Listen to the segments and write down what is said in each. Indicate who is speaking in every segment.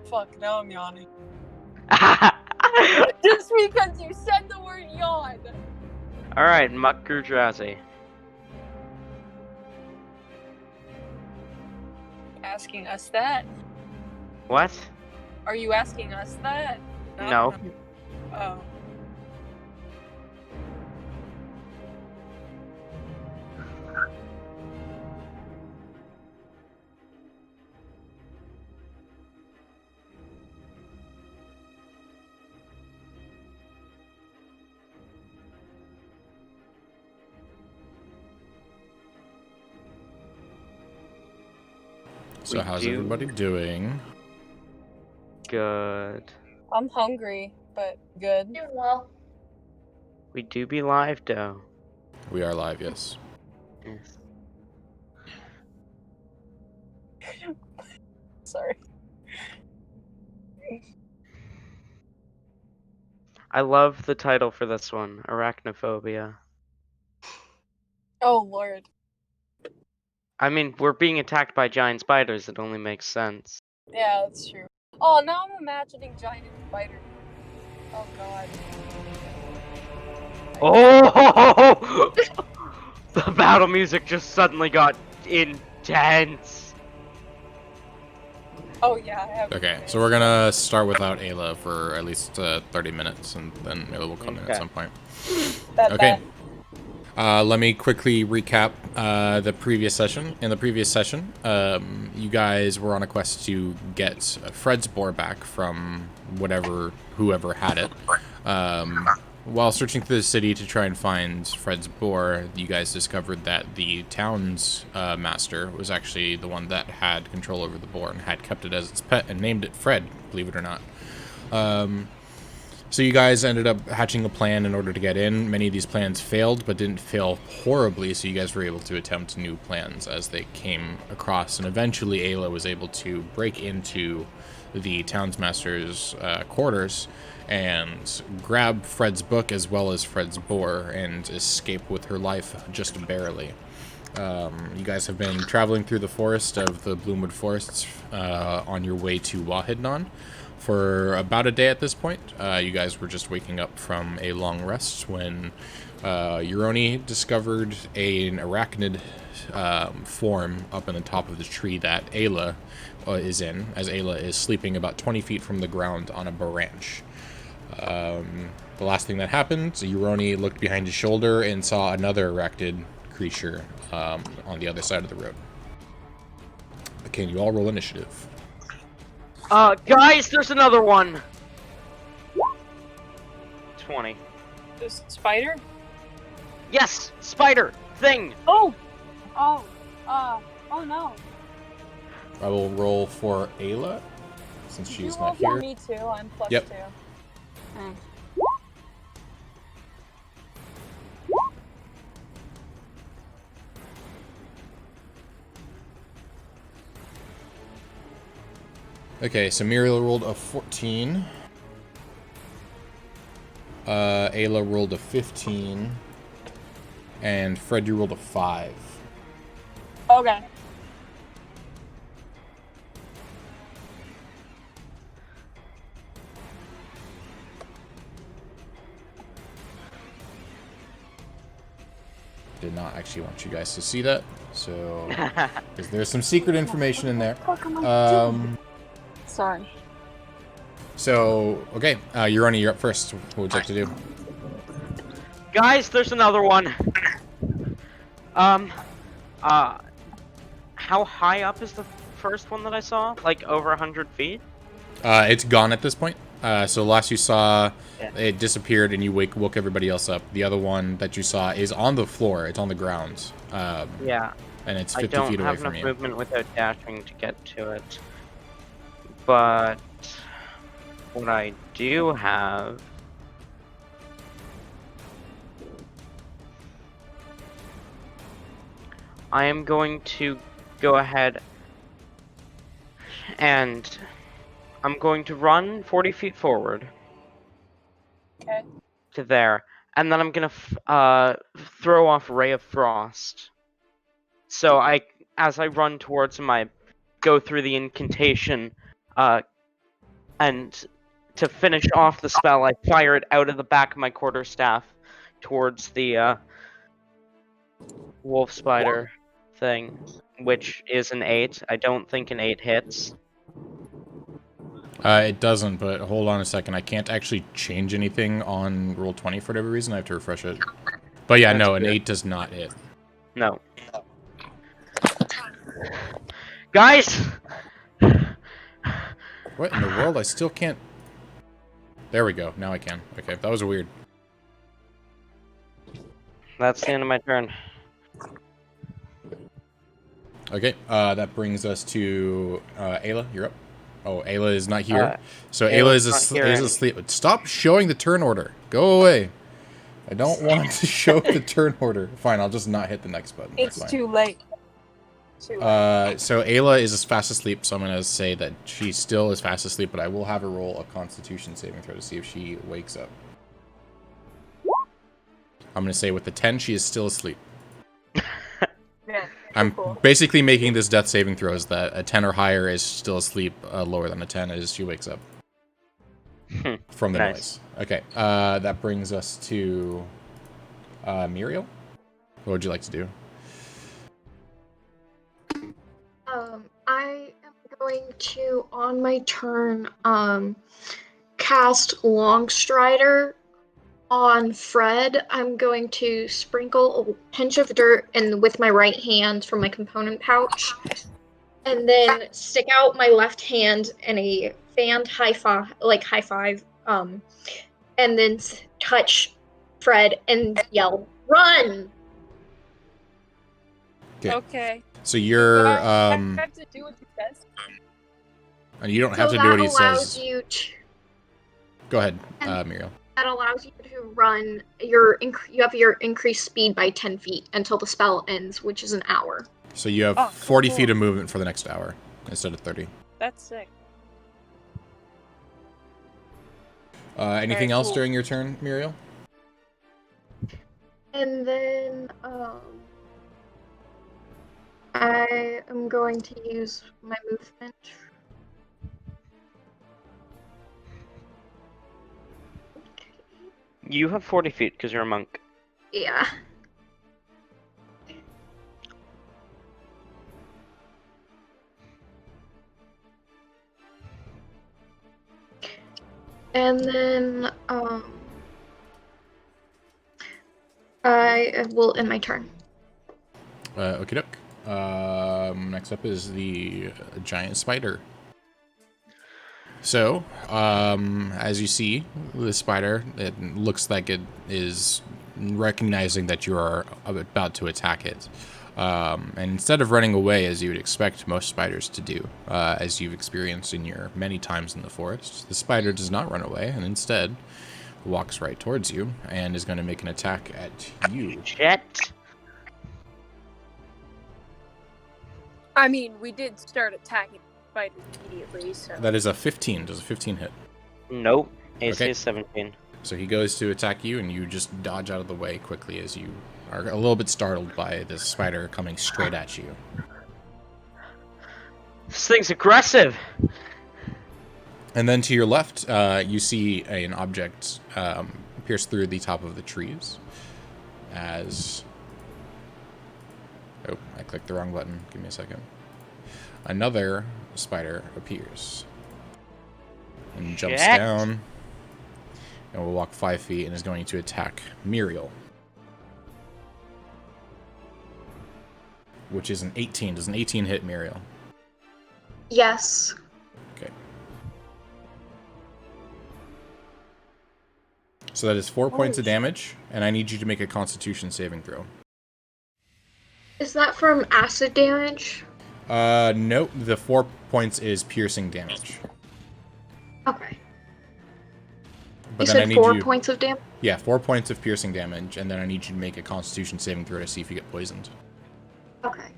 Speaker 1: Fuck, now I'm yawning. Just because you said the word yawn.
Speaker 2: Alright, Muck-Gurdrazi.
Speaker 1: Asking us that?
Speaker 2: What?
Speaker 1: Are you asking us that?
Speaker 2: No.
Speaker 1: Oh.
Speaker 3: So how's everybody doing?
Speaker 2: Good.
Speaker 1: I'm hungry, but good.
Speaker 4: Doing well.
Speaker 2: We do be live, though.
Speaker 3: We are live, yes.
Speaker 2: Yes.
Speaker 1: Sorry.
Speaker 2: I love the title for this one, Arachnophobia.
Speaker 1: Oh, Lord.
Speaker 2: I mean, we're being attacked by giant spiders, it only makes sense.
Speaker 1: Yeah, that's true. Oh, now I'm imagining giant spider. Oh, God.
Speaker 2: Oh! The battle music just suddenly got intense.
Speaker 1: Oh, yeah, I have.
Speaker 3: Okay, so we're gonna start without Ayla for at least 30 minutes, and then Ayla will come in at some point. Okay. Let me quickly recap the previous session. In the previous session, you guys were on a quest to get Fred's boar back from whoever had it. While searching through the city to try and find Fred's boar, you guys discovered that the town's master was actually the one that had control over the boar and had kept it as its pet and named it Fred, believe it or not. So you guys ended up hatching a plan in order to get in. Many of these plans failed, but didn't fail horribly, so you guys were able to attempt new plans as they came across. And eventually Ayla was able to break into the townsmaster's quarters and grab Fred's book as well as Fred's boar and escape with her life just barely. You guys have been traveling through the forest of the Bloomwood Forests on your way to Wahidnon for about a day at this point. You guys were just waking up from a long rest when Euroni discovered an arachnid form up in the top of the tree that Ayla is in, as Ayla is sleeping about 20 feet from the ground on a branch. The last thing that happened, Euroni looked behind his shoulder and saw another arachnid creature on the other side of the road. Can you all roll initiative?
Speaker 2: Guys, there's another one! 20.
Speaker 1: This spider?
Speaker 2: Yes! Spider! Thing!
Speaker 1: Oh! Oh no.
Speaker 3: I will roll for Ayla, since she's
Speaker 1: you roll
Speaker 3: not here.
Speaker 1: For me too, I'm plus
Speaker 3: Yep.
Speaker 1: 2.
Speaker 3: Okay, so Muriel rolled a 14. Ayla rolled a 15. And Fred, you rolled a 5.
Speaker 1: Okay.
Speaker 3: Did not actually want you guys to see that, so because there's some secret information in there.
Speaker 1: Sorry.
Speaker 3: So, okay, you're up first. What would you like to do?
Speaker 2: Guys, there's another one! How high up is the first one that I saw? Like, over 100 feet?
Speaker 3: It's gone at this point. So last you saw,
Speaker 2: Yeah.
Speaker 3: it disappeared and you woke everybody else up. The other one that you saw is on the floor. It's on the ground.
Speaker 2: Yeah.
Speaker 3: And it's
Speaker 2: I
Speaker 3: 50
Speaker 2: don't
Speaker 3: feet away
Speaker 2: have
Speaker 3: from
Speaker 2: enough
Speaker 3: you.
Speaker 2: movement without dashing to get to it. But what I do have I am going to go ahead and I'm going to run 40 feet forward.
Speaker 1: Okay.
Speaker 2: To there. And then I'm gonna throw off Ray of Frost. So as I run towards him, I go through the incantation, And to finish off the spell, I fire it out of the back of my quarterstaff towards the wolf spider thing, which is an 8. I don't think an 8 hits.
Speaker 3: It doesn't, but hold on a second. I can't actually change anything on Roll20 for whatever reason. I have to refresh it. But yeah,
Speaker 2: That's
Speaker 3: no, an
Speaker 2: weird.
Speaker 3: 8 does not hit.
Speaker 2: No. Guys!
Speaker 3: What in the world? I still can't... There we go. Now I can. Okay, that was weird.
Speaker 2: That's the end of my turn.
Speaker 3: Okay, that brings us to Ayla. You're up. Oh, Ayla is not here. So Ayla
Speaker 2: Ayla's
Speaker 3: is
Speaker 2: not here
Speaker 3: asleep. Stop showing the turn order. Go away. I don't want to show the turn order. Fine, I'll just not hit the next button.
Speaker 1: It's
Speaker 3: Fine.
Speaker 1: too late. Too late.
Speaker 3: So Ayla is fast asleep, so I'm going to say that she still is fast asleep, but I will have her roll a Constitution saving throw to see if she wakes up. I'm going to say with the 10, she is still asleep.
Speaker 1: Yeah,
Speaker 3: I'm
Speaker 1: cool.
Speaker 3: basically making this death saving throws that a 10 or higher is still asleep, lower than a 10 is she wakes up. From the
Speaker 2: Nice.
Speaker 3: noise. Okay, that brings us to Muriel. What would you like to do?
Speaker 4: I am going to, on my turn, cast Longstrider on Fred. I'm going to sprinkle a pinch of dirt with my right hand from my component pouch, and then stick out my left hand in a fanned high five, and then touch Fred and yell, "Run!"
Speaker 1: Okay.
Speaker 3: So you're
Speaker 1: Do I have to do what he says?
Speaker 3: and you don't
Speaker 4: So
Speaker 3: have to do
Speaker 4: that
Speaker 3: what he
Speaker 4: allows
Speaker 3: says.
Speaker 4: you to.
Speaker 3: Go ahead, Muriel.
Speaker 4: That allows you to run you have your increased speed by 10 feet until the spell ends, which is an hour.
Speaker 3: So you have
Speaker 1: Oh,
Speaker 3: 40
Speaker 1: cool.
Speaker 3: feet of movement for the next hour instead of 30.
Speaker 1: That's sick.
Speaker 3: Anything
Speaker 1: Alright,
Speaker 3: else
Speaker 1: cool.
Speaker 3: during your turn, Muriel?
Speaker 4: And then I am going to use my movement.
Speaker 2: You have 40 feet because you're a monk.
Speaker 4: Yeah. And then I will end my turn.
Speaker 3: Okie doke. Next up is the giant spider. So, as you see, the spider, it looks like it is recognizing that you are about to attack it. And instead of running away, as you would expect most spiders to do, as you've experienced in your many times in the forest, the spider does not run away, and instead walks right towards you and is going to make an attack at you.
Speaker 2: Jet.
Speaker 1: I mean, we did start attacking spiders immediately, so.
Speaker 3: That is a 15. Does a 15 hit?
Speaker 2: Nope. AC
Speaker 3: Okay.
Speaker 2: is 17.
Speaker 3: So he goes to attack you, and you just dodge out of the way quickly as you are a little bit startled by this spider coming straight at you.
Speaker 2: This thing's aggressive.
Speaker 3: And then to your left, you see an object pierce through the top of the trees as... Oh, I clicked the wrong button. Give me a second. Another spider appears and jumps
Speaker 2: Jet.
Speaker 3: down and will walk 5 feet and is going to attack Muriel, which is an 18. Does an 18 hit Muriel?
Speaker 4: Yes.
Speaker 3: Okay. So that is 4 points of damage, and I need you to make a Constitution saving throw.
Speaker 4: Is that from acid damage?
Speaker 3: Nope. The 4 points is piercing damage.
Speaker 4: Okay.
Speaker 3: But
Speaker 4: You
Speaker 3: then I
Speaker 4: said
Speaker 3: need
Speaker 4: 4 points of damage?
Speaker 3: Yeah, 4 points of piercing damage, and then I need you to make a Constitution saving throw to see if you get poisoned.
Speaker 4: Okay.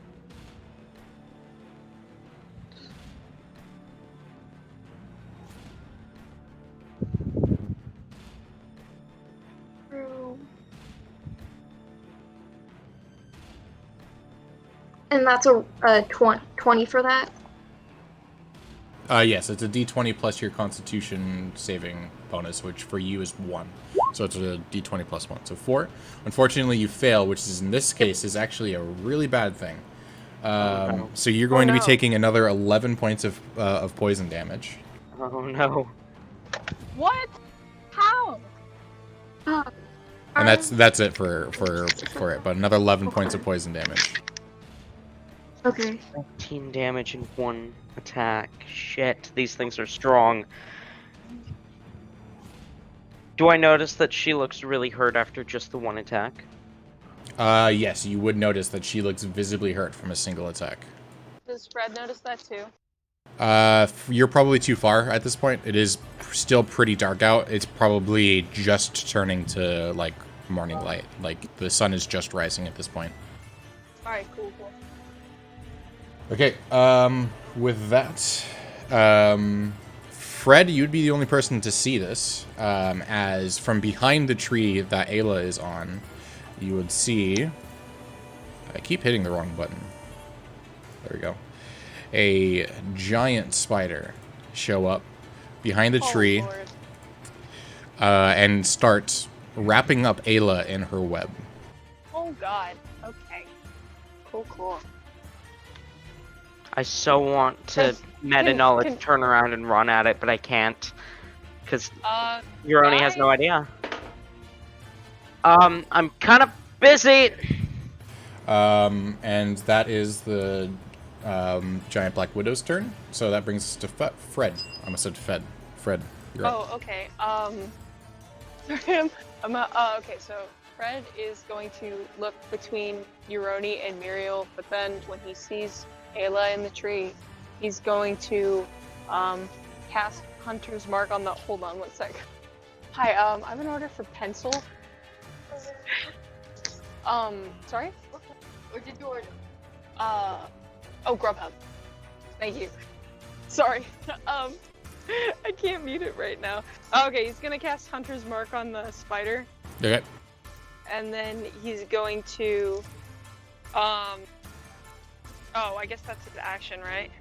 Speaker 4: And that's a 20 for that?
Speaker 3: Yes, it's a D20 plus your Constitution saving bonus, which for you is 1. So it's a D20 plus 1. So 4. Unfortunately, you fail, which is in this case is actually a really bad thing.
Speaker 2: No.
Speaker 3: So you're going to be
Speaker 1: no.
Speaker 3: taking another 11 points of poison damage.
Speaker 2: Oh no.
Speaker 1: What? How?
Speaker 3: And that's it for it, but another 11 points of poison damage.
Speaker 4: Okay.
Speaker 2: 15 damage in 1 attack. Shit, these things are strong. Do I notice that she looks really hurt after just the 1 attack?
Speaker 3: Yes, you would notice that she looks visibly hurt from a single attack.
Speaker 1: Does Fred notice that too?
Speaker 3: You're probably too far at this point. It is still pretty dark out. It's probably just turning to, like, morning light. Like, the sun is just rising at this point.
Speaker 1: Alright, cool.
Speaker 3: Okay, with that, Fred, you'd be the only person to see this, as from behind the tree that Ayla is on, you would see... I keep hitting the wrong button. There we go. A giant spider show up behind the tree
Speaker 1: Lord.
Speaker 3: and start wrapping up Ayla in her web.
Speaker 1: Oh god. Okay. Cool.
Speaker 2: I so want to meta knowledge turn around and run at it, but I can't. Because Euroni has no idea. I'm kind of busy!
Speaker 3: And that is the giant black widow's turn. So that brings us to Fred. I almost said Fed. Fred, you're up.
Speaker 1: Oh, okay. Okay, so Fred is going to look between Euroni and Muriel, but then when he sees Ayla in the tree, he's going to cast Hunter's Mark on the... Hold on one sec. Hi, I have an order for pencil. Sorry? What did you order? Oh, Grubhub. Thank you. Sorry. I can't mute it right now. Okay, he's gonna cast Hunter's Mark on the spider.
Speaker 3: Okay.
Speaker 1: And then he's going to, oh, I guess that's his action, right?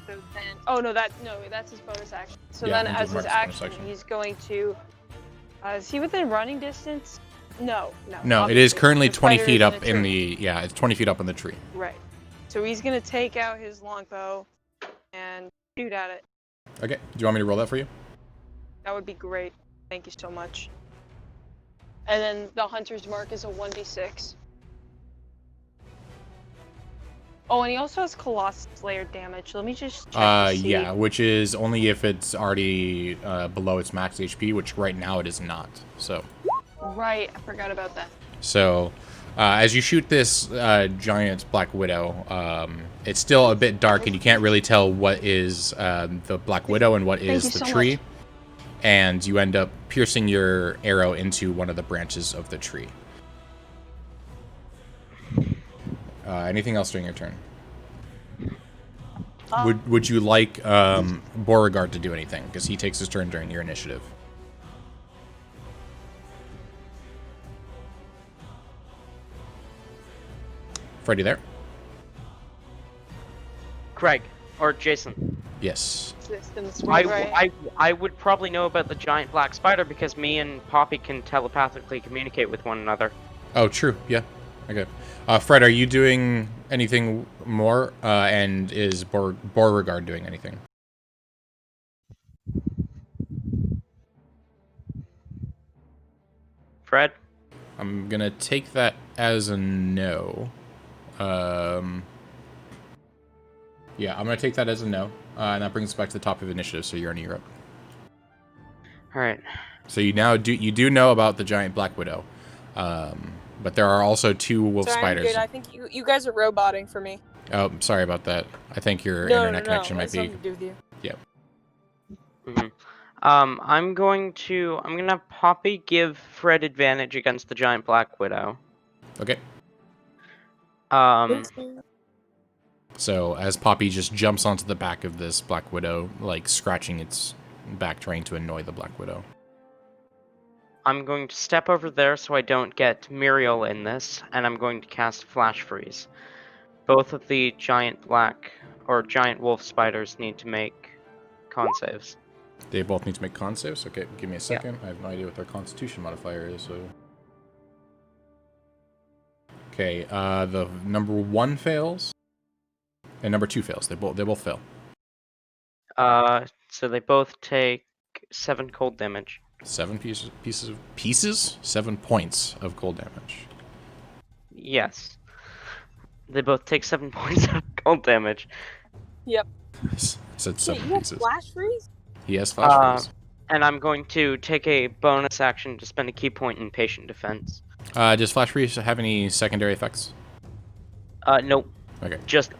Speaker 1: So then, that's his bonus action. So
Speaker 3: Yeah,
Speaker 1: then
Speaker 3: Hunter's
Speaker 1: as his
Speaker 3: Mark's bonus
Speaker 1: action,
Speaker 3: action.
Speaker 1: he's going to, is he within running distance? No.
Speaker 3: No, it is
Speaker 1: obviously.
Speaker 3: currently
Speaker 1: The
Speaker 3: 20
Speaker 1: spider
Speaker 3: feet
Speaker 1: is
Speaker 3: up
Speaker 1: a
Speaker 3: in
Speaker 1: tree.
Speaker 3: the... Yeah, it's 20 feet up in the tree.
Speaker 1: Right. So he's gonna take out his longbow and shoot at it.
Speaker 3: Okay, do you want me to roll that for you?
Speaker 1: That would be great. Thank you so much. And then the Hunter's Mark is a 1d6. Oh, and he also has Colossus Slayer damage. Let me just check to see.
Speaker 3: Yeah, which is only if it's already below its max HP, which right now it is not. So.
Speaker 1: Right, I forgot about that.
Speaker 3: So, as you shoot this giant Black Widow, it's still a bit dark, and you can't really tell what is the Black Widow and what is the tree.
Speaker 1: Much.
Speaker 3: And you end up piercing your arrow into one of the branches of the tree. Anything else during your turn? Would you like Beauregard to do anything? Because he takes his turn during your initiative. Freddy there?
Speaker 2: Craig, or Jason.
Speaker 3: Yes.
Speaker 2: I would probably know about the giant black spider because me and Poppy can telepathically communicate with one another.
Speaker 3: Oh, true. Yeah. Okay. Fred, are you doing anything more? And is Beauregard doing anything?
Speaker 2: Fred?
Speaker 3: I'm gonna take that as a no. Yeah, I'm gonna take that as a no. And that brings us back to the top of initiative, so you're in Europe.
Speaker 2: Alright.
Speaker 3: So you do know about the giant Black Widow. But there are also 2 wolf spiders.
Speaker 1: I'm good. I think you guys are roboting for me.
Speaker 3: Oh, sorry about that. I think your internet connection might
Speaker 1: That's
Speaker 3: be...
Speaker 1: nothing to do with you.
Speaker 3: Yeah.
Speaker 2: Mm-hmm. I'm gonna have Poppy give Fred advantage against the giant Black Widow.
Speaker 3: Okay.
Speaker 2: Um,
Speaker 3: So as Poppy just jumps onto the back of this Black Widow, like scratching its back, trying to annoy the Black Widow.
Speaker 2: I'm going to step over there so I don't get Muriel in this, and I'm going to cast Flash Freeze. Both of the giant black or giant wolf spiders need to make con saves.
Speaker 3: They both need to make con saves? Okay, give me a second. Yeah. I have no idea what their constitution modifier is, so... Okay, the number 1 fails, and number 2 fails. They both fail.
Speaker 2: So they both take 7 cold damage.
Speaker 3: 7 pieces? 7 points of cold damage.
Speaker 2: Yes. They both take 7 points of cold damage.
Speaker 1: Yep.
Speaker 3: I said 7
Speaker 5: you have
Speaker 3: pieces.
Speaker 5: flash freeze?
Speaker 3: He has flash freeze.
Speaker 2: And I'm going to take a bonus action to spend a key point in patient defense.
Speaker 3: Does flash freeze have any secondary effects?
Speaker 2: Nope.
Speaker 3: Okay.
Speaker 2: Just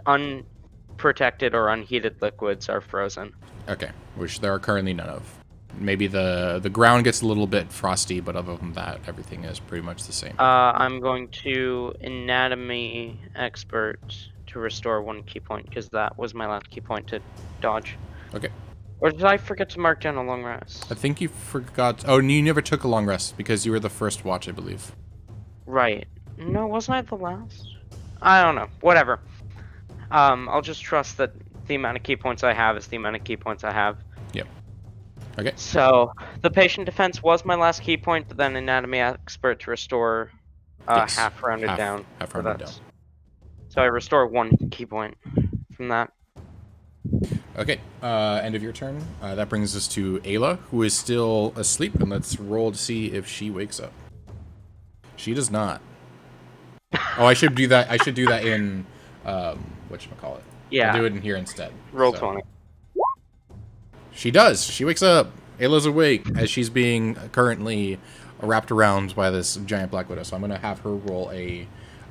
Speaker 2: unprotected or unheated liquids are frozen.
Speaker 3: Okay, which there are currently none of. Maybe the ground gets a little bit frosty, but other than that, everything is pretty much the same.
Speaker 2: I'm going to anatomy expert to restore 1 key point, because that was my last key point to dodge.
Speaker 3: Okay.
Speaker 2: Or did I forget to mark down a long rest?
Speaker 3: I think you forgot... Oh, you never took a long rest, because you were the first watch, I believe.
Speaker 2: Right. No, wasn't I the last? I don't know. Whatever. I'll just trust that the amount of key points I have is the amount of key points I have.
Speaker 3: Yep. Okay.
Speaker 2: So, the patient defense was my last key point, but then anatomy expert to restore
Speaker 3: Yes.
Speaker 2: half rounded down.
Speaker 3: Half rounded down.
Speaker 2: So I restore 1 key point from that.
Speaker 3: Okay, end of your turn. That brings us to Ayla, who is still asleep, and let's roll to see if she wakes up. She does not. Oh, I should do that. I should do that in, whatchamacallit.
Speaker 2: Yeah.
Speaker 3: I'll do it in here instead.
Speaker 2: Roll
Speaker 3: So.
Speaker 2: 20.
Speaker 3: She does. She wakes up. Ayla's awake as she's being currently wrapped around by this giant black widow. So I'm going to have her roll a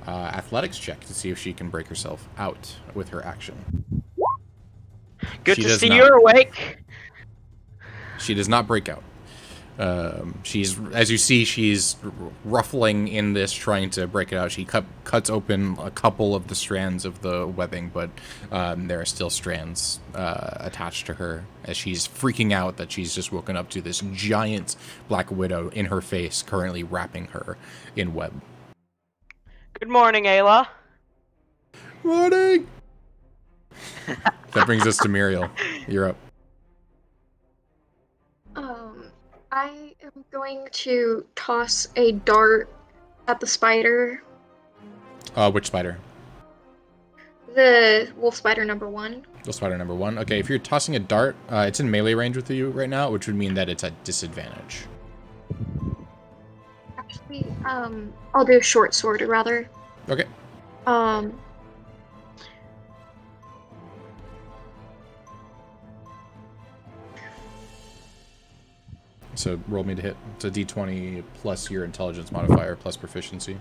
Speaker 3: athletics check to see if she can break herself out with her action.
Speaker 2: Good
Speaker 3: She
Speaker 2: to
Speaker 3: does
Speaker 2: see
Speaker 3: not.
Speaker 2: you're awake.
Speaker 3: She does not break out. She's, as you see, she's ruffling in this, trying to break it out. She cuts open a couple of the strands of the webbing, but there are still strands attached to her as she's freaking out that she's just woken up to this giant black widow in her face, currently wrapping her in web.
Speaker 2: Good morning, Ayla.
Speaker 3: Morning! That brings us to Muriel. You're up.
Speaker 4: I am going to toss a dart at the spider.
Speaker 3: Which spider?
Speaker 4: The wolf spider number 1.
Speaker 3: The spider number 1. Okay, if you're tossing a dart, it's in melee range with you right now, which would mean that it's at disadvantage.
Speaker 4: Actually, I'll do a short sword rather.
Speaker 3: Okay. So roll me to hit. It's a d20 plus your intelligence modifier plus proficiency.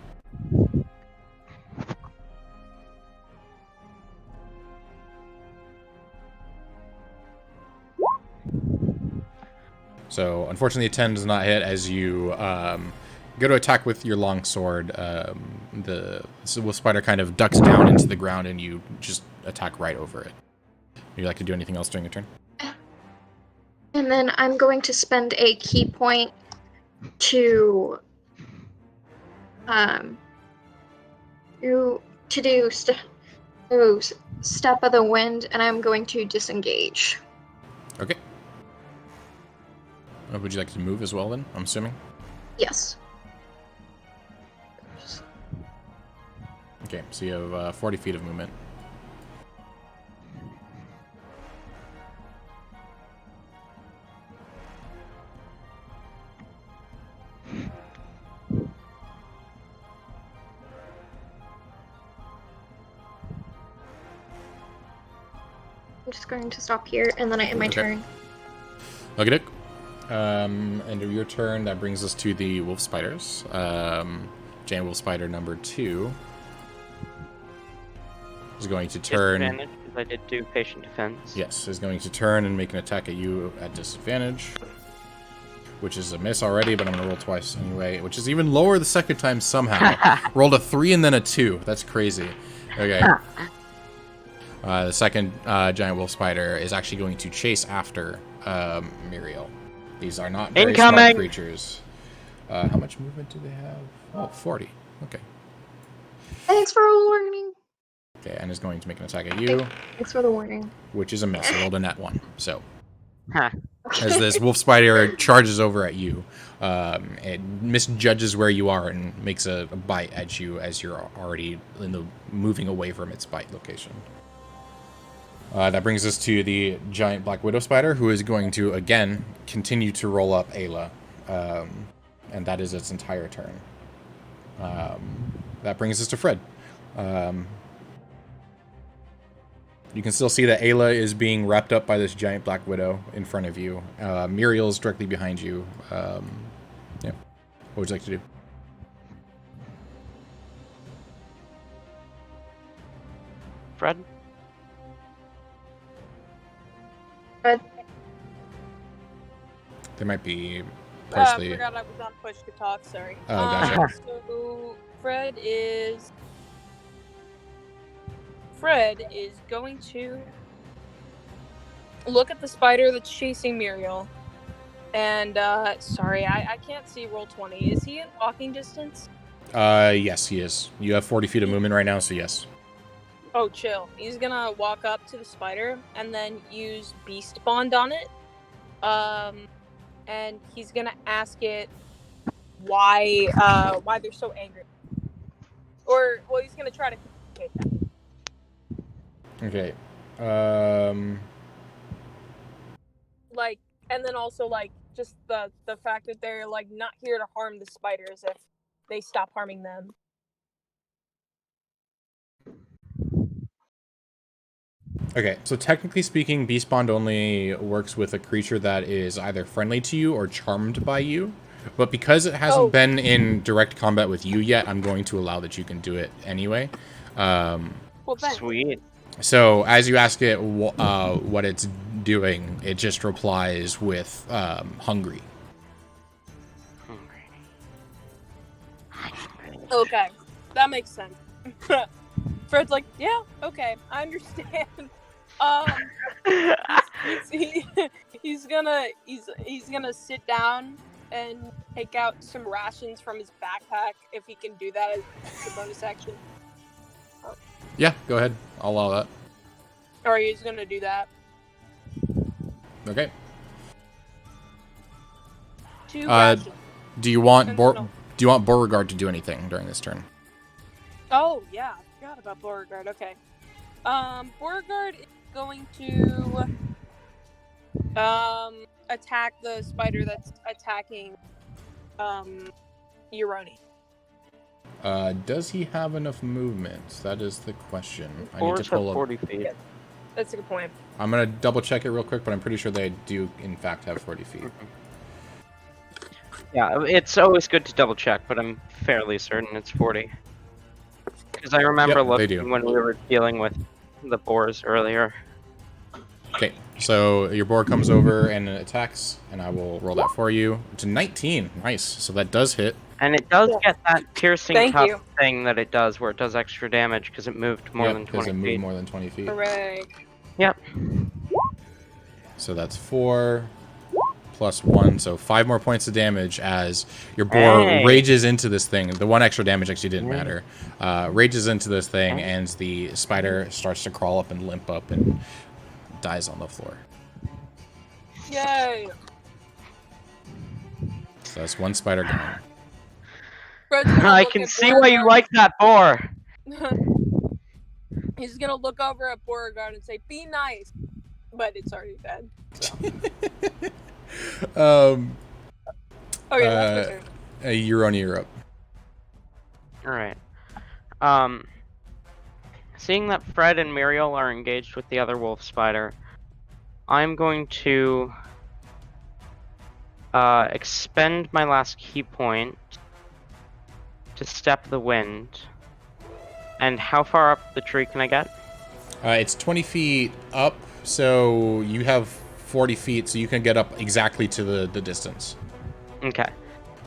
Speaker 3: So unfortunately, a 10 does not hit as you go to attack with your long sword. The wolf spider kind of ducks down into the ground, and you just attack right over it. Would you like to do anything else during your turn?
Speaker 4: And then I'm going to spend a key point to do step of the wind, and I'm going to disengage.
Speaker 3: Okay. Would you like to move as well then, I'm assuming?
Speaker 4: Yes.
Speaker 3: Okay, so you have 40 feet of movement.
Speaker 4: I'm just going to stop here, and then I end my turn.
Speaker 3: Okay, Dick. End of your turn, that brings us to the wolf spiders. Giant wolf spider number 2 is going to turn.
Speaker 2: Disadvantage, because I did do patient defense.
Speaker 3: Yes, is going to turn and make an attack at you at disadvantage, which is a miss already, but I'm going to roll twice anyway, which is even lower the second time somehow. Rolled a 3 and then a 2. That's crazy. Okay. The second giant wolf spider is actually going to chase after Muriel. These are not very smart creatures. How much movement do they have? Oh, 40. Okay.
Speaker 4: Thanks for warning.
Speaker 3: Okay, and is going to make an attack at you,
Speaker 4: Thanks for the warning.
Speaker 3: which is a miss. I rolled a nat 1. So,
Speaker 2: Huh.
Speaker 3: as this wolf spider charges over at you, it misjudges where you are and makes a bite at you as you're already moving away from its bite location. That brings us to the giant black widow spider, who is going to, again, continue to roll up Ayla. And that is its entire turn. That brings us to Fred. You can still see that Ayla is being wrapped up by this giant black widow in front of you. Muriel's directly behind you. Yeah. What would you like to do?
Speaker 2: Fred?
Speaker 4: Fred,
Speaker 3: There might be
Speaker 5: I
Speaker 3: partially...
Speaker 5: forgot I was on push to talk, sorry.
Speaker 3: Oh, gotcha.
Speaker 5: So Fred is going to look at the spider that's chasing Muriel. And sorry, I can't see roll 20. Is he in walking distance?
Speaker 3: Yes, he is. You have 40 feet of movement right now, so yes.
Speaker 5: Oh, chill. He's gonna walk up to the spider and then use Beast Bond on it. And he's gonna ask it why they're so angry. Or, well, he's gonna try to communicate that.
Speaker 3: Okay.
Speaker 5: Like, and then also, like, just the fact that they're, like, not here to harm the spiders if they stop harming them.
Speaker 3: Okay, so technically speaking, Beast Bond only works with a creature that is either friendly to you or charmed by you. But because it hasn't been in direct combat with you yet, I'm going to allow that you can do it anyway.
Speaker 5: Well, thanks.
Speaker 2: Sweet.
Speaker 3: So as you ask it what it's doing, it just replies with hungry.
Speaker 5: Okay, that makes sense. Fred's like, yeah, okay, I understand. He's gonna sit down and take out some rations from his backpack if he can do that as a bonus action.
Speaker 3: Yeah, go ahead. I'll allow that.
Speaker 5: Or he's gonna do that.
Speaker 3: Okay.
Speaker 5: 2 rations.
Speaker 3: Do you want
Speaker 5: No.
Speaker 3: Beauregard to do anything during this turn?
Speaker 5: Oh yeah, I forgot about Beauregard. Okay. Beauregard is going to attack the spider that's attacking Euroni.
Speaker 3: Does he have enough movement? That is the question. I need
Speaker 2: Boars
Speaker 3: to pull
Speaker 2: have
Speaker 3: up.
Speaker 2: 40 feet.
Speaker 5: That's a good point.
Speaker 3: I'm gonna double check it real quick, but I'm pretty sure they do in fact have 40 feet.
Speaker 2: Yeah, it's always good to double check, but I'm fairly certain it's 40. Because I remember
Speaker 3: Yep, they do.
Speaker 2: looking when we were dealing with the boars earlier.
Speaker 3: Okay, so your boar comes over and attacks, and I will roll that for you. It's a 19. Nice. So that does hit.
Speaker 2: And it does get that piercing
Speaker 5: Thank
Speaker 2: tough
Speaker 5: you.
Speaker 2: thing that it does, where it does extra damage because it moved more than 20
Speaker 3: because it moved
Speaker 2: feet.
Speaker 3: more than 20 feet.
Speaker 5: Hooray.
Speaker 2: Yep.
Speaker 3: So that's 4 plus 1, so 5 more points of damage as your boar rages into this thing. The 1 extra damage actually didn't matter. Rages into this thing, and the spider starts to crawl up and limp up and dies on the floor.
Speaker 5: Yay.
Speaker 3: So that's 1 spider gone.
Speaker 5: Fred's gonna
Speaker 2: I
Speaker 5: look
Speaker 2: can
Speaker 5: at
Speaker 2: see why you
Speaker 5: Beauregard.
Speaker 2: like that boar.
Speaker 5: He's gonna look over at Beauregard and say, "Be nice," but it's already dead. So. Okay, that's my turn.
Speaker 3: Euroni, you're up.
Speaker 2: Alright. Seeing that Fred and Muriel are engaged with the other wolf spider, I'm going to expend my last key point to step the wind. And how far up the tree can I get?
Speaker 3: It's 20 feet up, so you have 40 feet, so you can get up exactly to the distance.
Speaker 2: Okay.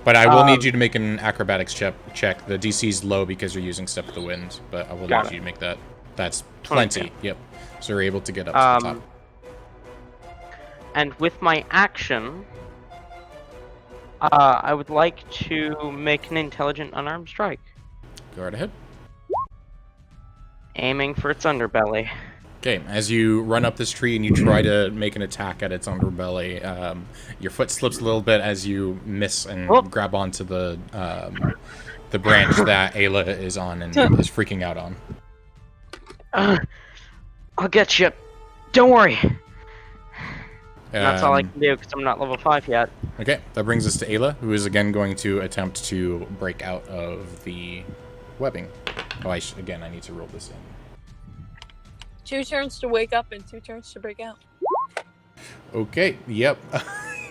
Speaker 3: But I will need you to make an acrobatics check. The DC's low because you're using Step of the Wind, but I will need you to make that. That's plenty.
Speaker 2: 22.
Speaker 3: Yep. So you're able to get up to the top.
Speaker 2: And with my action, I would like to make an intelligent unarmed strike.
Speaker 3: Go right ahead.
Speaker 2: Aiming for its underbelly.
Speaker 3: Okay, as you run up this tree and you try to make an attack at its underbelly, your foot slips a little bit as you miss and
Speaker 2: Whoop.
Speaker 3: grab onto the branch that Ayla is on and is freaking out on.
Speaker 2: I'll get you. Don't worry. And that's all I
Speaker 3: Um,
Speaker 2: can do because I'm not level 5 yet.
Speaker 3: Okay, that brings us to Ayla, who is again going to attempt to break out of the webbing. Oh, again, I need to roll this in.
Speaker 5: 2 turns to wake up and 2 turns to break out.
Speaker 3: Okay, yep.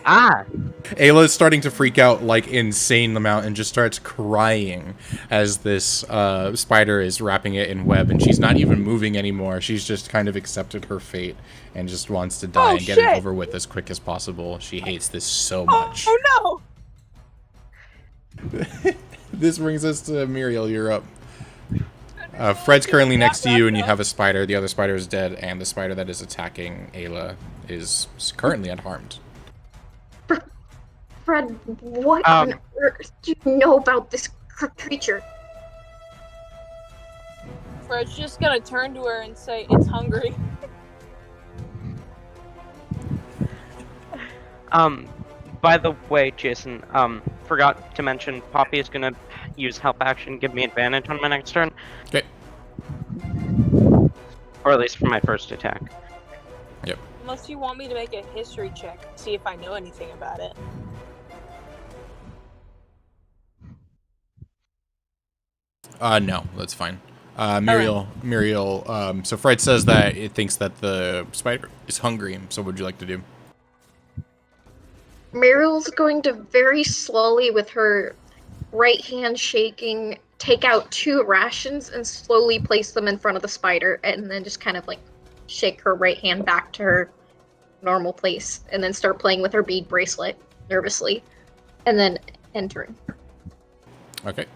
Speaker 2: Ah!
Speaker 3: Ayla is starting to freak out like insane amount and just starts crying as this spider is wrapping it in web, and she's not even moving anymore. She's just kind of accepted her fate and just wants to die and get it over with as quick as possible. She hates this so much.
Speaker 5: Oh no!
Speaker 3: This brings us to Muriel. You're up. Fred's currently next to you, and you have a spider. The other spider is dead, and the spider that is attacking Ayla is currently unharmed.
Speaker 4: Fred, what on earth do you know about this creature?
Speaker 5: Fred's just gonna turn to her and say, "It's hungry."
Speaker 2: By the way, Jason, forgot to mention Poppy is gonna use help action, give me advantage on my next turn.
Speaker 3: Okay.
Speaker 2: Or at least for my first attack.
Speaker 3: Yep.
Speaker 5: Unless you want me to make a history check, see if I know anything about it.
Speaker 3: No, that's fine. Muriel, so Fred says that it thinks that the spider is hungry, so what would you like to do?
Speaker 4: Muriel's going to very slowly, with her right hand shaking, take out 2 rations and slowly place them in front of the spider, and then just kind of like shake her right hand back to her normal place, and then start playing with her bead bracelet nervously, and then entering.
Speaker 3: Okay.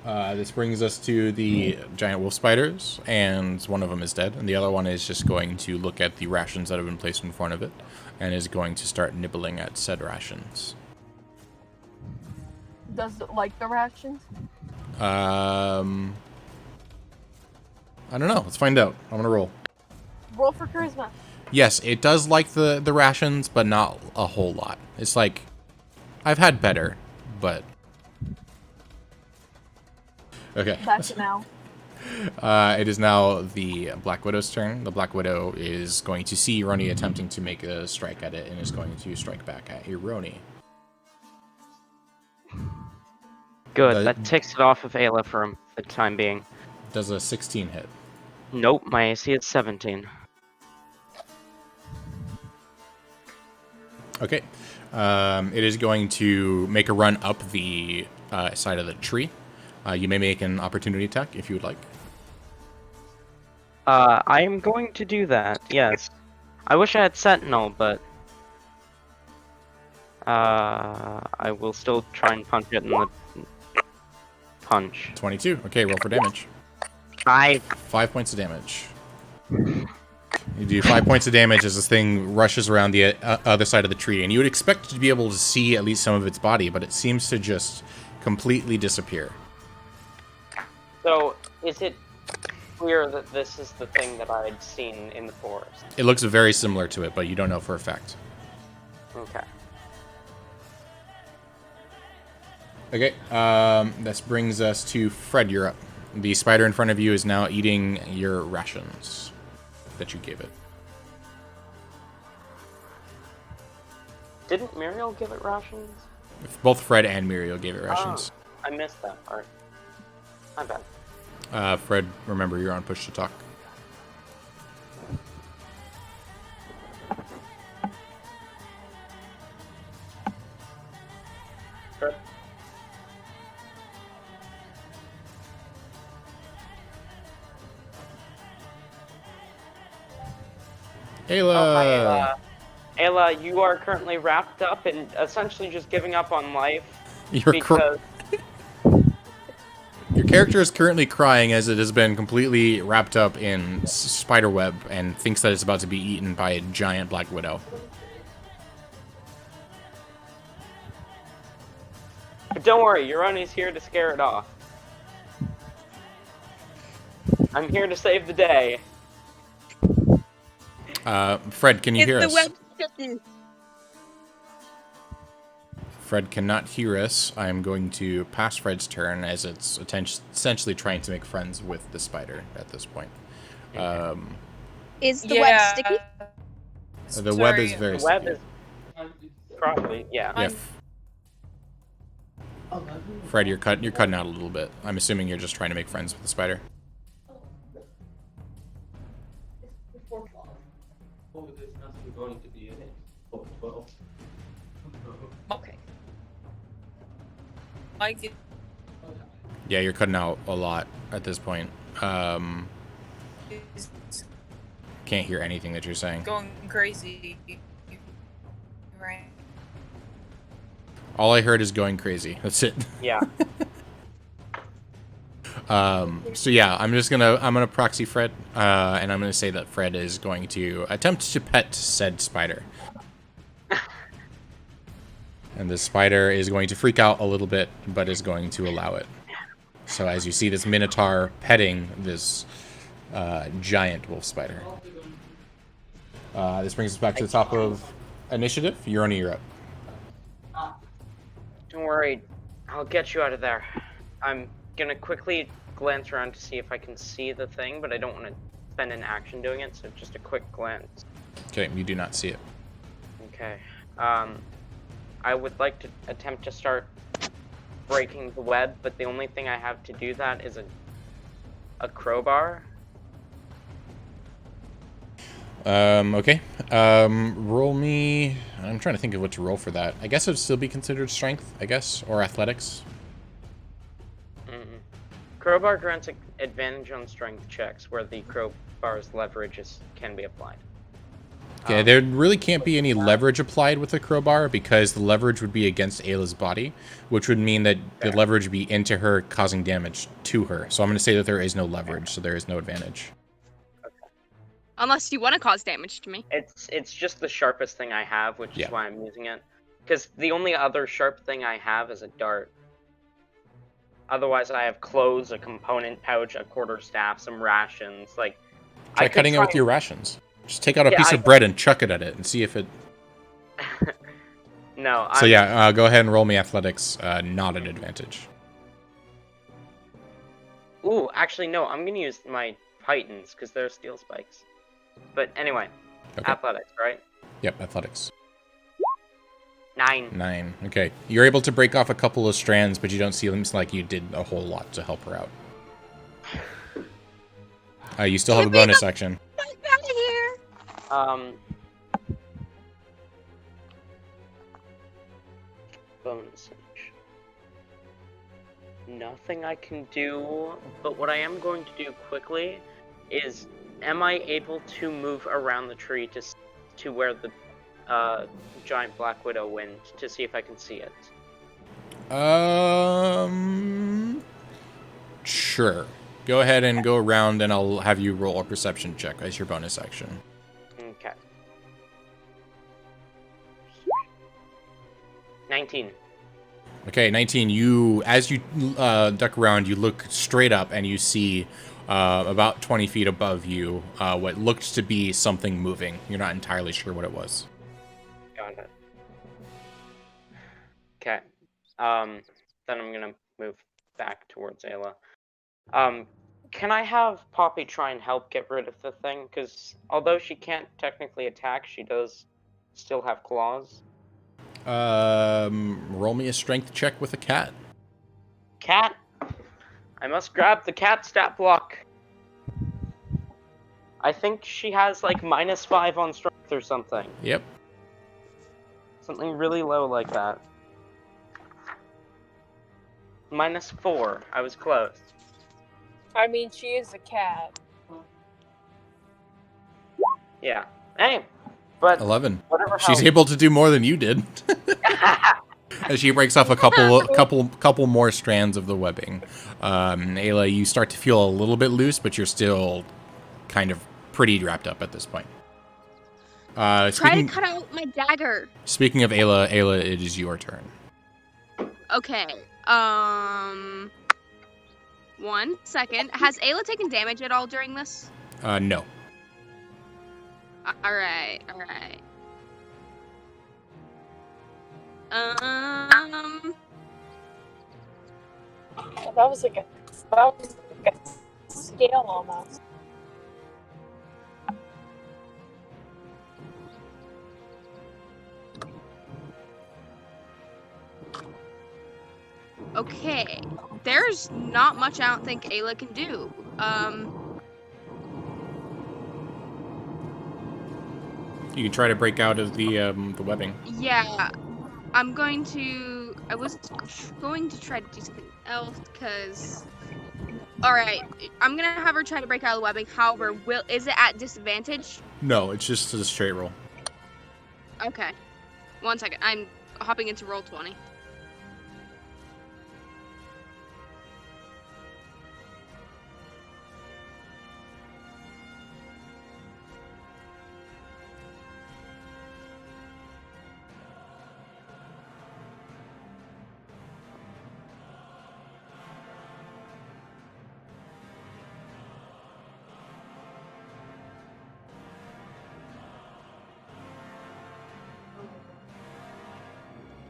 Speaker 3: This brings us to the giant wolf spiders, and one of them is dead, and the other one is just going to look at the rations that have been placed in front of it, and is going to start nibbling at said rations.
Speaker 5: Does it like the rations?
Speaker 3: I don't know. Let's find out. I'm gonna roll.
Speaker 5: Roll for charisma.
Speaker 3: Yes, it does like the rations, but not a whole lot. It's like, I've had better, but... Okay.
Speaker 5: That's now.
Speaker 3: It is now the Black Widow's turn. The Black Widow is going to see Roni attempting to make a strike at it and is going to strike back at Roni.
Speaker 2: Good, that takes it off of Ayla for the time being.
Speaker 3: Does a 16 hit?
Speaker 2: Nope, my AC is 17.
Speaker 3: Okay. It is going to make a run up the side of the tree. You may make an opportunity attack if you would like.
Speaker 2: I am going to do that, yes. I wish I had Sentinel, but... I will still try and punch it in the... punch.
Speaker 3: 22. Okay, roll for damage.
Speaker 2: 5.
Speaker 3: 5 points of damage. You do 5 points of damage as this thing rushes around the other side of the tree, and you would expect to be able to see at least some of its body, but it seems to just completely disappear.
Speaker 2: So, is it clear that this is the thing that I had seen in the forest?
Speaker 3: It looks very similar to it, but you don't know for a fact.
Speaker 2: Okay.
Speaker 3: Okay, this brings us to Fred, you're up. The spider in front of you is now eating your rations that you gave it.
Speaker 2: Didn't Muriel give it rations?
Speaker 3: Both Fred and Muriel gave it rations.
Speaker 2: Oh, I missed that part. My bad.
Speaker 3: Fred, remember you're on push to talk.
Speaker 2: Fred?
Speaker 3: Ayla!
Speaker 2: Oh, hi, Ayla. Ayla, you are currently wrapped up and essentially just giving up on life. Because...
Speaker 3: Your character is currently crying as it has been completely wrapped up in spider web and thinks that it's about to be eaten by a giant black widow.
Speaker 2: But don't worry, Euroni's here to scare it off. I'm here to save the day.
Speaker 3: Fred, can you hear
Speaker 5: the
Speaker 3: us?
Speaker 5: web sticky.
Speaker 3: Fred cannot hear us. I am going to pass Fred's turn as it's essentially trying to make friends with the spider at this point.
Speaker 5: Is the web sticky?
Speaker 3: The web is very
Speaker 2: The web
Speaker 3: sticky.
Speaker 2: is probably, yeah.
Speaker 3: Yeah. Fred, you're cutting out a little bit. I'm assuming you're just trying to make friends with the spider.
Speaker 5: Okay. Like it.
Speaker 3: Yeah, you're cutting out a lot at this point. Can't hear anything that you're saying.
Speaker 5: Going crazy. Right.
Speaker 3: All I heard is going crazy. That's it.
Speaker 2: Yeah.
Speaker 3: So yeah, I'm gonna proxy Fred, and I'm gonna say that Fred is going to attempt to pet said spider. And the spider is going to freak out a little bit, but is going to allow it. So as you see this minotaur petting this giant wolf spider. This brings us back to the top of initiative. You're up.
Speaker 2: Don't worry, I'll get you out of there. I'm gonna quickly glance around to see if I can see the thing, but I don't want to spend an action doing it, so just a quick glance.
Speaker 3: Okay, you do not see it.
Speaker 2: Okay. I would like to attempt to start breaking the web, but the only thing I have to do that is a crowbar.
Speaker 3: Okay. Roll me... I'm trying to think of what to roll for that. I guess it would still be considered strength, I guess, or athletics.
Speaker 2: Crowbar grants advantage on strength checks where the crowbar's leverage can be applied.
Speaker 3: Okay, there really can't be any leverage applied with a crowbar because the leverage would be against Ayla's body, which would mean that the leverage would be into her, causing damage to her. So I'm going to say that there is no leverage, so there is no advantage.
Speaker 6: Unless you want to cause damage to me.
Speaker 2: It's just the sharpest thing I have, which is why I'm using it. Because the only other sharp thing I have is a dart. Otherwise, I have clothes, a component pouch, a quarterstaff, some rations. Like,
Speaker 3: Try cutting it with your rations. Just take out a piece of bread and chuck it at it and see if it...
Speaker 2: No.
Speaker 3: So yeah, go ahead and roll me athletics, not an advantage.
Speaker 2: Ooh, actually, no. I'm going to use my Titans because they're steel spikes. But anyway, athletics, right?
Speaker 3: Yep, athletics.
Speaker 2: 9.
Speaker 3: Okay. You're able to break off a couple of strands, but you don't seem like you did a whole lot to help her out. You still have a bonus action.
Speaker 6: Out of here.
Speaker 2: Bonus action. Nothing I can do, but what I am going to do quickly is, am I able to move around the tree to where the giant black widow went to see if I can see it?
Speaker 3: Sure. Go ahead and go around, and I'll have you roll a perception check as your bonus action.
Speaker 2: Okay. 19.
Speaker 3: Okay, 19. As you duck around, you look straight up, and you see about 20 feet above you what looked to be something moving. You're not entirely sure what it was.
Speaker 2: Got it. Okay. Then I'm gonna move back towards Ayla. Can I have Poppy try and help get rid of the thing? Because although she can't technically attack, she does still have claws.
Speaker 3: Roll me a strength check with a cat.
Speaker 2: Cat? I must grab the cat stat block. I think she has like -5 on strength or something.
Speaker 3: Yep.
Speaker 2: Something really low like that. -4. I was close.
Speaker 5: I mean, she is a cat.
Speaker 2: Yeah. Hey, but
Speaker 3: 11.
Speaker 2: whatever.
Speaker 3: She's able to do more than you did. As she breaks off a couple more strands of the webbing. Ayla, you start to feel a little bit loose, but you're still kind of pretty wrapped up at this point.
Speaker 6: Try to cut out my dagger.
Speaker 3: Speaking of Ayla, it is your turn.
Speaker 6: Okay. 1 second. Has Ayla taken damage at all during this?
Speaker 3: No.
Speaker 6: Alright.
Speaker 5: That was like a scale almost.
Speaker 6: Okay. There's not much I don't think Ayla can do.
Speaker 3: You can try to break out of the webbing.
Speaker 6: Yeah. I was going to try to do something else, because... Alright, I'm gonna have her try to break out of the webbing. However, is it at disadvantage?
Speaker 3: No, it's just a straight roll.
Speaker 6: Okay. 1 second. I'm hopping into roll 20.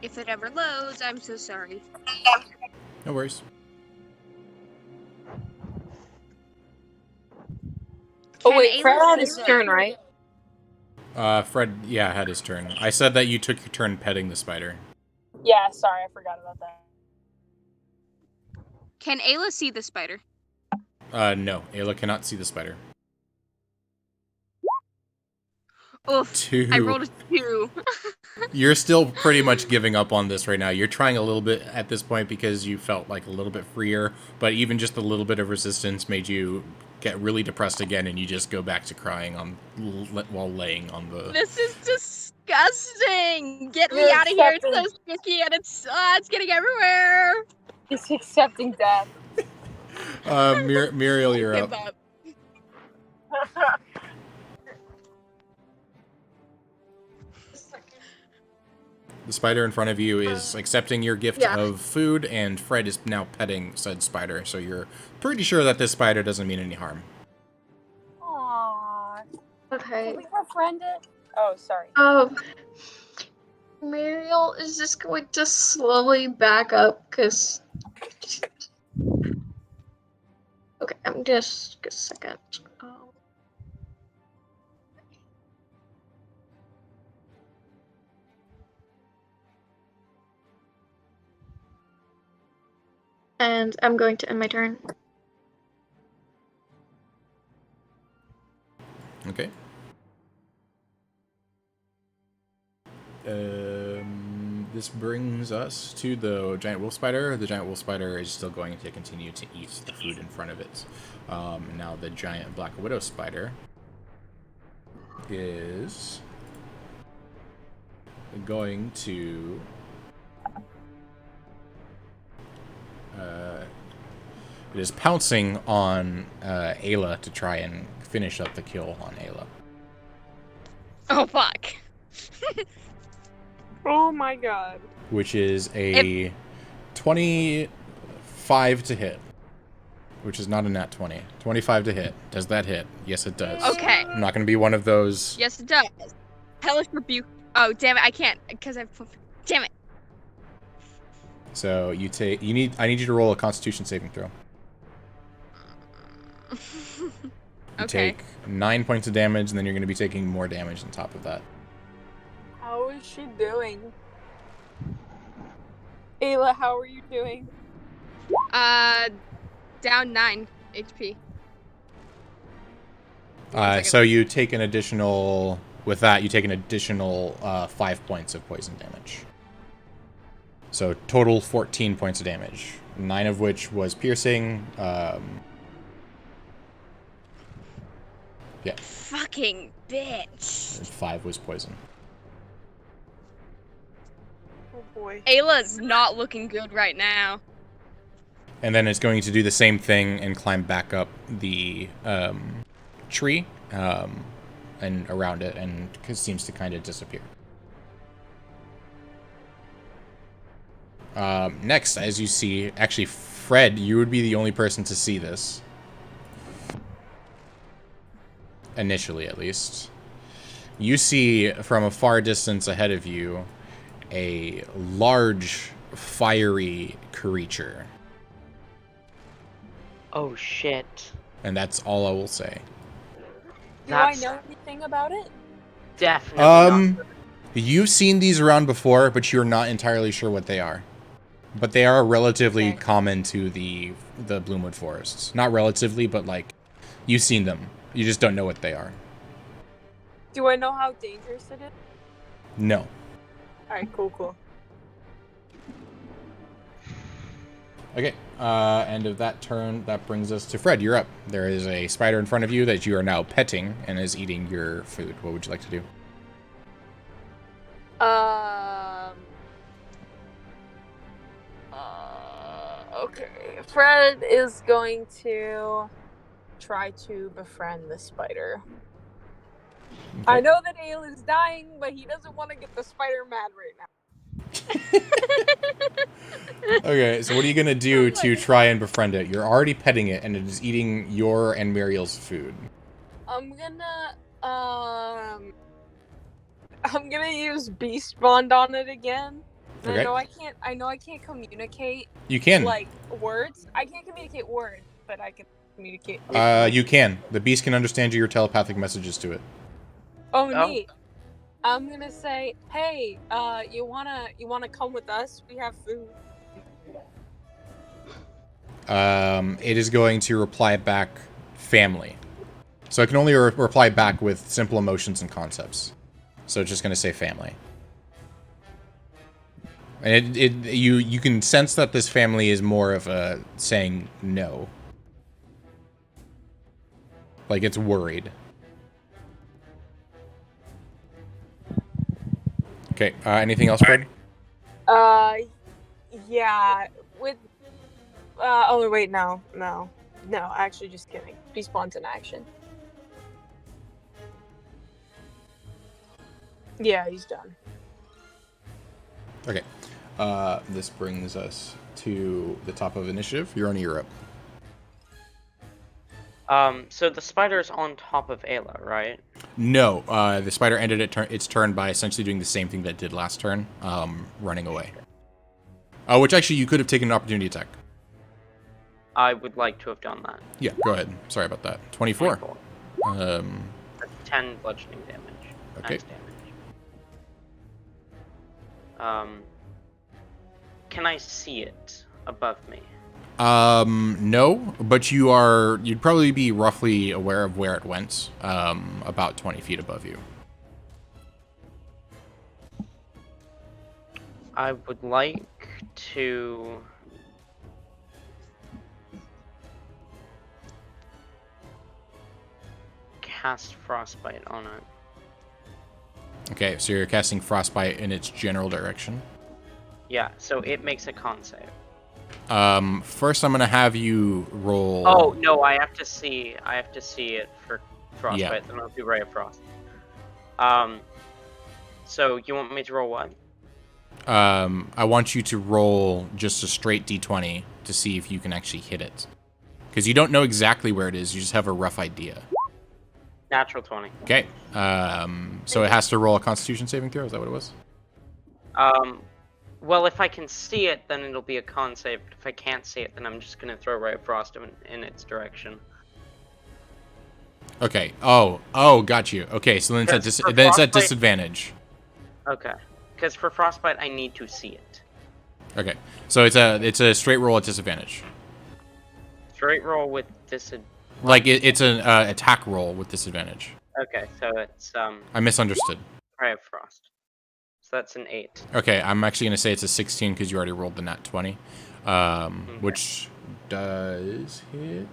Speaker 6: If it ever loads, I'm so sorry.
Speaker 3: No worries.
Speaker 5: Oh wait, Fred had his turn, right?
Speaker 3: Fred, had his turn. I said that you took your turn petting the spider.
Speaker 5: Yeah, sorry, I forgot about that.
Speaker 6: Can Ayla see the spider?
Speaker 3: No. Ayla cannot see the spider.
Speaker 6: Oof.
Speaker 3: 2.
Speaker 6: I rolled a 2.
Speaker 3: You're still pretty much giving up on this right now. You're trying a little bit at this point because you felt like a little bit freer, but even just a little bit of resistance made you get really depressed again, and you just go back to crying while laying on the...
Speaker 6: This is disgusting! Get me out of here, it's so sticky and it's getting everywhere!
Speaker 5: He's accepting death.
Speaker 3: Muriel, you're up. The spider in front of you is accepting your gift of food, and Fred is now petting said spider, so you're pretty sure that this spider doesn't mean any harm.
Speaker 5: Aww.
Speaker 4: Okay.
Speaker 5: Can we befriend it? Oh, sorry.
Speaker 4: Muriel is just going to slowly back up, because... Okay, I'm just a second. And I'm going to end my turn.
Speaker 3: Okay. This brings us to the giant wolf spider. The giant wolf spider is still going to continue to eat the food in front of it. Now the giant black widow spider is going to it is pouncing on Ayla to try and finish up the kill on Ayla.
Speaker 6: Oh, fuck.
Speaker 5: Oh my god.
Speaker 3: Which is a 25 to hit. Which is not a nat 20. 25 to hit. Does that hit? Yes, it does.
Speaker 6: Okay.
Speaker 3: I'm not going to be one of those.
Speaker 6: Yes, it does. Hellish rebuke. Oh, damn it, I can't, because damn it.
Speaker 3: So you take. I need you to roll a Constitution saving throw. You take 9 points of damage, and then you're going to be taking more damage on top of that.
Speaker 5: How is she doing? Ayla, how are you doing?
Speaker 6: Down 9 HP.
Speaker 3: So you take an additional. With that, you take an additional 5 points of poison damage. So total 14 points of damage. 9 of which was piercing. Yeah.
Speaker 6: Fucking bitch.
Speaker 3: And 5 was poison.
Speaker 5: Oh boy.
Speaker 6: Ayla's not looking good right now.
Speaker 3: And then it's going to do the same thing and climb back up the tree and around it, and seems to kind of disappear. Next, as you see, actually Fred, you would be the only person to see this. Initially, at least. You see, from a far distance ahead of you, a large, fiery creature.
Speaker 2: Oh shit.
Speaker 3: And that's all I will say.
Speaker 5: Do I
Speaker 2: That's
Speaker 5: know anything about it?
Speaker 2: definitely not.
Speaker 3: You've seen these around before, but you're not entirely sure what they are. But they are relatively
Speaker 5: Okay.
Speaker 3: common to the Bloomwood forests. Not relatively, but like, you've seen them. You just don't know what they are.
Speaker 5: Do I know how dangerous it is?
Speaker 3: No.
Speaker 5: Alright, cool.
Speaker 3: Okay, end of that turn. That brings us to Fred. You're up. There is a spider in front of you that you are now petting and is eating your food. What would you like to do?
Speaker 5: Okay. Fred is going to try to befriend the spider.
Speaker 3: Okay.
Speaker 5: I know that Ayla is dying, but he doesn't want to get the spider mad right now.
Speaker 3: Okay, so what are you going to do to try and befriend it? You're already petting it, and it is eating your and Muriel's food.
Speaker 5: I'm gonna use Beast Bond on it again.
Speaker 3: Okay.
Speaker 5: I know I can't communicate
Speaker 3: You can.
Speaker 5: like words. I can't communicate words, but I can communicate.
Speaker 3: You can. The beast can understand your telepathic messages to it.
Speaker 5: Oh, neat. I'm gonna say, hey, you wanna come with us? We have food.
Speaker 3: It is going to reply back family. So it can only reply back with simple emotions and concepts. So it's just going to say family. And you can sense that this family is more of a saying no. Like it's worried. Okay, anything else, Fred?
Speaker 5: Yeah, with oh wait, no, actually just kidding. Beast Bond's in action. Yeah, he's done.
Speaker 3: Okay. This brings us to the top of initiative. You're on Europe.
Speaker 2: So the spider's on top of Ayla, right?
Speaker 3: No, the spider ended its turn by essentially doing the same thing that it did last turn, running away. Which actually you could have taken an opportunity attack.
Speaker 2: I would like to have done that.
Speaker 3: Yeah, go ahead. Sorry about that. 24.
Speaker 2: 24. That's 10 bludgeoning damage.
Speaker 3: Okay.
Speaker 2: Max damage. Can I see it above me?
Speaker 3: No, but you'd probably be roughly aware of where it went, about 20 feet above you.
Speaker 2: I would like to cast Frostbite on it.
Speaker 3: Okay, so you're casting Frostbite in its general direction.
Speaker 2: Yeah, so it makes a con save.
Speaker 3: First I'm gonna have you roll.
Speaker 2: Oh no, I have to see it for Frostbite,
Speaker 3: Yeah.
Speaker 2: then I'll do Ray of Frost. So you want me to roll what?
Speaker 3: I want you to roll just a straight d20 to see if you can actually hit it. Because you don't know exactly where it is, you just have a rough idea.
Speaker 2: Natural 20.
Speaker 3: Okay, so it has to roll a Constitution saving throw, is that what it was?
Speaker 2: Well, if I can see it, then it'll be a con save. But if I can't see it, then I'm just gonna throw Ray of Frost in its direction.
Speaker 3: Okay, oh, got you. Okay, so then it's at disadvantage.
Speaker 2: Okay, because for Frostbite, I need to see it.
Speaker 3: Okay, so it's a straight roll at disadvantage.
Speaker 2: Straight roll with disadvantage.
Speaker 3: Like it's an attack roll with disadvantage.
Speaker 2: Okay, so it's
Speaker 3: I misunderstood.
Speaker 2: Ray of Frost. So that's an 8.
Speaker 3: Okay, I'm actually gonna say it's a 16 because you already rolled the nat 20, which does hit.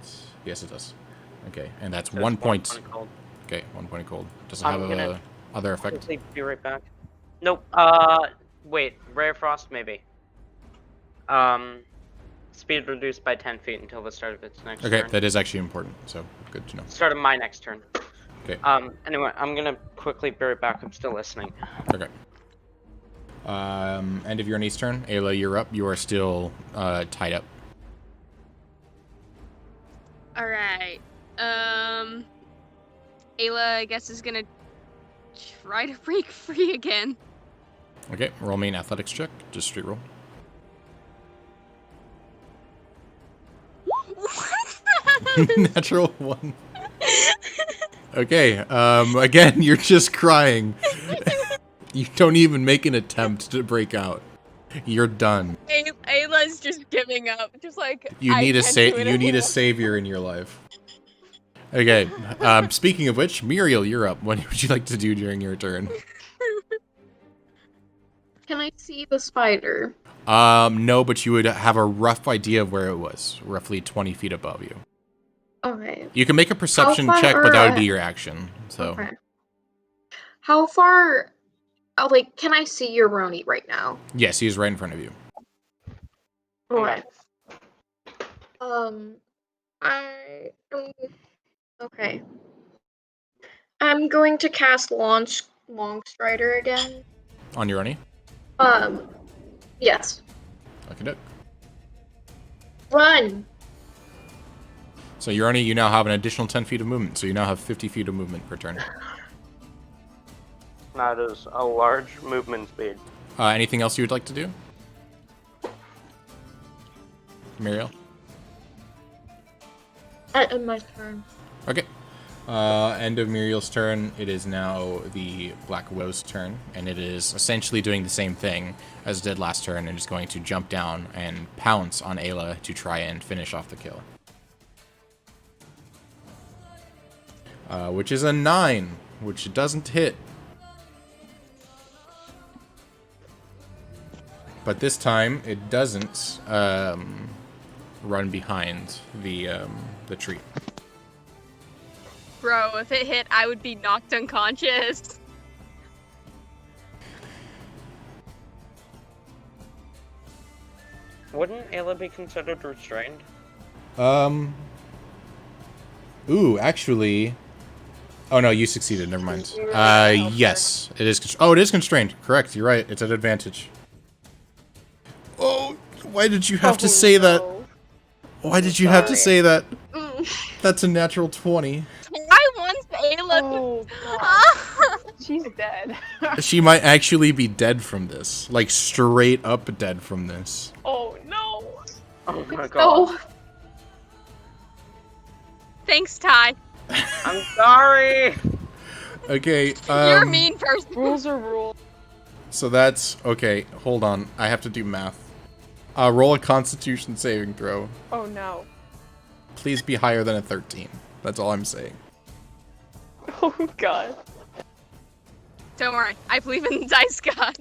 Speaker 3: Yes, it does. Okay, and that's
Speaker 2: So
Speaker 3: 1
Speaker 2: it's
Speaker 3: point.
Speaker 2: 1 point cold.
Speaker 3: Okay, 1 point of cold. Does it
Speaker 2: I'm
Speaker 3: have
Speaker 2: gonna
Speaker 3: a other effect?
Speaker 2: Quickly be right back. Nope. Wait. Ray of Frost, maybe. Speed reduced by 10 feet until the start of its next
Speaker 3: Okay,
Speaker 2: turn.
Speaker 3: that is actually important. So good to know.
Speaker 2: Start of my next turn.
Speaker 3: Okay.
Speaker 2: Anyway, I'm gonna quickly be right back. I'm still listening.
Speaker 3: Okay. End of your niece's turn. Ayla, you're up. You are still tied up.
Speaker 6: Alright. Ayla, I guess, is gonna try to break free again.
Speaker 3: Okay, roll me an athletics check. Just straight roll.
Speaker 6: What?
Speaker 3: Natural 1. Okay, again, you're just crying. You don't even make an attempt to break out. You're done.
Speaker 6: Ayla's just giving up. Just like,
Speaker 3: You
Speaker 6: I
Speaker 3: need a
Speaker 6: can't do it
Speaker 3: you need a
Speaker 6: anymore.
Speaker 3: savior in your life. Okay, speaking of which, Muriel, you're up. What would you like to do during your turn?
Speaker 4: Can I see the spider?
Speaker 3: No, but you would have a rough idea of where it was, roughly 20 feet above you.
Speaker 4: Okay.
Speaker 3: You can make a perception
Speaker 4: far
Speaker 3: check, but that would
Speaker 4: are-
Speaker 3: be your action. So,
Speaker 4: Okay. How far? Oh, like, can I see your Roni right now?
Speaker 3: yes, he's right in front of you.
Speaker 4: Right. Okay. I'm going to cast Long Strider again.
Speaker 3: On your Roni?
Speaker 4: Yes.
Speaker 3: Okay, doke.
Speaker 4: Run!
Speaker 3: So Urani, you now have an additional 10 feet of movement, so you now have 50 feet of movement per turn.
Speaker 2: That is a large movement speed.
Speaker 3: Anything else you would like to do? Muriel?
Speaker 4: At my turn.
Speaker 3: Okay. End of Muriel's turn. It is now the Black Wow's turn, and it is essentially doing the same thing as it did last turn, and is going to jump down and pounce on Ayla to try and finish off the kill. Which is a 9, which doesn't hit. But this time, it doesn't run behind the tree.
Speaker 6: Bro, if it hit, I would be knocked unconscious.
Speaker 2: Wouldn't Ayla be considered restrained?
Speaker 3: Ooh, actually... Oh no, you succeeded, never mind. Yes, it is... Oh, it is constrained. Correct, you're right, it's at advantage. Oh, why did you have to say that? Why did you have to say that? That's a natural 20.
Speaker 6: I want Ayla.
Speaker 1: Oh, God. She's dead.
Speaker 3: She might actually be dead from this. Like, straight up dead from this.
Speaker 1: Oh, no.
Speaker 2: Oh my god.
Speaker 4: Oh,
Speaker 6: Thanks, Ty.
Speaker 2: I'm sorry!
Speaker 3: Okay,
Speaker 6: You're a mean person.
Speaker 1: Rules are rules.
Speaker 3: So that's... Okay, hold on. I have to do math. Roll a Constitution saving throw.
Speaker 1: Oh, no.
Speaker 3: Please be higher than a 13. That's all I'm saying.
Speaker 1: Oh, God.
Speaker 6: Don't worry, I believe in the dice god.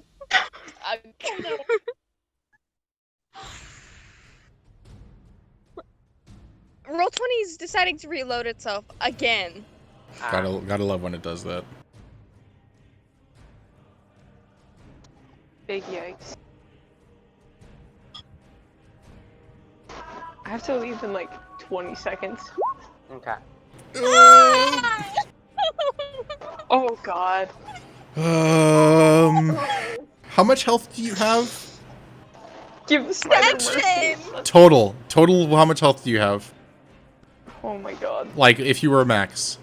Speaker 6: Roll20's deciding to reload itself again.
Speaker 3: Gotta love when it does that.
Speaker 1: Big yikes. I have to leave in like 20 seconds.
Speaker 2: Okay.
Speaker 1: Oh, God.
Speaker 3: How much health do you have?
Speaker 1: Give the spider
Speaker 6: Section!
Speaker 1: mercy.
Speaker 3: Total, how much health do you have?
Speaker 1: Oh, my God.
Speaker 3: Like, if you were a max.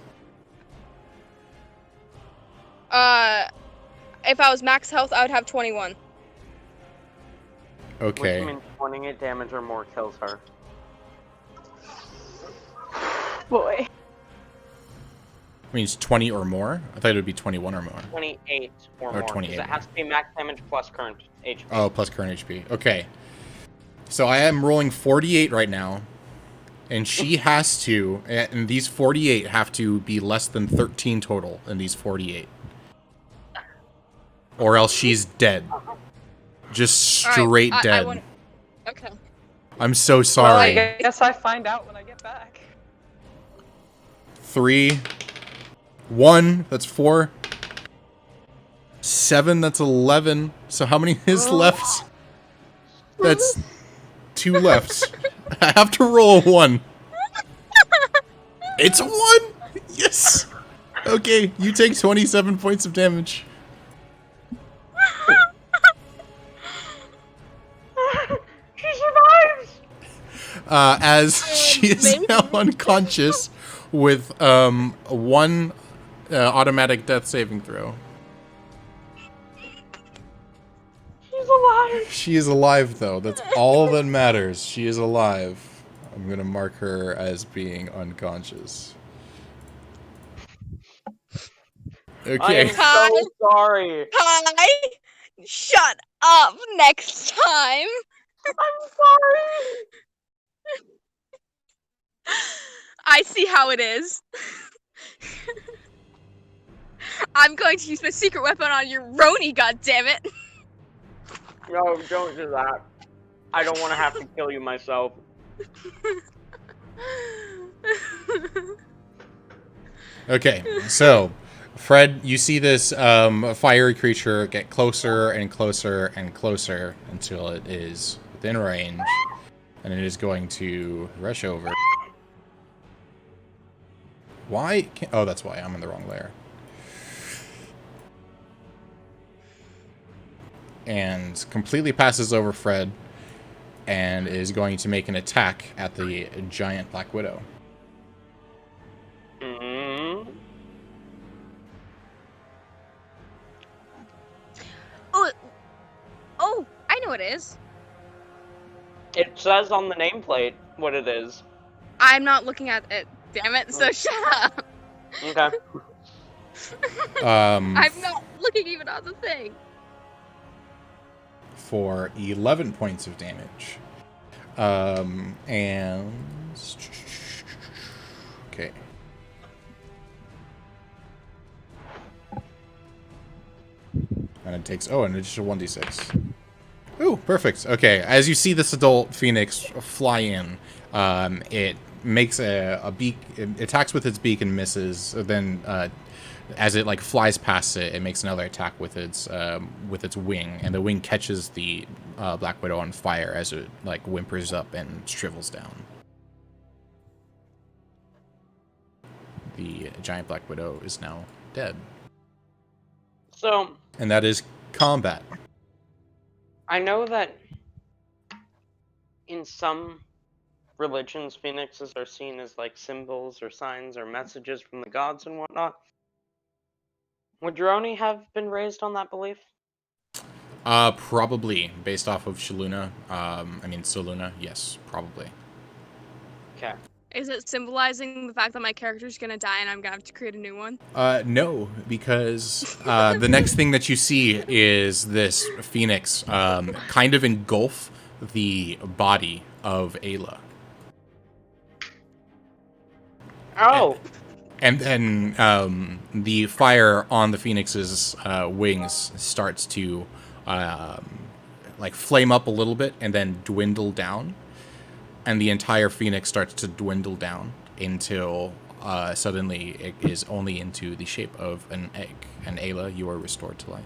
Speaker 6: If I was max health, I would have 21.
Speaker 3: Okay.
Speaker 2: Which means 28 damage or more kills her.
Speaker 1: Boy.
Speaker 3: Means 20 or more? I thought it would be 21 or more.
Speaker 2: 28 or
Speaker 3: Or
Speaker 2: more.
Speaker 3: 28
Speaker 2: 'cause it has to be max damage plus current HP.
Speaker 3: Oh, plus current HP. Okay. So I am rolling 48 right now. And she has to, and these 48 have to be less than 13 total in these 48. Or else she's dead. Just straight
Speaker 6: Alright,
Speaker 3: dead.
Speaker 6: Okay.
Speaker 3: I'm so
Speaker 1: Well, I
Speaker 3: sorry.
Speaker 1: guess I find out when I get back.
Speaker 3: 3, 1, that's 4. 7, that's 11. So how many is left? That's 2 left. I have to roll a 1. It's a 1! Yes! Okay, you take 27 points of damage.
Speaker 2: She survives!
Speaker 3: as she is now unconscious with one automatic death saving throw.
Speaker 2: She's alive.
Speaker 3: She is alive, though. That's all that matters. She is alive. I'm gonna mark her as being unconscious. Okay.
Speaker 2: I'm so sorry.
Speaker 6: Hi. Shut up next time.
Speaker 2: I'm sorry.
Speaker 6: I see how it is. I'm going to use my secret weapon on your Roni, goddammit.
Speaker 2: No, don't do that. I don't want to have to kill you myself.
Speaker 3: Okay, so, Fred, you see this fiery creature get closer and closer and closer until it is within range, and it is going to rush over. Why? Oh, that's why. I'm in the wrong layer. And completely passes over Fred, and is going to make an attack at the giant Black Widow.
Speaker 2: Mm-hmm.
Speaker 6: Oh, I know what it is.
Speaker 2: It says on the nameplate what it is.
Speaker 6: I'm not looking at it, damn it, so shut up.
Speaker 2: Okay.
Speaker 6: I'm not looking even at the thing.
Speaker 3: For 11 points of damage. And... Okay. And it takes... Oh, an additional 1d6. Ooh, perfect. Okay, as you see this adult phoenix fly in, it makes a beak... It attacks with its beak and misses. Then, as it, like, flies past it, it makes another attack with its wing. And the wing catches the Black Widow on fire as it, like, whimpers up and shrivels down. The giant Black Widow is now dead.
Speaker 2: So,
Speaker 3: And that is combat.
Speaker 2: I know that in some religions, phoenixes are seen as like symbols or signs or messages from the gods and whatnot. Would Roni have been raised on that belief?
Speaker 3: Probably, based off of Soluna, yes, probably.
Speaker 2: Okay.
Speaker 6: Is it symbolizing the fact that my character's gonna die and I'm gonna have to create a new one?
Speaker 3: No, because the next thing that you see is this phoenix kind of engulf the body of Ayla.
Speaker 2: Oh!
Speaker 3: And then the fire on the phoenix's wings starts to like flame up a little bit and then dwindle down. And the entire phoenix starts to dwindle down until suddenly it is only into the shape of an egg. And Ayla, you are restored to life.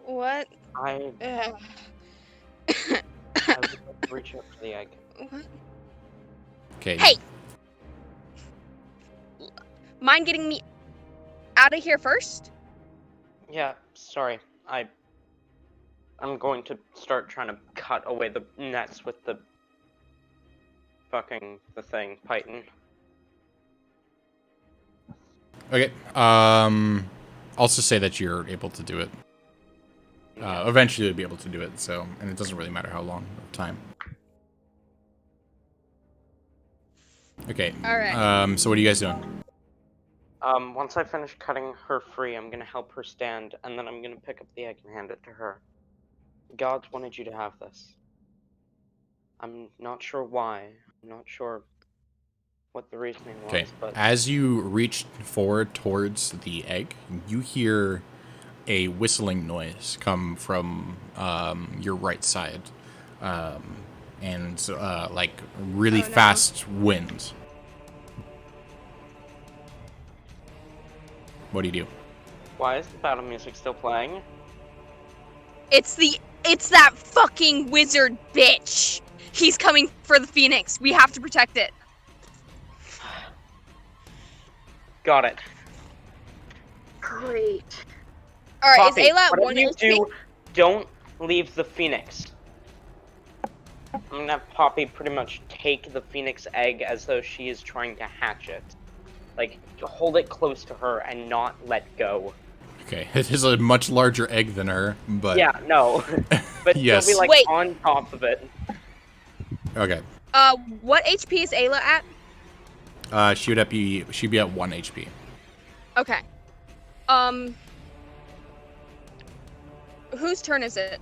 Speaker 6: What?
Speaker 2: I would like to reach out for the egg.
Speaker 6: What?
Speaker 3: Okay.
Speaker 6: Hey! Mind getting me out of here first?
Speaker 2: Yeah, sorry. I'm going to start trying to cut away the nets with the thing, Python.
Speaker 3: Okay. Also say that you're able to do it. Eventually you'll be able to do it, so, and it doesn't really matter how long of time. Okay.
Speaker 6: Alright.
Speaker 3: So what are you guys doing?
Speaker 2: Once I finish cutting her free, I'm gonna help her stand, and then I'm gonna pick up the egg and hand it to her. Gods wanted you to have this. I'm not sure why. I'm not sure what the reasoning was,
Speaker 3: Okay.
Speaker 2: but...
Speaker 3: As you reach forward towards the egg, you hear a whistling noise come from your right side. And like really fast wind. What do you do?
Speaker 2: Why is the battle music still playing?
Speaker 6: It's that fucking wizard bitch! He's coming for the phoenix. We have to protect it.
Speaker 2: Got it.
Speaker 4: Great.
Speaker 6: All right,
Speaker 2: Poppy,
Speaker 6: is Ayla at
Speaker 2: whatever
Speaker 6: 1
Speaker 2: you
Speaker 6: HP?
Speaker 2: do, don't leave the phoenix. I'm gonna have Poppy pretty much take the phoenix egg as though she is trying to hatch it. Like, hold it close to her and not let go.
Speaker 3: Okay, it is a much larger egg than her, but
Speaker 2: Yeah, no. But
Speaker 3: yes.
Speaker 2: she'll be like
Speaker 6: Wait.
Speaker 2: on top of it.
Speaker 3: Okay.
Speaker 6: What HP is Ayla at?
Speaker 3: She'd be at 1 HP.
Speaker 6: Okay. Whose turn is it?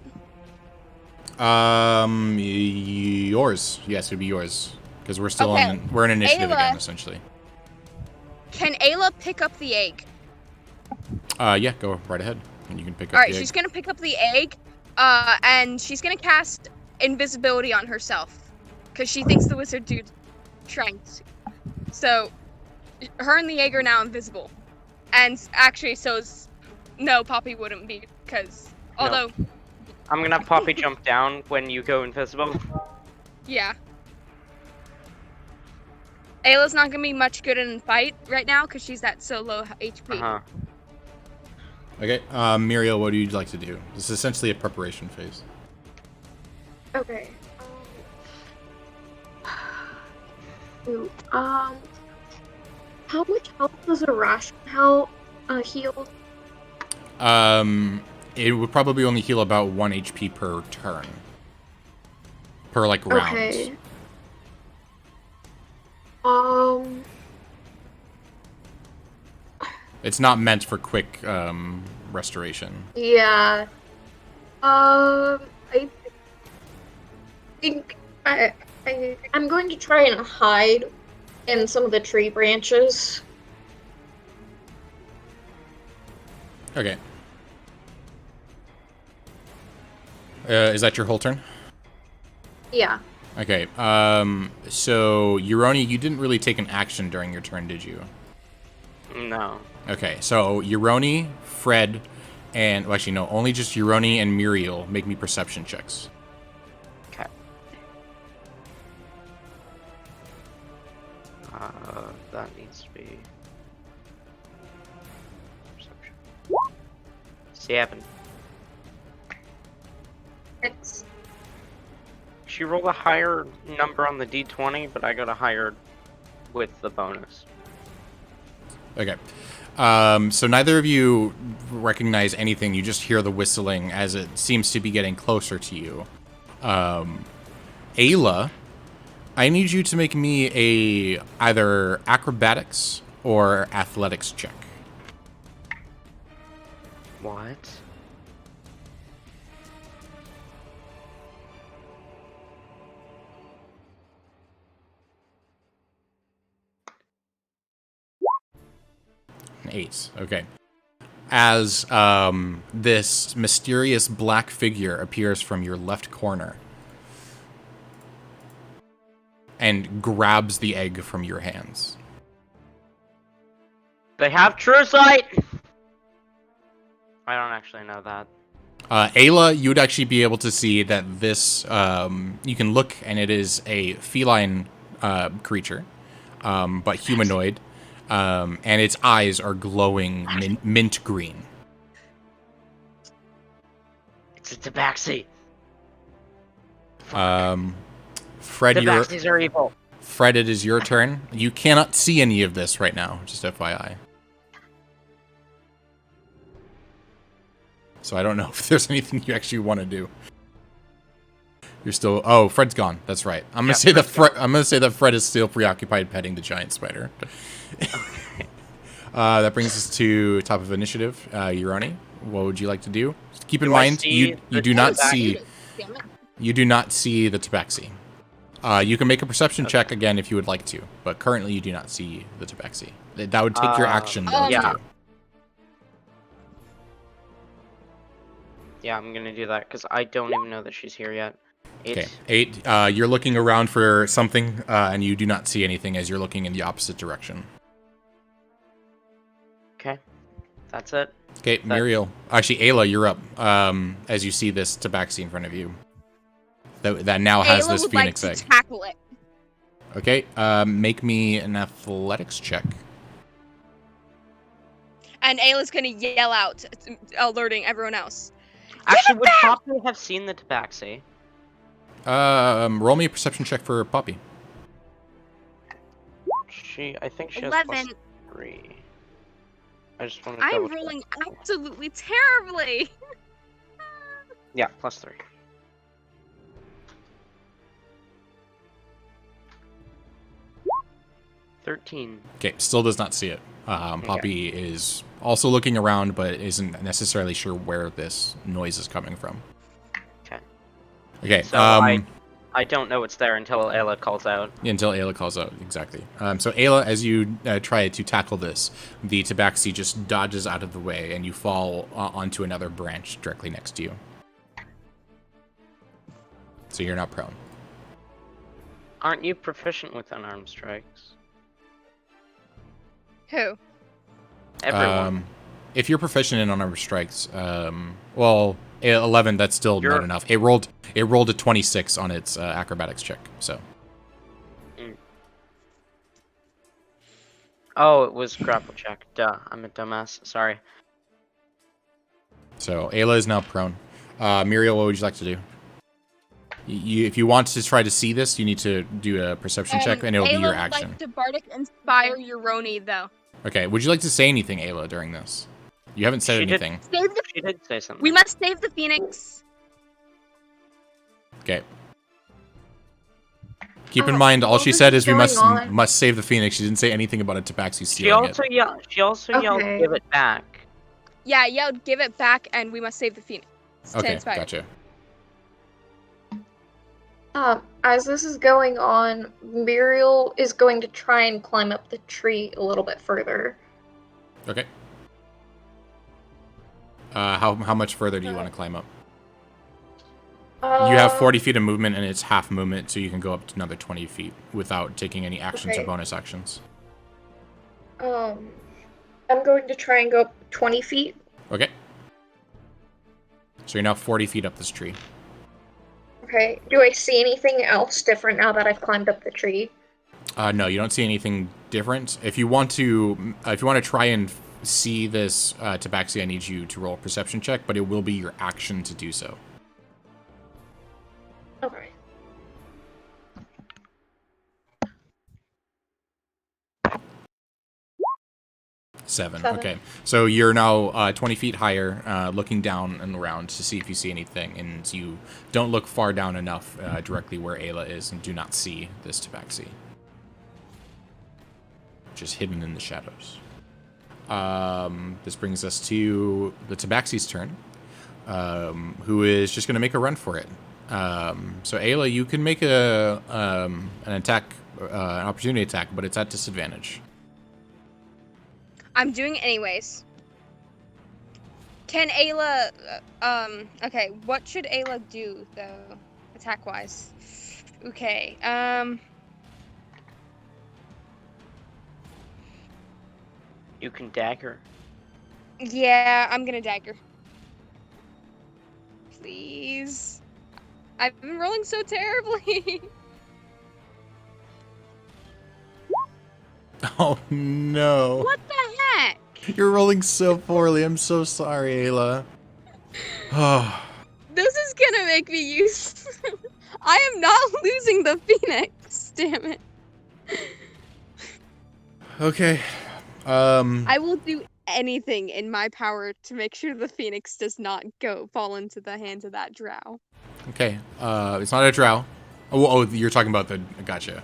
Speaker 3: Yours. Yes, it'd be yours because we're still
Speaker 6: Okay.
Speaker 3: we're in initiative
Speaker 6: Ayla.
Speaker 3: again, essentially.
Speaker 6: Can Ayla pick up the egg?
Speaker 3: Yeah, go right ahead, and you can pick up
Speaker 6: All right,
Speaker 3: the egg.
Speaker 6: she's gonna pick up the egg, and she's gonna cast invisibility on herself, because she thinks the wizard dude's trying to. So, her and the egg are now invisible, and actually, no, Poppy wouldn't be, because although,
Speaker 2: I'm gonna have Poppy jump down when you go invisible.
Speaker 6: yeah. Ayla's not gonna be much good in fight right now, because she's at so low HP.
Speaker 2: Uh-huh.
Speaker 3: Okay, Muriel, what would you like to do? This is essentially a preparation phase.
Speaker 4: Okay. How much health does a ration heal?
Speaker 3: It would probably only heal about 1 HP per turn. Per, like, round.
Speaker 4: Okay.
Speaker 3: It's not meant for quick, restoration.
Speaker 4: Yeah. I think I'm going to try and hide in some of the tree branches.
Speaker 3: Okay. Is that your whole turn?
Speaker 4: Yeah.
Speaker 3: Okay, so, Euroni, you didn't really take an action during your turn, did you?
Speaker 2: No.
Speaker 3: Okay, so Euroni, Fred, and... Well, actually, no, only just Euroni and Muriel make me perception checks.
Speaker 2: Okay. That needs to be... Perception. 7. She rolled a higher number on the d20, but I got a higher with the bonus.
Speaker 3: Okay. So neither of you recognize anything. You just hear the whistling as it seems to be getting closer to you. Ayla, I need you to make me a either acrobatics or athletics check.
Speaker 2: What?
Speaker 3: An 8. Okay. As this mysterious black figure appears from your left corner and grabs the egg from your hands.
Speaker 2: They have true sight! I don't actually know that.
Speaker 3: Ayla, you would actually be able to see that this, you can look and it is a feline creature, but humanoid, and its eyes are glowing mint green.
Speaker 2: It's a tabaxi.
Speaker 3: Fred,
Speaker 2: Tabaxis are evil.
Speaker 3: Fred, it is your turn. You cannot see any of this right now, just FYI. So I don't know if there's anything you actually want to do. You're still... Oh, Fred's gone. That's right. I'm gonna say that Fred is still preoccupied petting the giant spider. That brings us to top of initiative. Euroni, what would you like to do? Keep in mind, you do not see the tabaxi. You can make a perception check again if you would like to, but currently you do not see the tabaxi. That would take your action.
Speaker 2: Yeah. Yeah, I'm gonna do that because I don't even know that she's here yet. 8.
Speaker 3: Okay, 8. You're looking around for something, and you do not see anything as you're looking in the opposite direction.
Speaker 2: Okay, that's it.
Speaker 3: Okay, Muriel. Actually, Ayla, you're up. As you see this tabaxi in front of you, that now has
Speaker 6: Ayla
Speaker 3: this
Speaker 6: would
Speaker 3: phoenix
Speaker 6: like
Speaker 3: egg.
Speaker 6: to tackle it.
Speaker 3: Okay, make me an athletics check.
Speaker 6: And Ayla's gonna yell out, alerting everyone else.
Speaker 2: Actually, would Poppy have seen the tabaxi?
Speaker 3: Roll me a perception check for Poppy.
Speaker 2: I think she has
Speaker 6: 11.
Speaker 2: +3. I just want to
Speaker 6: I'm
Speaker 2: double check.
Speaker 6: rolling absolutely terribly.
Speaker 2: Yeah, +3. $13.
Speaker 3: Okay, still does not see it. Poppy is also looking around, but isn't necessarily sure where this noise is coming from.
Speaker 2: Okay.
Speaker 3: Okay,
Speaker 2: So I don't know it's there until Ayla calls out.
Speaker 3: Until Ayla calls out, exactly. So Ayla, as you try to tackle this, the tabaxi just dodges out of the way, and you fall onto another branch directly next to you. So you're not prone.
Speaker 2: Aren't you proficient with unarmed strikes?
Speaker 6: Who?
Speaker 2: Everyone.
Speaker 3: If you're proficient in unarmed strikes, well, 11, that's still not enough. It rolled a 26 on its acrobatics check, so.
Speaker 2: Oh, it was grapple check. Duh, I'm a dumbass. Sorry.
Speaker 3: So Ayla is now prone. Muriel, what would you like to do? If you want to try to see this, you need to do a perception check, and it'll be your action.
Speaker 6: Ayla would like to bardic inspire Euroni, though.
Speaker 3: Okay, would you like to say anything, Ayla, during this? You haven't said anything.
Speaker 2: She did say something.
Speaker 6: We must save the phoenix.
Speaker 3: Okay. Keep in mind, all she said is we must save the phoenix. She didn't say anything about a tabaxi stealing it.
Speaker 2: She also yelled, "Give it back."
Speaker 6: Yeah, yelled, "Give it back," and we must save the phoenix.
Speaker 3: Okay, gotcha.
Speaker 4: As this is going on, Muriel is going to try and climb up the tree a little bit further.
Speaker 3: Okay. How much further do you want to climb up? You have 40 feet of movement, and it's half movement, so you can go up to another 20 feet without taking any actions or bonus actions.
Speaker 4: I'm going to try and go up 20 feet.
Speaker 3: Okay. So you're now 40 feet up this tree.
Speaker 4: Okay. Do I see anything else different now that I've climbed up the tree?
Speaker 3: No, you don't see anything different. If you want to try and see this tabaxi, I need you to roll a perception check, but it will be your action to do so.
Speaker 4: Okay.
Speaker 3: Seven. Okay. So you're now 20 feet higher, looking down and around to see if you see anything, and you don't look far down enough directly where Ayla is and do not see this tabaxi. Just hidden in the shadows. This brings us to the tabaxi's turn, who is just going to make a run for it. So Ayla, you can make an attack, an opportunity attack, but it's at disadvantage.
Speaker 6: I'm doing it anyways. Can Ayla, okay, what should Ayla do, though, attack-wise? Okay,
Speaker 2: You can dagger.
Speaker 6: yeah, I'm gonna dagger. Please. I've been rolling so terribly.
Speaker 3: Oh, no.
Speaker 6: What the heck?
Speaker 3: You're rolling so poorly. I'm so sorry, Ayla. Oh.
Speaker 6: This is gonna make me use... I am not losing the phoenix, damn it.
Speaker 3: Okay.
Speaker 6: I will do anything in my power to make sure the phoenix does not fall into the hands of that drow.
Speaker 3: Okay. It's not a drow. Oh, you're talking about the... Gotcha.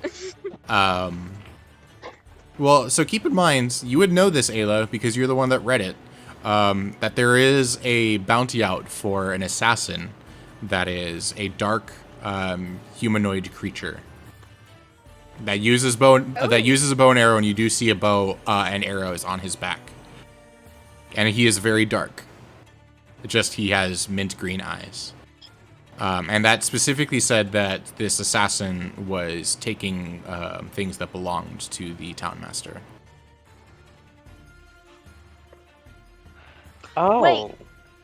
Speaker 3: Well, so keep in mind, you would know this, Ayla, because you're the one that read it, that there is a bounty out for an assassin that is a dark humanoid creature that uses a bow and arrow, and you do see a bow and arrows on his back. And he is very dark. Just he has mint green eyes. And that specifically said that this assassin was taking things that belonged to the townmaster.
Speaker 2: Oh.
Speaker 6: Wait.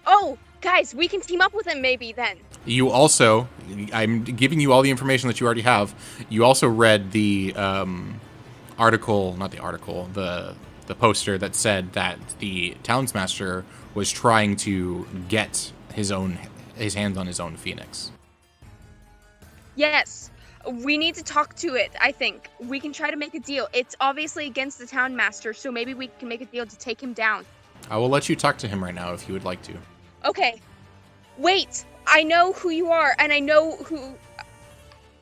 Speaker 6: Oh, guys, we can team up with him maybe then.
Speaker 3: You also, I'm giving you all the information that you already have. You also read the the poster that said that the townsmaster was trying to get his hands on his own phoenix.
Speaker 6: Yes. We need to talk to it, I think. We can try to make a deal. It's obviously against the town master, so maybe we can make a deal to take him down.
Speaker 3: I will let you talk to him right now if you would like to.
Speaker 6: Okay. Wait! I know who you are, and I know who...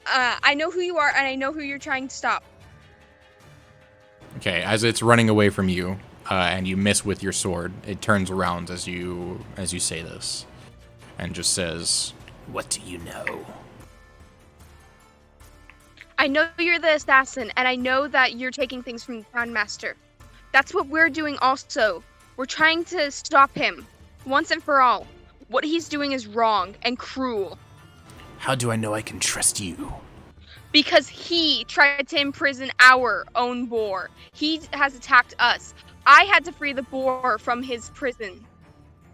Speaker 6: I know who you are, and I know who you're trying to stop.
Speaker 3: Okay, as it's running away from you, and you miss with your sword, it turns around as you say this, and just says, "What do you know?"
Speaker 6: I know you're the assassin, and I know that you're taking things from the town master. That's what we're doing also. We're trying to stop him, once and for all. What he's doing is wrong and cruel.
Speaker 3: How do I know I can trust you?
Speaker 6: Because he tried to imprison our own boar. He has attacked us. I had to free the boar from his prison.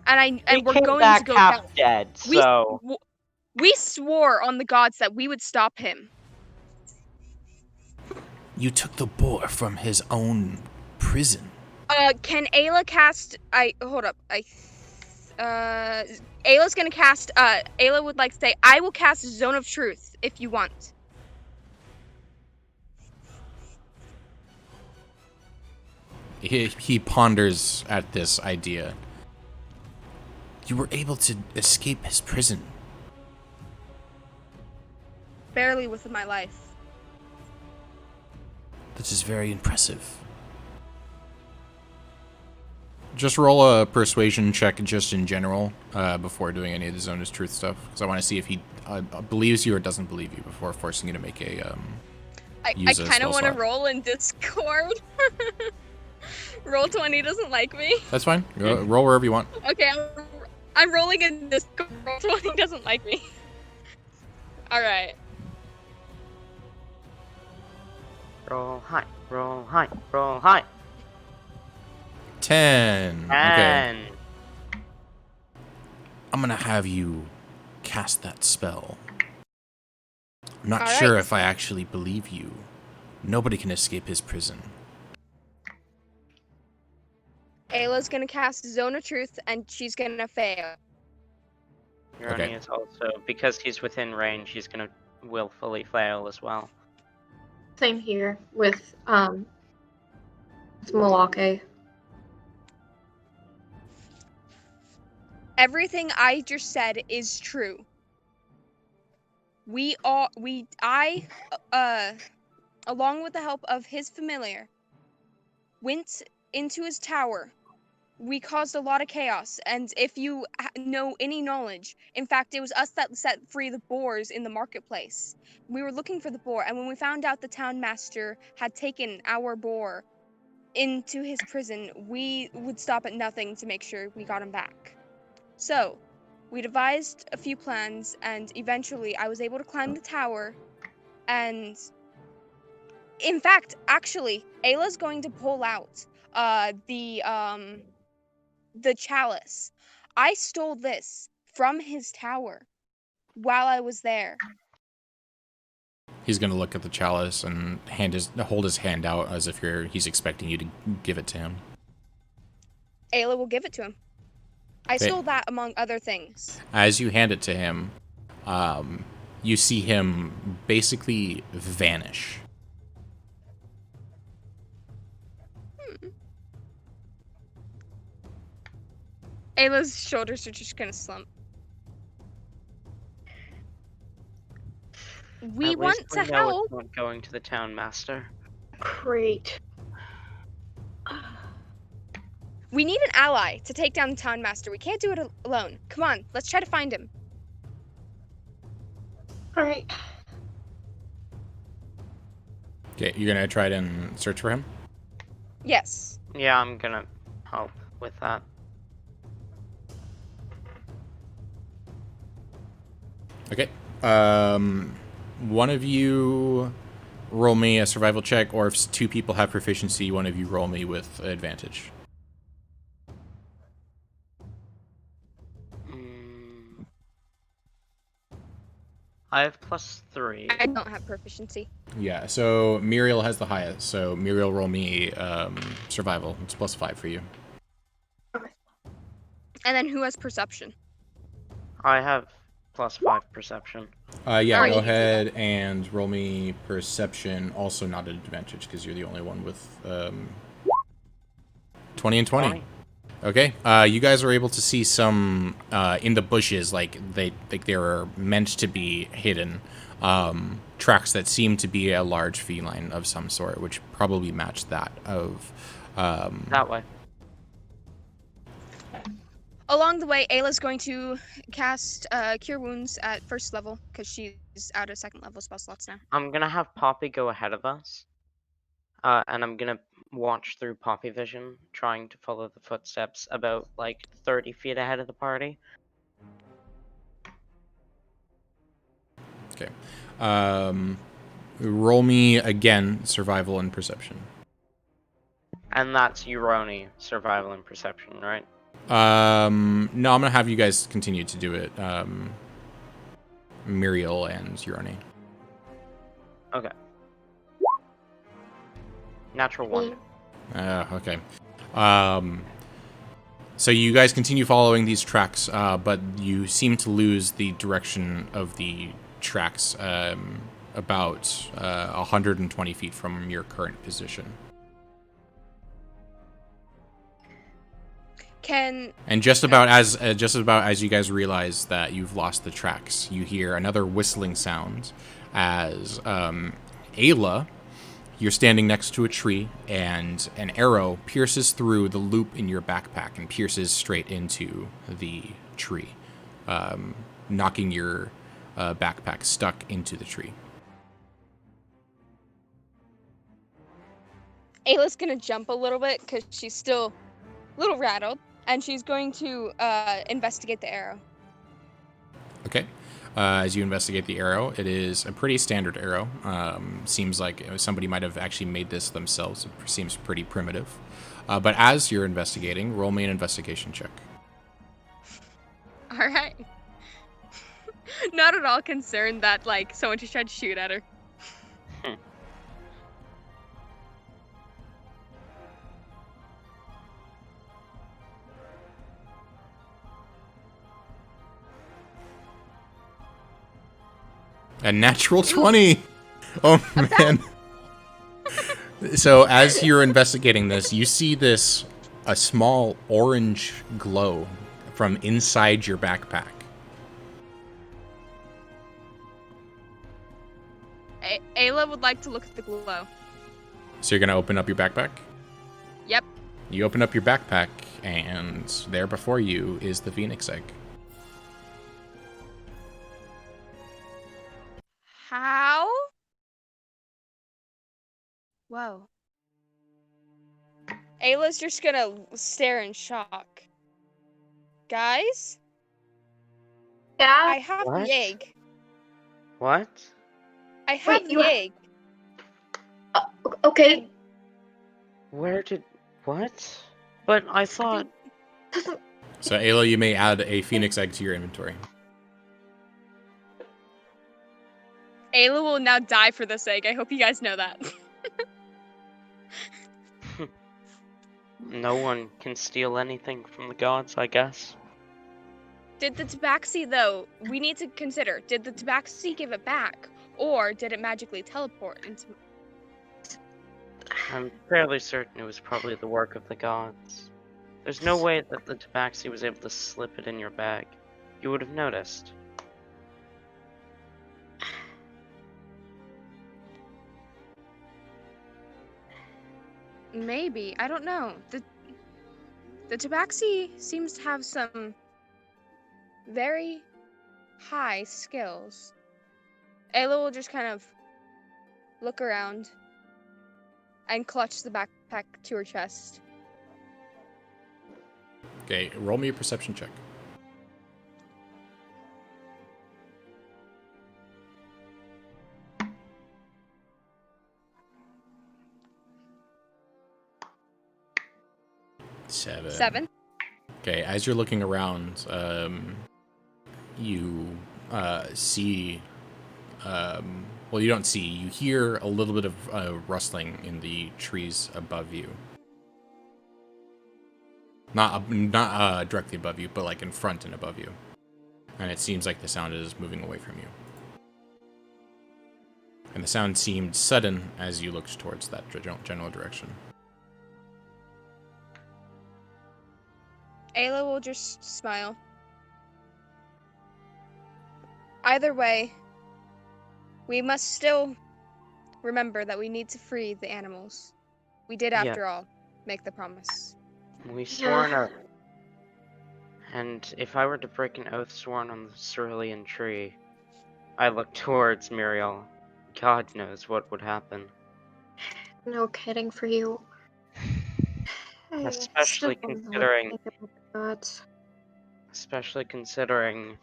Speaker 6: And we're
Speaker 2: came
Speaker 6: going
Speaker 2: back
Speaker 6: to go
Speaker 2: half
Speaker 6: down.
Speaker 2: dead, so...
Speaker 6: We swore on the gods that we would stop him.
Speaker 3: You took the boar from his own prison.
Speaker 6: Can Ayla cast... Hold up. Ayla's gonna cast... Ayla would like to say, I will cast Zone of Truth, if you want.
Speaker 3: He ponders at this idea. You were able to escape his prison.
Speaker 6: Barely with my life.
Speaker 3: That is very impressive. Just roll a persuasion check just in general before doing any of the Zone of Truth stuff. Because I want to see if he believes you or doesn't believe you before forcing you to make a...
Speaker 6: I kind of want to roll in Discord. Roll 20 doesn't like me.
Speaker 3: That's fine. Roll wherever you want.
Speaker 6: Okay, I'm rolling in Discord. Roll 20 doesn't like me. Alright.
Speaker 2: Roll high, roll high, roll high.
Speaker 3: 10. Okay.
Speaker 2: 10.
Speaker 3: I'm gonna have you cast that spell. I'm not
Speaker 6: All
Speaker 3: sure
Speaker 6: right.
Speaker 3: if I actually believe you. Nobody can escape his prison.
Speaker 6: Ayla's gonna cast Zone of Truth, and she's gonna fail.
Speaker 2: Ronnie is also, because he's within range, he's gonna willfully fail as well.
Speaker 4: Same here with Malake.
Speaker 6: Everything I just said is true. I, along with the help of his familiar, went into his tower. We caused a lot of chaos, and if you know any knowledge, in fact, it was us that set free the boars in the marketplace. We were looking for the boar, and when we found out the town master had taken our boar into his prison, we would stop at nothing to make sure we got him back. So, we devised a few plans, and eventually I was able to climb the tower, and in fact, actually, Ayla's going to pull out the chalice. I stole this from his tower while I was there.
Speaker 3: He's gonna look at the chalice and hold his hand out as if he's expecting you to give it to him.
Speaker 6: Ayla will give it to him. I stole that among other things.
Speaker 3: As you hand it to him, you see him basically vanish.
Speaker 6: Ayla's shoulders are just gonna slump. We want to help.
Speaker 2: It's not going to the town master.
Speaker 4: Great.
Speaker 6: We need an ally to take down the town master. We can't do it alone. Come on, let's try to find him.
Speaker 4: All right.
Speaker 3: Okay, you're gonna try to search for him?
Speaker 6: Yes.
Speaker 2: Yeah, I'm gonna help with that.
Speaker 3: Okay. One of you roll me a survival check, or if two people have proficiency, one of you roll me with advantage.
Speaker 2: I have +3.
Speaker 6: I don't have proficiency.
Speaker 3: Yeah, so Muriel has the highest. So Muriel, roll me survival. It's +5 for you.
Speaker 6: And then who has perception?
Speaker 2: I have +5 perception.
Speaker 3: Yeah,
Speaker 6: Alright,
Speaker 3: go
Speaker 6: you do
Speaker 3: ahead and roll me perception. Also not an advantage because you're the only one with 20 and 20. Okay, you guys are able to see some in the bushes, like they're meant to be hidden tracks that seem to be a large feline of some sort, which probably match that of
Speaker 2: That way.
Speaker 6: Along the way, Ayla's going to cast Cure Wounds at first level because she's out of second level spell slots now.
Speaker 2: I'm gonna have Poppy go ahead of us. And I'm gonna watch through Poppy vision, trying to follow the footsteps about like 30 feet ahead of the party.
Speaker 3: Okay. Roll me again survival and perception.
Speaker 2: And that's Uroni, survival and perception, right?
Speaker 3: No, I'm gonna have you guys continue to do it. Muriel and Urani.
Speaker 2: Okay. Natural 1.
Speaker 3: Okay. So you guys continue following these tracks, but you seem to lose the direction of the tracks about 120 feet from your current position. And just about as you guys realize that you've lost the tracks, you hear another whistling sound as Ayla, you're standing next to a tree, and an arrow pierces through the loop in your backpack and pierces straight into the tree, knocking your backpack stuck into the tree.
Speaker 6: Ayla's gonna jump a little bit because she's still a little rattled, and she's going to investigate the arrow.
Speaker 3: Okay. As you investigate the arrow, it is a pretty standard arrow. Seems like somebody might have actually made this themselves. It seems pretty primitive. But as you're investigating, roll me an investigation check.
Speaker 6: All right. Not at all concerned that like someone just tried to shoot at her.
Speaker 3: A natural 20! Oh, man. So as you're investigating this, you see a small orange glow from inside your backpack.
Speaker 6: Ayla would like to look at the glow.
Speaker 3: So you're going to open up your backpack?
Speaker 6: Yep.
Speaker 3: You open up your backpack, and there before you is the phoenix egg.
Speaker 6: How? Whoa. Ayla's just gonna stare in shock. Guys?
Speaker 4: Yeah.
Speaker 6: I have
Speaker 2: What?
Speaker 6: the egg.
Speaker 2: What?
Speaker 6: I have
Speaker 4: Wait,
Speaker 6: the
Speaker 4: you
Speaker 6: egg.
Speaker 4: Okay.
Speaker 2: Where did... What? But I thought...
Speaker 3: So Ayla, you may add a phoenix egg to your inventory.
Speaker 6: Ayla will now die for this egg. I hope you guys know that.
Speaker 2: No one can steal anything from the gods, I guess.
Speaker 6: Did the tabaxi, though, we need to consider, did the tabaxi give it back? Or did it magically teleport into...
Speaker 2: I'm fairly certain it was probably the work of the gods. There's no way that the tabaxi was able to slip it in your bag. You would have noticed.
Speaker 6: Maybe. I don't know. The tabaxi seems to have some very high skills. Ayla will just kind of look around and clutch the backpack to her chest.
Speaker 3: Okay, roll me a perception check. Seven. Okay, as you're looking around, you see Well, you don't see. You hear a little bit of rustling in the trees above you. Not directly above you, but like in front and above you. And it seems like the sound is moving away from you. And the sound seemed sudden as you looked towards that general direction.
Speaker 6: Ayla will just smile. Either way, we must still remember that we need to free the animals. We did,
Speaker 2: Yeah.
Speaker 6: after all, make the promise.
Speaker 2: We swore an oath. And if I were to break an oath sworn on the cerulean tree, I look towards Muriel. God knows what would happen.
Speaker 4: No kidding for you. I
Speaker 2: Especially
Speaker 4: still don't know what to
Speaker 2: considering,
Speaker 4: think about the gods.
Speaker 2: especially considering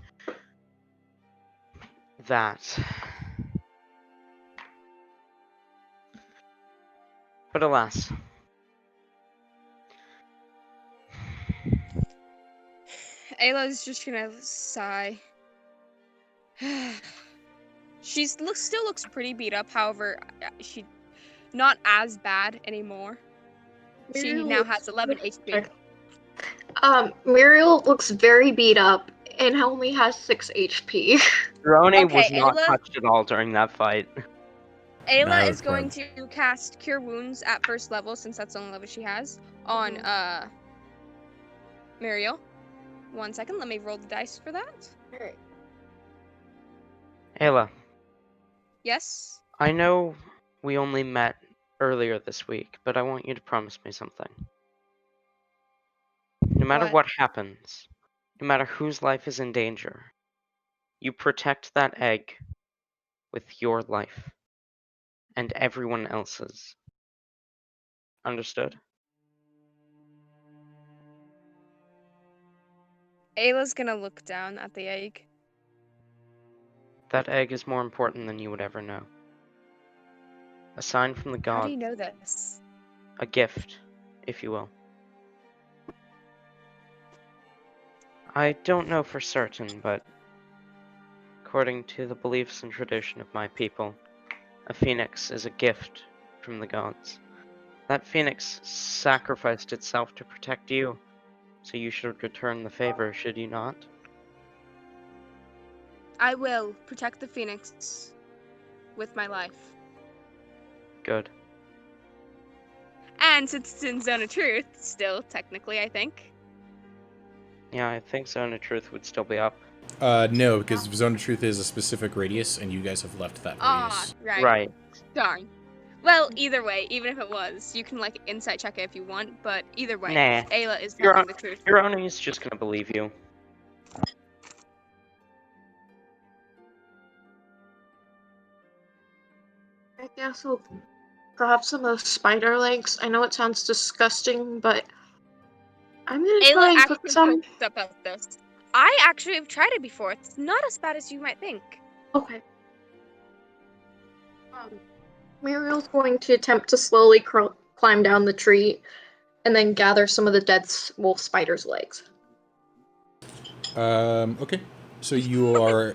Speaker 2: that. But alas.
Speaker 6: Ayla's just gonna sigh. Still looks pretty beat up. However, she not as bad anymore. She
Speaker 4: Muriel
Speaker 6: now
Speaker 4: looks-
Speaker 6: has 11 HP.
Speaker 4: Muriel looks very beat up and only has 6 HP.
Speaker 2: Roni
Speaker 6: Okay,
Speaker 2: was not
Speaker 6: Ayla-
Speaker 2: touched at all during that fight.
Speaker 6: Ayla
Speaker 3: Neither
Speaker 6: is going
Speaker 3: Fred.
Speaker 6: to cast Cure Wounds at first level, since that's the only level she has, on Muriel. 1 second, let me roll the dice for that.
Speaker 4: Alright.
Speaker 2: Ayla,
Speaker 6: Yes?
Speaker 2: I know we only met earlier this week, but I want you to promise me something. No matter what happens, no matter whose life is in danger, you protect that egg with your life and everyone else's. Understood?
Speaker 6: Ayla's gonna look down at the egg.
Speaker 2: That egg is more important than you would ever know. A sign from the
Speaker 6: How do
Speaker 2: gods,
Speaker 6: you know this?
Speaker 2: a gift, if you will. I don't know for certain, but according to the beliefs and tradition of my people, a phoenix is a gift from the gods. That phoenix sacrificed itself to protect you, so you should return the favor, should you not?
Speaker 6: I will protect the phoenix with my life.
Speaker 2: Good.
Speaker 6: And since it's in Zone of Truth, still, technically, I think.
Speaker 2: Yeah, I think Zone of Truth would still be up.
Speaker 3: No, because Zone of Truth is a specific radius, and you guys have left that radius.
Speaker 6: Right.
Speaker 2: Right.
Speaker 6: Darn. Well, either way, even if it was, you can, like, insight check it if you want, but either way,
Speaker 2: Nah.
Speaker 6: Ayla is
Speaker 2: You're
Speaker 6: telling the truth.
Speaker 2: Your Oni's just gonna believe you.
Speaker 4: I guess I'll grab some of the spider legs. I know it sounds disgusting, but I'm gonna
Speaker 6: Ayla
Speaker 4: try and
Speaker 6: actually
Speaker 4: cook some.
Speaker 6: poked up at this. I actually have tried it before. It's not as bad as you might think.
Speaker 4: Okay. Muriel's going to attempt to slowly climb down the tree and then gather some of the dead wolf spider's legs.
Speaker 3: Okay. So you are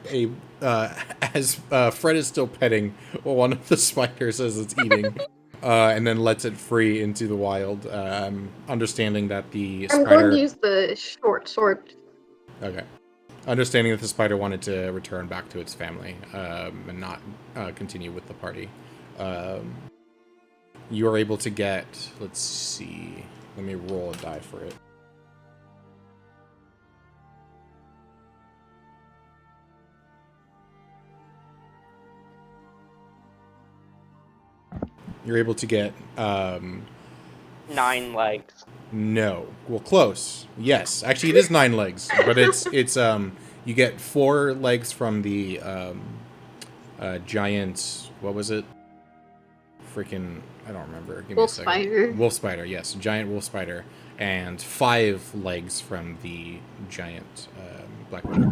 Speaker 3: as Fred is still petting one of the spiders as it's eating, and then lets it free into the wild, understanding that the
Speaker 4: I'm
Speaker 3: spider...
Speaker 4: going to use the short sword.
Speaker 3: Okay. Understanding that the spider wanted to return back to its family, and not continue with the party. You are able to get... Let's see. Let me roll a die for it. You're able to get
Speaker 2: 9 legs.
Speaker 3: no. Well, close. Yes, actually, it is 9 legs, but it's you get 4 legs from the giant. What was it? Freaking, I don't remember. Give me
Speaker 4: Wolf
Speaker 3: a second.
Speaker 4: spider.
Speaker 3: Wolf spider. Yes, giant wolf spider, and 5 legs from the giant black widow.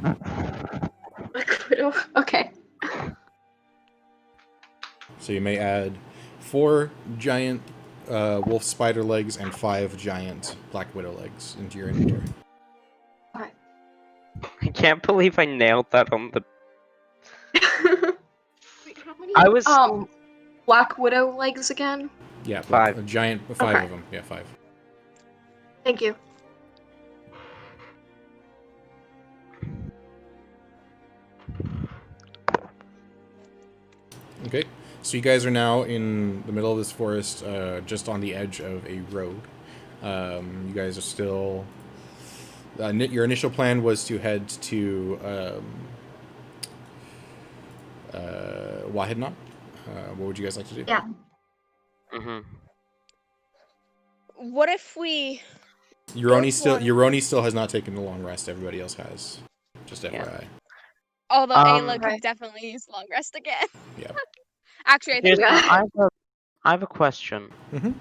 Speaker 4: Black widow. Okay.
Speaker 3: So you may add 4 giant wolf spider legs and 5 giant black widow legs into your inventory.
Speaker 2: I can't believe I nailed that on the I was
Speaker 4: Black Widow legs again.
Speaker 3: Yeah,
Speaker 2: 5.
Speaker 3: a giant 5
Speaker 4: Okay.
Speaker 3: of them. Yeah, 5.
Speaker 4: Thank you.
Speaker 3: Okay, so you guys are now in the middle of this forest, just on the edge of a road. You guys are still. Your initial plan was to head to Wahidna. What would you guys like to do?
Speaker 4: Yeah.
Speaker 2: Mm-hmm.
Speaker 6: What if we?
Speaker 3: Euroni still has not taken a long rest. Everybody else has. Just
Speaker 2: Yeah.
Speaker 3: FYI.
Speaker 6: Although Ayla
Speaker 4: Okay.
Speaker 6: could definitely use long rest again.
Speaker 3: Yeah.
Speaker 6: Actually, I think
Speaker 2: Jason,
Speaker 4: Yeah.
Speaker 2: I have a question.
Speaker 3: Mm-hmm.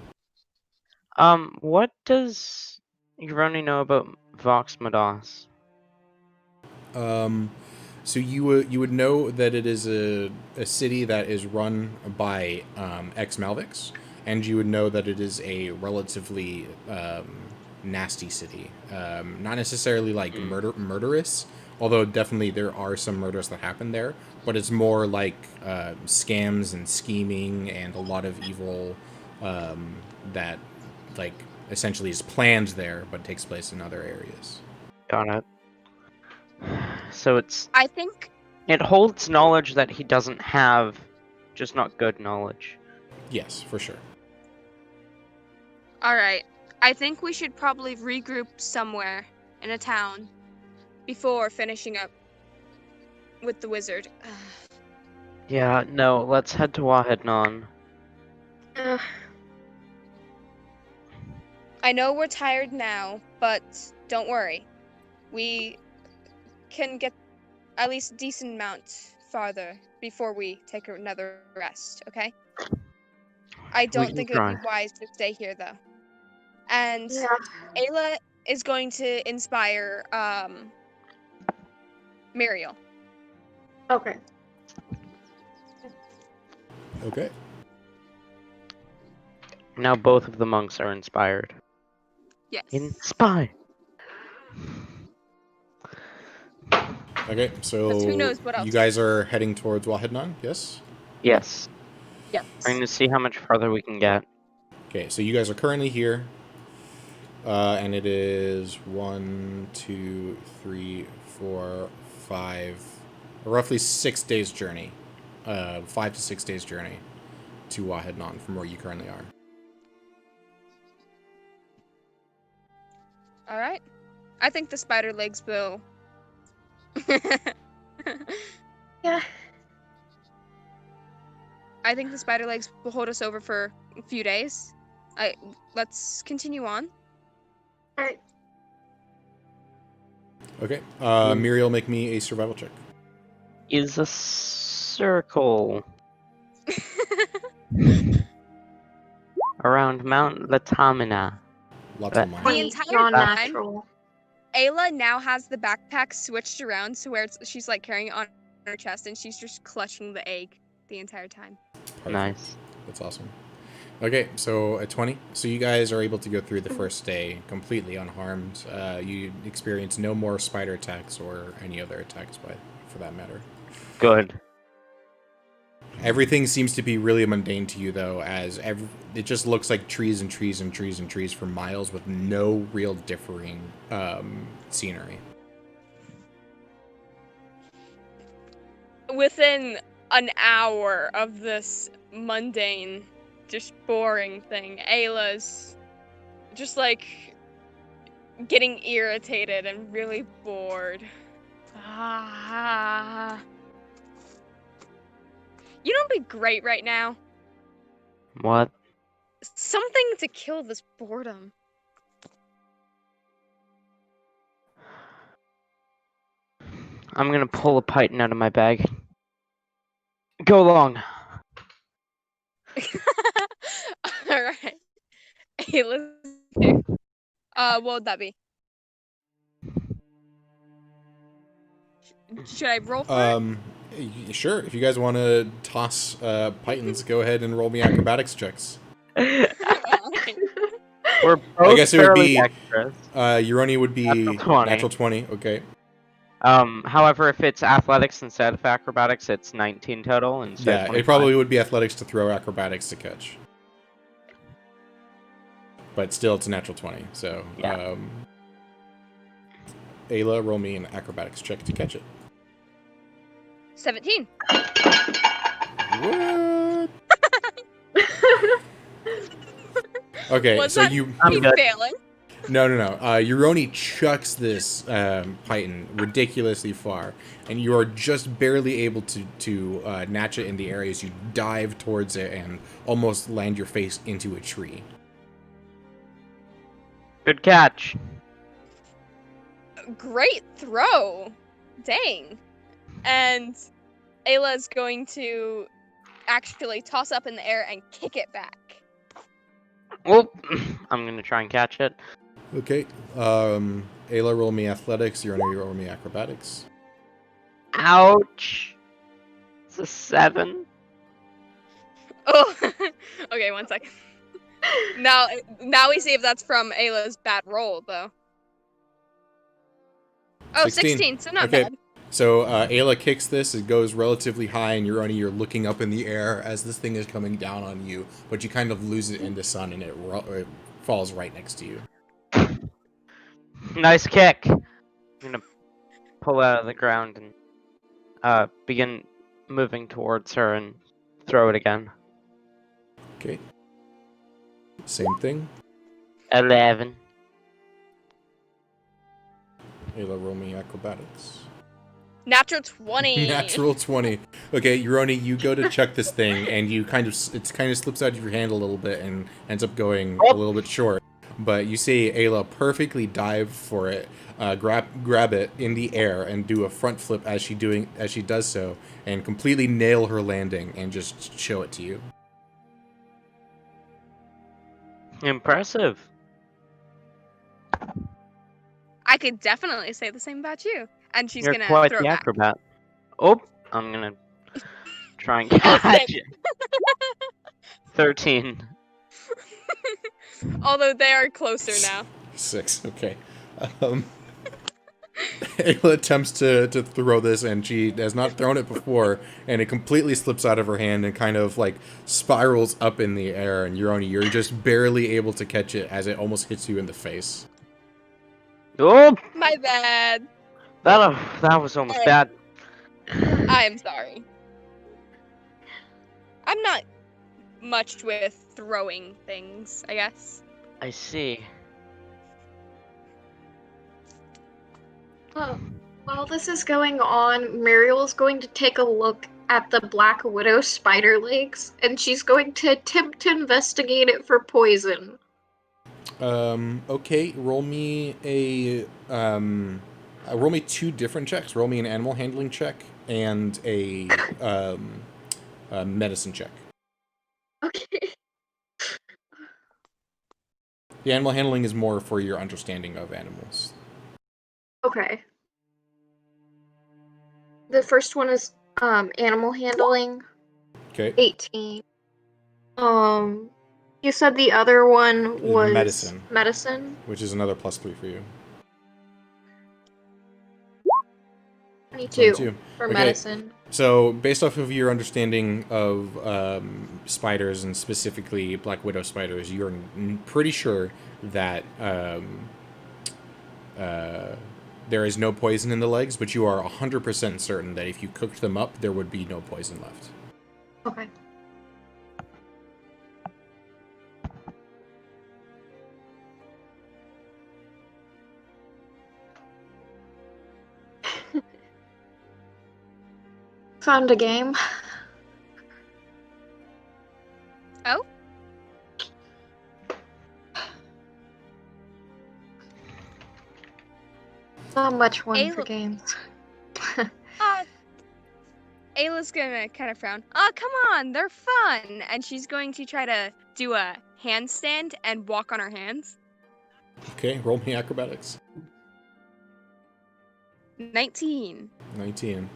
Speaker 2: What does Euroni know about Vox Madas?
Speaker 3: So you would know that it is a city that is run by ex-Malvics, and you would know that it is a relatively nasty city. Not necessarily like murderous, although definitely there are some murders that happen there, but it's more like scams and scheming and a lot of evil that like essentially is planned there, but takes place in other areas.
Speaker 2: Got it. So
Speaker 6: I think
Speaker 2: it holds knowledge that he doesn't have, just not good knowledge.
Speaker 3: Yes, for sure.
Speaker 6: All right. I think we should probably regroup somewhere in a town before finishing up with the wizard.
Speaker 2: Yeah, no, let's head to Wahidnan.
Speaker 6: I know we're tired now, but don't worry. We can get at least a decent amount farther before we take another rest, okay? I don't think it would be wise to stay here, though. And
Speaker 4: Yeah.
Speaker 6: Ayla is going to inspire Muriel.
Speaker 4: Okay.
Speaker 3: Okay.
Speaker 2: Now both of the monks are inspired.
Speaker 6: Yes.
Speaker 2: Inspire!
Speaker 3: Okay, so
Speaker 6: Who knows what else?
Speaker 3: you guys are heading towards Wahidnan, yes?
Speaker 2: Yes.
Speaker 6: Yes.
Speaker 2: We're going to see how much farther we can get.
Speaker 3: Okay, so you guys are currently here, and it is 1, 2, 3, 4, 5, roughly 6 days journey, 5 to 6 days journey to Wahidnan from where you currently are.
Speaker 6: All right. I think the spider legs will.
Speaker 4: Yeah.
Speaker 6: I think the spider legs will hold us over for a few days. Let's continue on.
Speaker 4: All right.
Speaker 3: Okay, Muriel, make me a survival check.
Speaker 2: Is a circle around Mount Latamina.
Speaker 3: Lots of money.
Speaker 6: The entire
Speaker 4: non-natural.
Speaker 6: Ayla now has the backpack switched around to where she's like carrying it on her chest, and she's just clutching the egg the entire time.
Speaker 3: Perfect.
Speaker 2: Nice.
Speaker 3: That's awesome. Okay, so at 20, so you guys are able to go through the first day completely unharmed. You experience no more spider attacks or any other attacks, for that matter.
Speaker 2: Good.
Speaker 3: Everything seems to be really mundane to you, though, as it just looks like trees and trees and trees and trees for miles with no real differing scenery.
Speaker 6: Within an hour of this mundane, just boring thing, Ayla's just like getting irritated and really bored. You know what'd be great right now?
Speaker 2: What?
Speaker 6: Something to kill this boredom.
Speaker 2: I'm gonna pull a python out of my bag. Go along.
Speaker 6: Alright. Ayla's here. What would that be? Should I roll for it?
Speaker 3: Sure. If you guys want to toss pythons, go ahead and roll me acrobatics checks.
Speaker 2: We're both
Speaker 3: I guess it would
Speaker 2: fairly
Speaker 3: be
Speaker 2: extras.
Speaker 3: Euroni would be
Speaker 2: Natural 20.
Speaker 3: natural 20. Okay.
Speaker 2: However, if it's athletics instead of acrobatics, it's 19 total instead of
Speaker 3: Yeah,
Speaker 2: 25.
Speaker 3: it probably would be athletics to throw, acrobatics to catch. But still, it's a natural 20. So,
Speaker 2: Yeah.
Speaker 3: Ayla, roll me an acrobatics check to catch it.
Speaker 6: 17.
Speaker 3: What? Okay,
Speaker 6: Was
Speaker 3: so
Speaker 6: that
Speaker 3: you...
Speaker 6: me
Speaker 2: good.
Speaker 6: failing?
Speaker 3: No. Euroni chucks this python ridiculously far, and you are just barely able to natch it in the air as you dive towards it and almost land your face into a tree.
Speaker 2: Good catch.
Speaker 6: Great throw. Dang. And Ayla's going to actually toss up in the air and kick it back.
Speaker 2: Well, I'm gonna try and catch it.
Speaker 3: Okay, Ayla, roll me athletics. Euroni, roll me acrobatics.
Speaker 2: Ouch. It's a 7.
Speaker 6: Oh, okay, 1 second. Now we see if that's from Ayla's bad roll, though. Oh, 16, so not
Speaker 3: Okay.
Speaker 6: bad.
Speaker 3: So Ayla kicks this. It goes relatively high, and you're looking up in the air as this thing is coming down on you. But you kind of lose it in the sun, and it falls right next to you.
Speaker 2: Nice kick. I'm gonna pull out of the ground and begin moving towards her and throw it again.
Speaker 3: Okay. Same thing.
Speaker 2: 11.
Speaker 3: Ayla, roll me acrobatics.
Speaker 6: Natural 20.
Speaker 3: Natural 20. Okay, Euroni, you go to chuck this thing, and it kind of slips out of your hand a little bit and ends up going a little bit short. But you see Ayla perfectly dive for it, grab it in the air, and do a front flip as she does so, and completely nail her landing and just show it to you.
Speaker 2: Impressive.
Speaker 6: I could definitely say the same about you. And she's
Speaker 2: You're
Speaker 6: gonna
Speaker 2: quite
Speaker 6: throw
Speaker 2: the
Speaker 6: it back.
Speaker 2: acrobat. Oh, I'm gonna try and
Speaker 6: Oh,
Speaker 2: catch
Speaker 6: sick.
Speaker 2: it. 13.
Speaker 6: Although they are closer now.
Speaker 3: 6. Okay. Ayla attempts to throw this, and she has not thrown it before, and it completely slips out of her hand and kind of like spirals up in the air, and you're just barely able to catch it as it almost hits you in the face.
Speaker 2: Oh,
Speaker 6: My bad.
Speaker 2: that was almost bad.
Speaker 6: I am sorry. I'm not much with throwing things, I guess.
Speaker 2: I see.
Speaker 4: While this is going on, Muriel's going to take a look at the Black Widow spider legs, and she's going to attempt to investigate it for poison.
Speaker 3: Okay, roll me roll me 2 different checks. Roll me an animal handling check and a medicine check.
Speaker 4: Okay.
Speaker 3: The animal handling is more for your understanding of animals.
Speaker 4: Okay. The first one is animal handling.
Speaker 3: Okay.
Speaker 4: 18. You said the other one was
Speaker 3: Medicine.
Speaker 4: Medicine?
Speaker 3: Which is another +3 for you.
Speaker 4: 22 for
Speaker 3: Okay.
Speaker 4: medicine.
Speaker 3: So, based off of your understanding of spiders, and specifically Black Widow spiders, you're pretty sure that there is no poison in the legs, but you are 100% certain that if you cooked them up, there would be no poison left.
Speaker 4: Okay. Found a game.
Speaker 6: Oh?
Speaker 4: Not much one for
Speaker 6: Ayla-
Speaker 4: games.
Speaker 6: Ayla's gonna kind of frown. Oh, come on, they're fun. And she's going to try to do a handstand and walk on her hands.
Speaker 3: Okay, roll me acrobatics.
Speaker 6: 19.
Speaker 3: 19.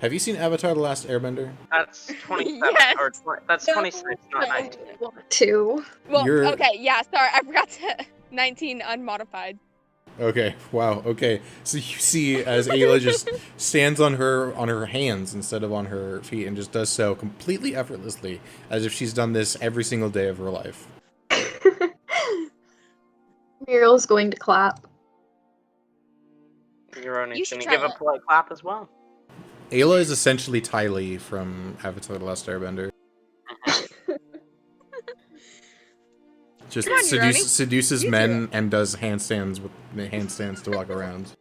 Speaker 3: Have you seen Avatar: The Last Airbender?
Speaker 2: That's 27.
Speaker 6: Yes.
Speaker 2: That's 26, not
Speaker 4: I
Speaker 2: 19.
Speaker 4: want to.
Speaker 6: Well,
Speaker 3: You're-
Speaker 6: okay, yeah, sorry, I forgot to. 19 unmodified.
Speaker 3: Okay. Wow. Okay. So you see as Ayla just stands on her hands instead of on her feet and just does so completely effortlessly, as if she's done this every single day of her life.
Speaker 4: Muriel's going to clap.
Speaker 2: Euroni's
Speaker 6: You should
Speaker 2: gonna
Speaker 6: try
Speaker 2: give a
Speaker 6: that.
Speaker 2: polite clap as well.
Speaker 3: Ayla is essentially Ty Lee from Avatar: The Last Airbender. Just
Speaker 6: Come on, Euroni.
Speaker 3: seduces
Speaker 6: You do it.
Speaker 3: men and does handstands to walk around.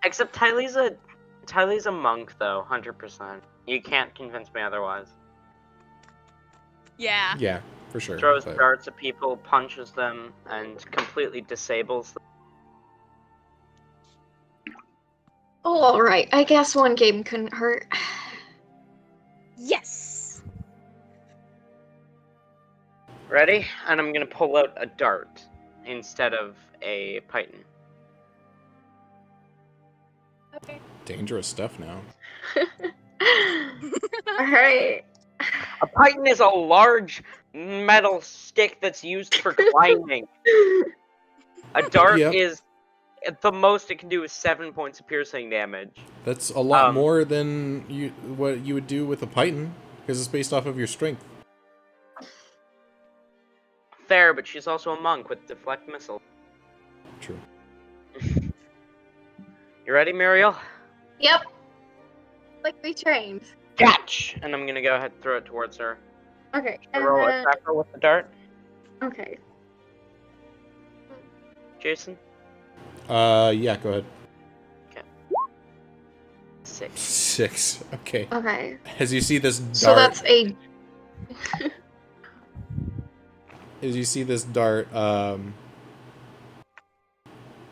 Speaker 2: Except Tylee's a monk though, 100%. You can't convince me otherwise.
Speaker 6: Yeah.
Speaker 3: Yeah, for sure.
Speaker 2: Throws
Speaker 3: but-
Speaker 2: darts at people, punches them, and completely disables them.
Speaker 4: Oh, alright. I guess one game couldn't hurt.
Speaker 6: Yes.
Speaker 2: Ready? And I'm gonna pull out a dart instead of a python.
Speaker 5: Okay.
Speaker 3: Dangerous stuff now.
Speaker 4: Alright.
Speaker 2: A python is a large metal stick that's used for climbing. A dart
Speaker 3: Yep.
Speaker 2: is, at the most it can do is 7 points of piercing damage.
Speaker 3: That's a lot
Speaker 2: Um,
Speaker 3: more than what you would do with a python, because it's based off of your strength.
Speaker 2: Fair, but she's also a monk with deflect missile.
Speaker 3: True.
Speaker 2: You ready, Muriel?
Speaker 4: Yep. Like we trained.
Speaker 2: Catch! And I'm gonna go ahead and throw it towards her.
Speaker 4: Okay.
Speaker 2: Roll attack her with the dart.
Speaker 4: Okay.
Speaker 2: Jason?
Speaker 3: Yeah, go ahead.
Speaker 2: 6.
Speaker 3: 6. Okay.
Speaker 4: Okay.
Speaker 3: As you see this dart,
Speaker 4: So that's a.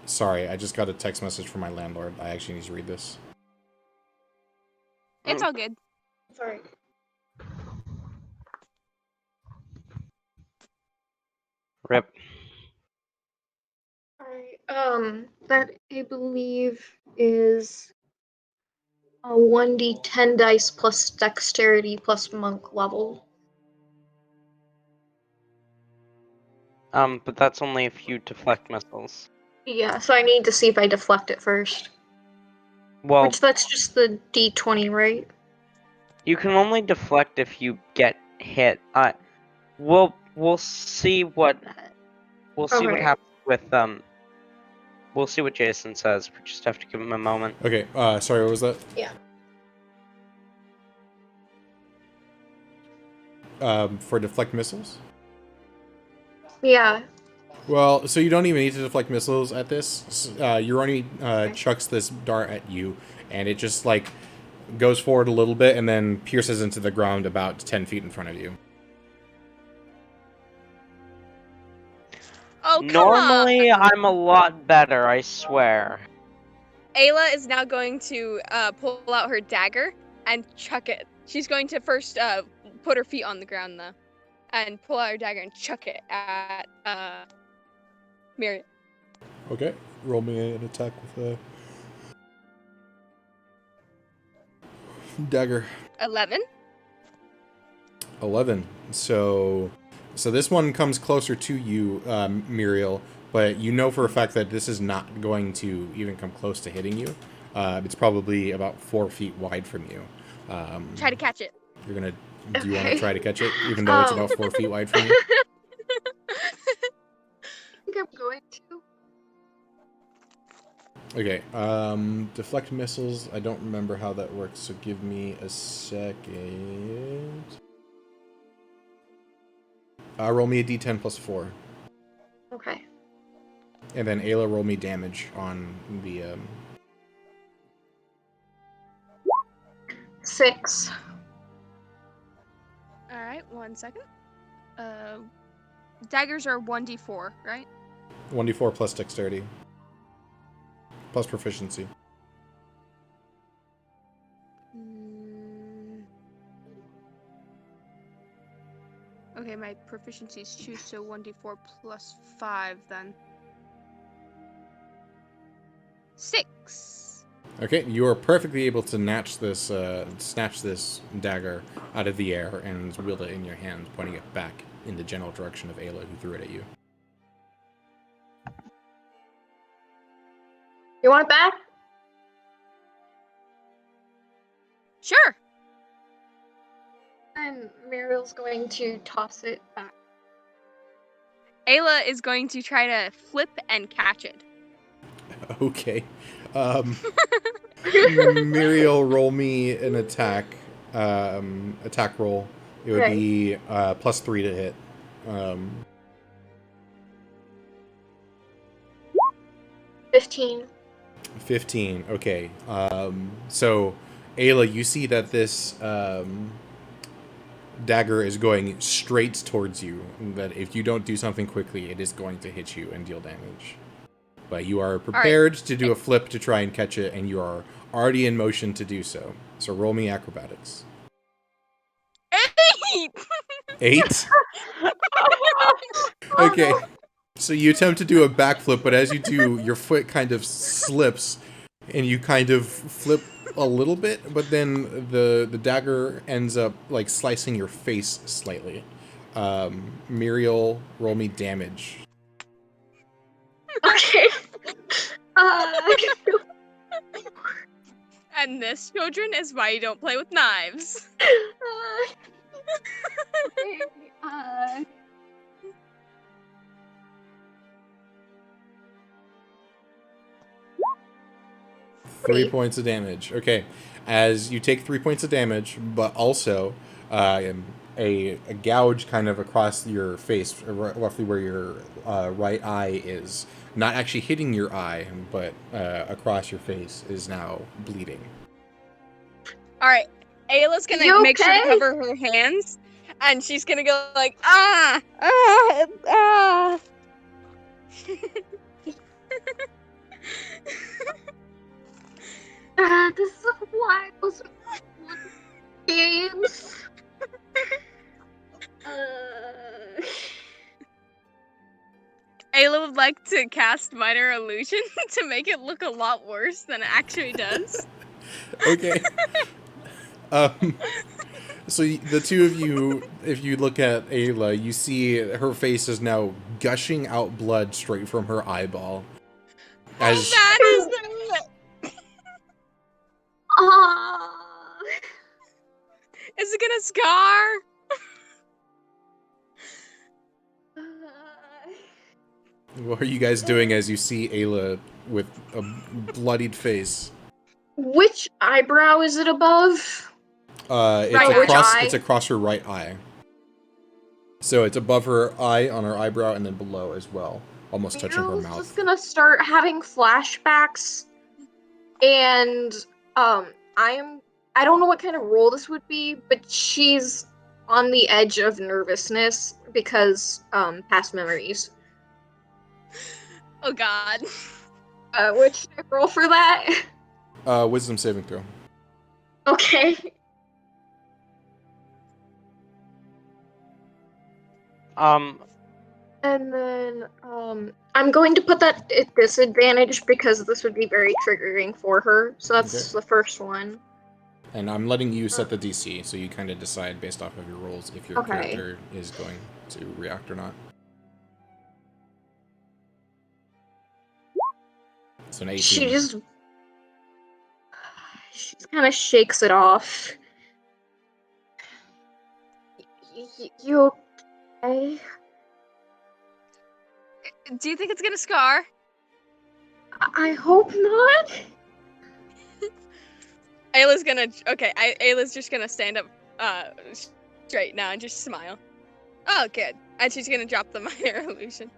Speaker 3: Sorry, I just got a text message from my landlord. I actually need to read this.
Speaker 6: It's all good.
Speaker 4: Sorry.
Speaker 2: Rip.
Speaker 4: Alright. That I believe is a 1d10 dice plus dexterity plus monk level.
Speaker 2: But that's only if you deflect missiles.
Speaker 4: Yeah, so I need to see if I deflect it first.
Speaker 2: Well,
Speaker 4: Which that's just the d20, right?
Speaker 2: you can only deflect if you get hit. We'll see what
Speaker 4: Okay.
Speaker 2: happens with We'll see what Jason says. We just have to give him a moment.
Speaker 3: Okay, sorry, what was that?
Speaker 4: Yeah.
Speaker 3: For deflect missiles?
Speaker 4: Yeah.
Speaker 3: Well, so you don't even need to deflect missiles at this. Euroni chucks this dart at you, and it just, like, goes forward a little bit and then pierces into the ground about 10 feet in front of you.
Speaker 6: Oh, come
Speaker 2: Normally,
Speaker 6: on.
Speaker 2: I'm a lot better, I swear.
Speaker 6: Ayla is now going to pull out her dagger and chuck it. She's going to first put her feet on the ground, though, and pull out her dagger and chuck it at Miriam.
Speaker 3: Okay, roll me an attack with a dagger.
Speaker 6: 11.
Speaker 3: 11. So this one comes closer to you, Muriel, but you know for a fact that this is not going to even come close to hitting you. It's probably about 4 feet wide from you.
Speaker 6: Try to catch it.
Speaker 3: Do you want to
Speaker 4: Okay.
Speaker 3: try to catch it, even though it's about 4 feet wide from you?
Speaker 4: I think I'm going to.
Speaker 3: Okay, deflect missiles. I don't remember how that works, so give me a second. Roll me a d10 plus 4.
Speaker 4: Okay.
Speaker 3: And then Ayla, roll me damage on the...
Speaker 4: 6.
Speaker 6: Alright, 1 second. Daggers are 1d4, right?
Speaker 3: 1d4 plus dexterity. Plus proficiency.
Speaker 6: Okay, my proficiency is 2, so 1d4 plus 5 then. 6.
Speaker 3: Okay, you are perfectly able to snatch this dagger out of the air and wield it in your hand, pointing it back in the general direction of Ayla, who threw it at you.
Speaker 4: You want it back?
Speaker 6: Sure.
Speaker 4: And Muriel's going to toss it back.
Speaker 6: Ayla is going to try to flip and catch it.
Speaker 3: Okay. Muriel, roll me an attack roll. It would
Speaker 4: Okay.
Speaker 3: be +3 to hit.
Speaker 4: 15.
Speaker 3: 15. Okay. So, Ayla, you see that this dagger is going straight towards you. That if you don't do something quickly, it is going to hit you and deal damage. But you are prepared to do a flip to try and catch it, and you are already in motion to do so. So roll me acrobatics.
Speaker 6: 8!
Speaker 3: 8? Okay. So you attempt to do a backflip, but as you do, your foot kind of slips, and you kind of flip a little bit, but then the dagger ends up like slicing your face slightly. Muriel, roll me damage.
Speaker 4: Okay.
Speaker 6: And this, children, is why you don't play with knives.
Speaker 4: Okay.
Speaker 3: 3 points of damage. Okay. As you take 3 points of damage, but also a gouge kind of across your face, roughly where your right eye is. Not actually hitting your eye, but across your face is now bleeding.
Speaker 6: Alright, Ayla's gonna
Speaker 4: You
Speaker 6: make sure to
Speaker 4: okay?
Speaker 6: cover her hands, and she's gonna go like, ah, ah, ah.
Speaker 4: This is why I was games.
Speaker 6: Ayla would like to cast Minor Illusion to make it look a lot worse than it actually does.
Speaker 3: Okay. So the two of you, if you look at Ayla, you see her face is now gushing out blood straight from her eyeball. As
Speaker 6: That is Is it gonna scar?
Speaker 3: what are you guys doing as you see Ayla with a bloodied face?
Speaker 4: Which eyebrow is it above? Which eye?
Speaker 3: It's across her right eye. So it's above her eye, on her eyebrow, and then below as well, almost touching her
Speaker 4: Muriel's
Speaker 3: mouth.
Speaker 4: just gonna start having flashbacks, and I don't know what kind of role this would be, but she's on the edge of nervousness because past memories.
Speaker 6: Oh god.
Speaker 4: Which should I roll for that?
Speaker 3: Wisdom saving throw.
Speaker 4: Okay. And then I'm going to put that at disadvantage because this would be very triggering for her. So that's the first one.
Speaker 3: And I'm letting you set the DC, so you kind of decide based off of your rolls if your character is going to react or not. So an 18.
Speaker 4: She kind of shakes it off. You okay?
Speaker 6: Do you think it's gonna scar?
Speaker 4: I hope not.
Speaker 6: Ayla's gonna. Okay, Ayla's just gonna stand up straight now and just smile. Oh, good. And she's gonna drop the Minor Illusion.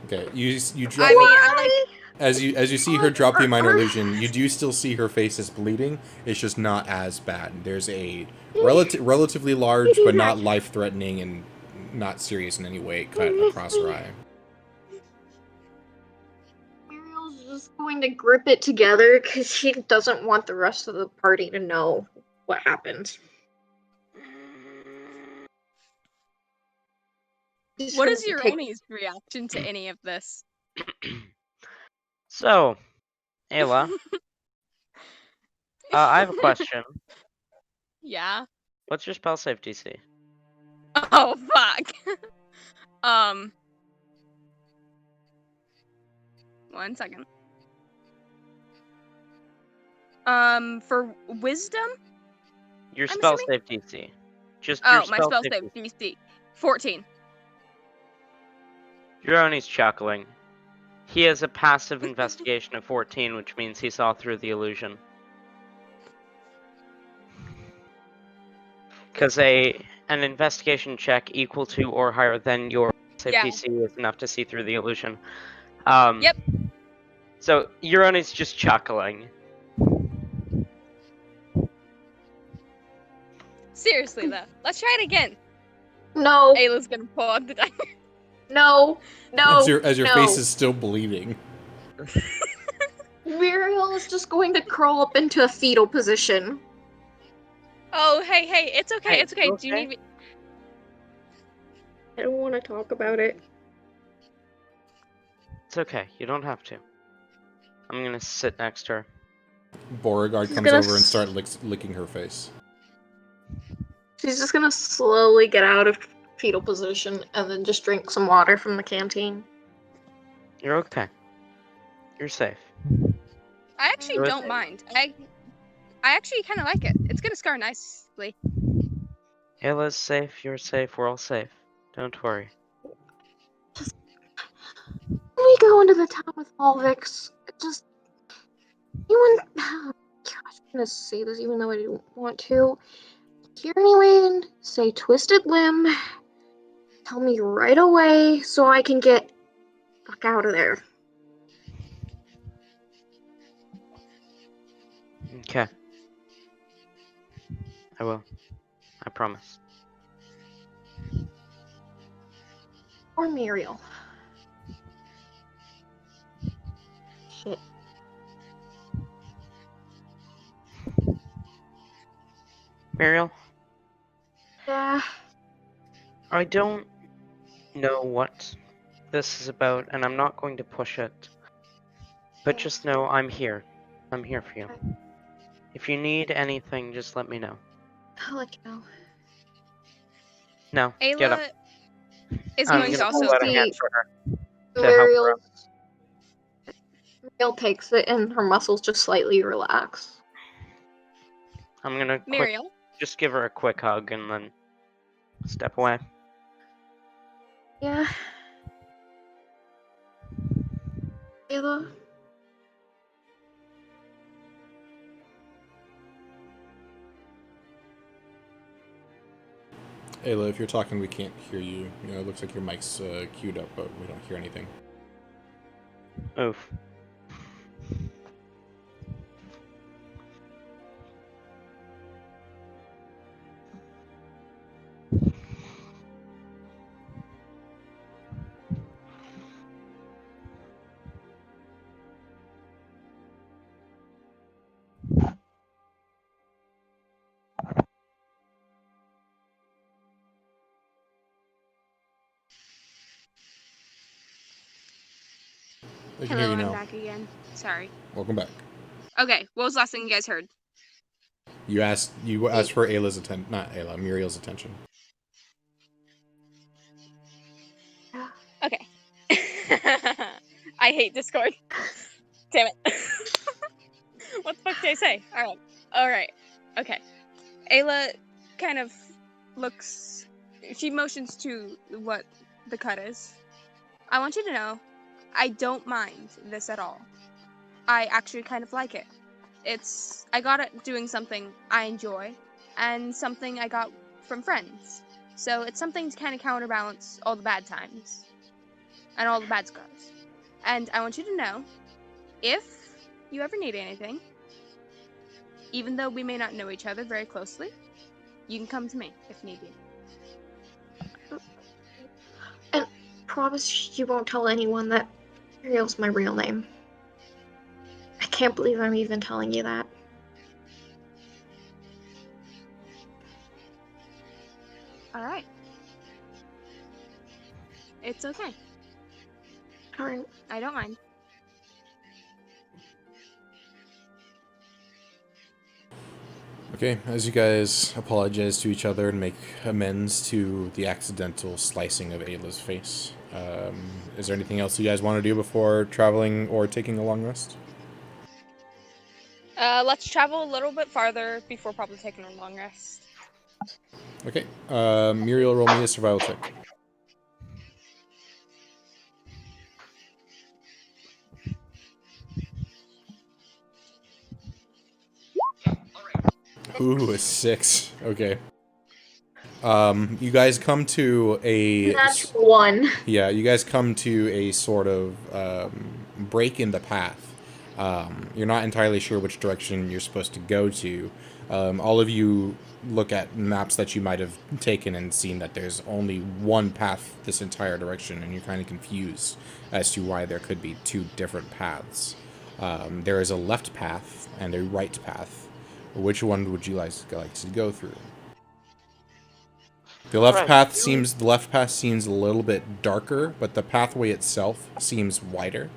Speaker 3: Okay, you drop.
Speaker 6: I mean, I like.
Speaker 3: As you see her drop the Minor Illusion, you do still see her face is bleeding. It's just not as bad. There's a relatively large, but not life-threatening and not serious in any way, cut across her eye.
Speaker 4: Muriel's just going to grip it together because she doesn't want the rest of the party to know what happened.
Speaker 6: What is Euroni's reaction to any of this?
Speaker 2: So, Ayla, I have a question.
Speaker 6: Yeah.
Speaker 2: What's your spell save DC?
Speaker 6: Oh fuck. 1 second. For wisdom?
Speaker 2: Your
Speaker 6: I'm
Speaker 2: spell
Speaker 6: assuming?
Speaker 2: save DC. Just your
Speaker 6: Oh, my spell
Speaker 2: save
Speaker 6: save DC. 14.
Speaker 2: Jeroni's chuckling. He has a passive investigation of 14, which means he saw through the illusion. Because an investigation check equal to or higher than your save
Speaker 6: Yeah.
Speaker 2: DC is enough to see through the illusion.
Speaker 6: Yep.
Speaker 2: So Jeroni's just chuckling.
Speaker 6: Seriously, though. Let's try it again.
Speaker 4: No,
Speaker 6: Ayla's gonna pull out the dice.
Speaker 4: no, no.
Speaker 3: As your
Speaker 4: no.
Speaker 3: face is still bleeding.
Speaker 4: Muriel is just going to crawl up into a fetal position.
Speaker 6: Oh, hey, it's okay,
Speaker 2: Hey,
Speaker 6: it's okay.
Speaker 2: you
Speaker 6: Do you
Speaker 2: okay?
Speaker 6: need me?
Speaker 4: I don't want to talk about it.
Speaker 2: It's okay. You don't have to. I'm gonna sit next to her.
Speaker 3: Beauregard
Speaker 4: She's
Speaker 3: comes
Speaker 4: gonna
Speaker 3: over and
Speaker 4: s-
Speaker 3: starts licking her face.
Speaker 4: She's just gonna slowly get out of fetal position and then just drink some water from the canteen.
Speaker 2: You're okay. You're safe.
Speaker 6: I actually
Speaker 2: You're
Speaker 6: don't
Speaker 2: safe.
Speaker 6: mind. I actually kind of like it. It's gonna scar nicely.
Speaker 2: Ayla's safe. You're safe. We're all safe. Don't worry.
Speaker 4: When we go into the town with Volvix, just anyone. Oh, gosh, I'm gonna say this even though I don't want to. Hear anyone say twisted limb? Tell me right away so I can get fuck out of there.
Speaker 2: Okay. I will. I promise.
Speaker 4: Or Muriel. Shit.
Speaker 2: Muriel,
Speaker 4: Yeah.
Speaker 2: I don't know what this is about, and I'm not going to push it. But just know I'm here. I'm here for you. If you need anything, just let me know.
Speaker 4: I'll let you know.
Speaker 2: No, get up.
Speaker 6: Ayla is
Speaker 2: I'm
Speaker 6: going to
Speaker 2: gonna
Speaker 6: also.
Speaker 2: pull out a hand
Speaker 4: See,
Speaker 2: for her to help her up.
Speaker 4: Muriel takes it and her muscles just slightly relax.
Speaker 2: I'm gonna
Speaker 6: Muriel.
Speaker 2: just give her a quick hug and then step away.
Speaker 4: Yeah. Ayla.
Speaker 3: Ayla, if you're talking, we can't hear you. You know, it looks like your mic's queued up, but we don't hear anything.
Speaker 2: Oof.
Speaker 3: I can hear
Speaker 6: Hello,
Speaker 3: you
Speaker 6: I'm
Speaker 3: now.
Speaker 6: back again. Sorry.
Speaker 3: Welcome back.
Speaker 6: Okay, what was the last thing you guys heard?
Speaker 3: You asked for Ayla's attention, not Ayla, Muriel's attention.
Speaker 6: Okay. I hate Discord. Damn it. What the fuck did I say? Alright. Okay. Ayla kind of looks. She motions to what the cut is. I want you to know, I don't mind this at all. I actually kind of like it. I got it doing something I enjoy, and something I got from friends. So it's something to kind of counterbalance all the bad times, and all the bad scars. And I want you to know, if you ever need anything, even though we may not know each other very closely, you can come to me if need be.
Speaker 4: And promise you won't tell anyone that Muriel's my real name. I can't believe I'm even telling you that.
Speaker 6: Alright. It's okay.
Speaker 4: Alright.
Speaker 6: I don't mind.
Speaker 3: Okay, as you guys apologize to each other and make amends to the accidental slicing of Ayla's face, is there anything else you guys want to do before traveling or taking a long rest?
Speaker 6: Let's travel a little bit farther before probably taking a long rest.
Speaker 3: Okay. Muriel, roll me a survival check. Ooh, a 6. Okay. You guys come to a...
Speaker 4: That's 1.
Speaker 3: Yeah, you guys come to a sort of break in the path. You're not entirely sure which direction you're supposed to go to. All of you look at maps that you might have taken and seen that there's only one path this entire direction, and you're kind of confused as to why there could be two different paths. There is a left path and a right path. Which one would you like to go through? The left path seems a little bit darker, but the pathway itself seems wider,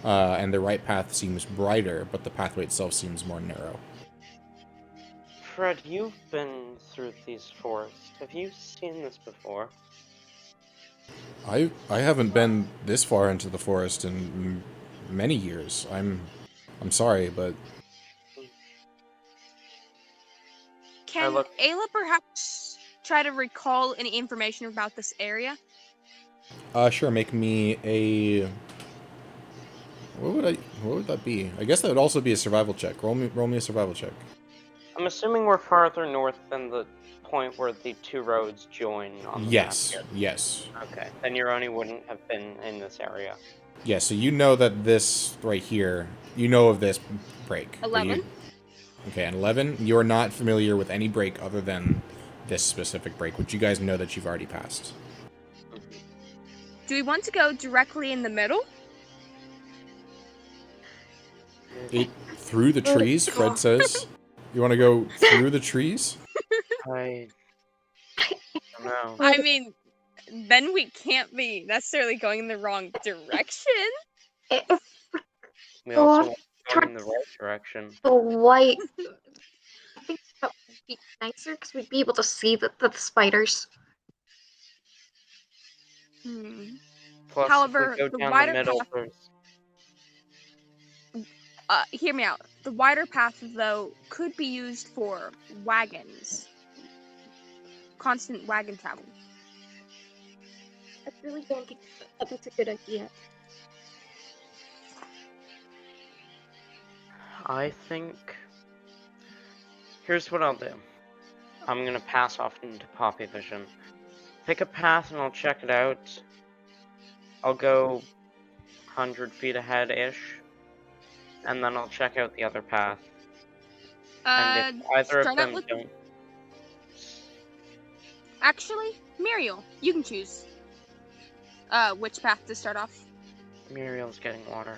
Speaker 3: and the right path seems brighter, but the pathway itself seems more narrow.
Speaker 2: Fred, you've been through these forests. Have you seen this before?
Speaker 3: I haven't been this far into the forest in many years. I'm sorry, but
Speaker 6: Can Ayla perhaps try to recall any information about this area?
Speaker 3: sure. Make me a. What would that be? I guess that would also be a survival check. Roll me a survival check.
Speaker 2: I'm assuming we're farther north than the point where the two roads join on the map here.
Speaker 3: Yes.
Speaker 2: Okay, then Euroni wouldn't have been in this area.
Speaker 3: Yeah, so you know that this right here, you know of this break.
Speaker 6: 11.
Speaker 3: Okay, and 11, you're not familiar with any break other than this specific break, which you guys know that you've already passed.
Speaker 6: Do we want to go directly in the middle?
Speaker 3: Through the trees, Fred says. You want to go through the trees?
Speaker 2: I don't know.
Speaker 6: I mean, then we can't be necessarily going in the wrong direction.
Speaker 2: We also want to go in the right direction.
Speaker 4: The white. I think that would be nicer because we'd be able to see the spiders.
Speaker 2: Plus,
Speaker 6: However,
Speaker 2: if we go
Speaker 6: the
Speaker 2: down
Speaker 6: wider
Speaker 2: the middle,
Speaker 6: path.
Speaker 2: there's...
Speaker 6: Hear me out. The wider path, though, could be used for wagons. Constant wagon travel.
Speaker 4: I really don't think that's a good idea.
Speaker 2: I think... Here's what I'll do. I'm gonna pass off into Poppy Vision. Pick a path and I'll check it out. I'll go 100 feet ahead-ish. And then I'll check out the other path. And if either of them don't...
Speaker 6: Actually, Muriel, you can choose. Which path to start off?
Speaker 2: Muriel's getting water.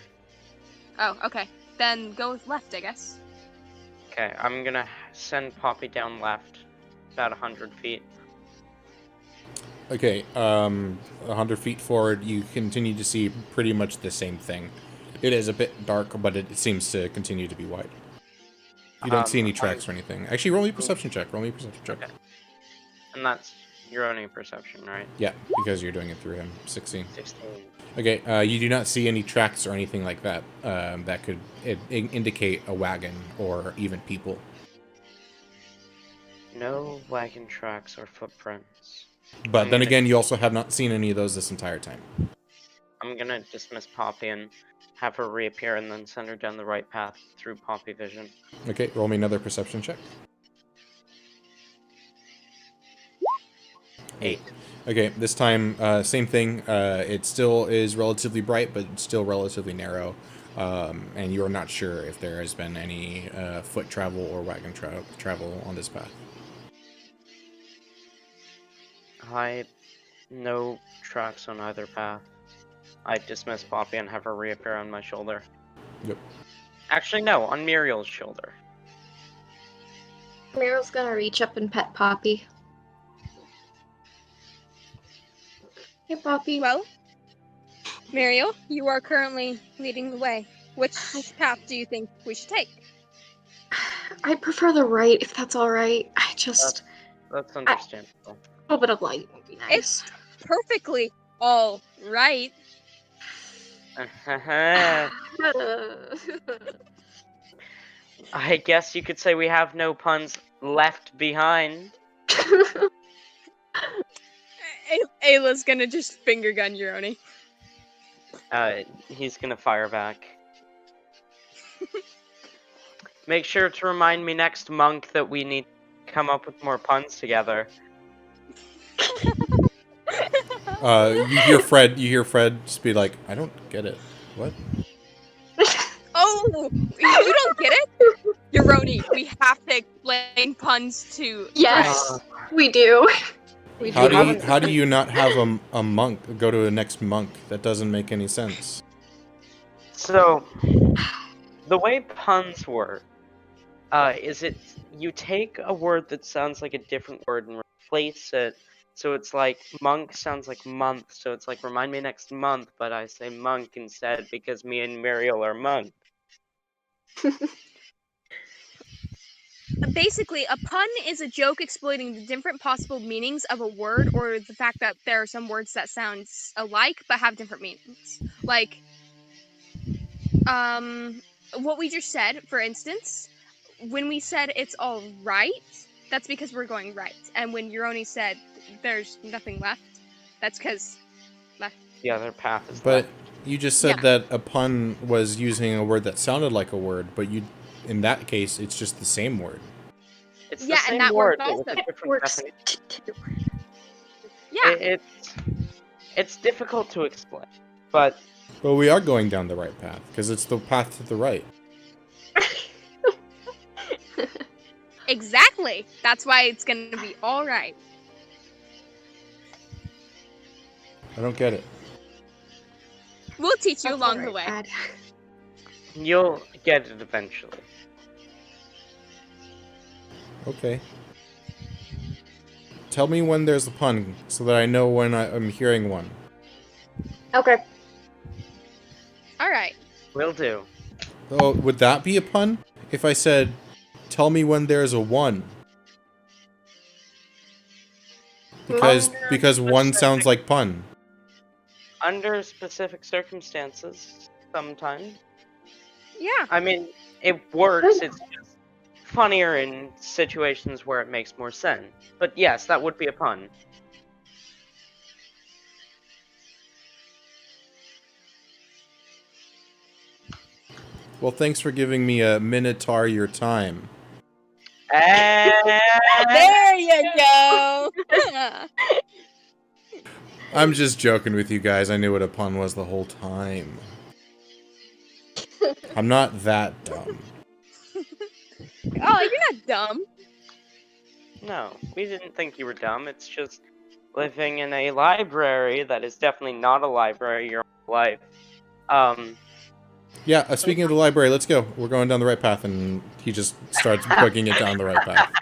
Speaker 6: Oh, okay. Then go with left, I guess.
Speaker 2: Okay, I'm gonna send Poppy down left. About 100 feet.
Speaker 3: Okay, 100 feet forward, you continue to see pretty much the same thing. It is a bit dark, but it seems to continue to be wide. You don't see any tracks or anything. Actually, roll me a perception check. Okay.
Speaker 2: And that's your own perception, right?
Speaker 3: Yeah, because you're doing it through him. 16.
Speaker 2: 16.
Speaker 3: Okay, you do not see any tracks or anything like that that could indicate a wagon or even people.
Speaker 2: No wagon tracks or footprints.
Speaker 3: But then again, you also have not seen any of those this entire time.
Speaker 2: I'm gonna dismiss Poppy and have her reappear and then send her down the right path through Poppy Vision.
Speaker 3: Okay, roll me another perception check.
Speaker 2: 8.
Speaker 3: Okay, this time, same thing. It still is relatively bright, but it's still relatively narrow. And you are not sure if there has been any foot travel or wagon travel on this path.
Speaker 2: No tracks on either path. I dismiss Poppy and have her reappear on my shoulder.
Speaker 3: Yep.
Speaker 2: Actually, no, on Muriel's shoulder.
Speaker 4: Muriel's gonna reach up and pet Poppy. Hey, Poppy.
Speaker 6: Well, Muriel, you are currently leading the way. Which path do you think we should take?
Speaker 4: I prefer the right, if that's all right.
Speaker 2: That's understandable.
Speaker 4: A little bit of light would be nice.
Speaker 6: It's perfectly all right.
Speaker 2: I guess you could say we have no puns left behind.
Speaker 6: Ayla's gonna just finger gun Euroni.
Speaker 2: He's gonna fire back. Make sure to remind me next monk that we need to come up with more puns together.
Speaker 3: You hear Fred just be like, I don't get it. What?
Speaker 6: Oh, you don't get it? Euroni, we have to explain puns to
Speaker 4: Yes, we do. We
Speaker 3: How
Speaker 4: do.
Speaker 3: do you not have a monk go to the next monk? That doesn't make any sense.
Speaker 2: So, the way puns work, is you take a word that sounds like a different word and replace it. So it's like monk sounds like month, so it's like remind me next month, but I say monk instead because me and Muriel are monk.
Speaker 6: Basically, a pun is a joke exploiting the different possible meanings of a word, or the fact that there are some words that sound alike but have different meanings. Like, what we just said, for instance, when we said it's all right, that's because we're going right. And when Euroni said there's nothing left, that's because left.
Speaker 2: The other path is
Speaker 3: But
Speaker 2: left.
Speaker 3: you just said that a pun was using a word that sounded like a word, but in that case, it's just the same word.
Speaker 2: It's
Speaker 6: Yeah,
Speaker 2: the same
Speaker 6: and that
Speaker 2: word,
Speaker 6: works
Speaker 2: but with a
Speaker 6: also.
Speaker 2: different
Speaker 4: Works
Speaker 2: definition.
Speaker 4: too.
Speaker 6: Yeah.
Speaker 2: It's difficult to explain, but
Speaker 3: But we are going down the right path, because it's the path to the right.
Speaker 6: Exactly. That's why it's gonna be all right.
Speaker 3: I don't get it.
Speaker 6: We'll teach you
Speaker 4: That's
Speaker 6: along
Speaker 4: all
Speaker 6: the way.
Speaker 4: right,
Speaker 2: you'll get it eventually.
Speaker 3: Okay. Tell me when there's a pun, so that I know when I'm hearing one.
Speaker 4: Okay.
Speaker 6: All right.
Speaker 2: Will do.
Speaker 3: Oh, would that be a pun? If I said, tell me when there's a 1. Because 1 sounds like pun.
Speaker 2: Under specific circumstances, sometimes.
Speaker 6: Yeah.
Speaker 2: I mean, it works, it's just funnier in situations where it makes more sense. But yes, that would be a pun.
Speaker 3: Well, thanks for giving me a minotaur your time.
Speaker 6: There you go.
Speaker 3: I'm just joking with you guys. I knew what a pun was the whole time. I'm not that dumb.
Speaker 6: Oh, you're not dumb.
Speaker 2: No, we didn't think you were dumb. It's just living in a library that is definitely not a library your whole life.
Speaker 3: Yeah, speaking of the library, let's go. We're going down the right path, and he just starts booking it down the right path.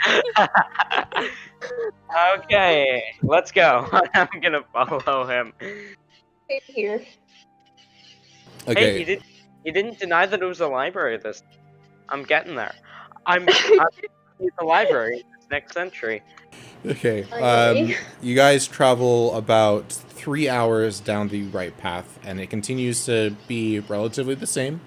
Speaker 2: Okay, let's go. I'm gonna follow him.
Speaker 4: Same here.
Speaker 3: Okay.
Speaker 2: Hey, you didn't deny that it was a library this. I'm getting there. I'm at the library next century.
Speaker 3: Okay.
Speaker 4: Finally.
Speaker 3: You guys travel about 3 hours down the right path, and it continues to be relatively the same.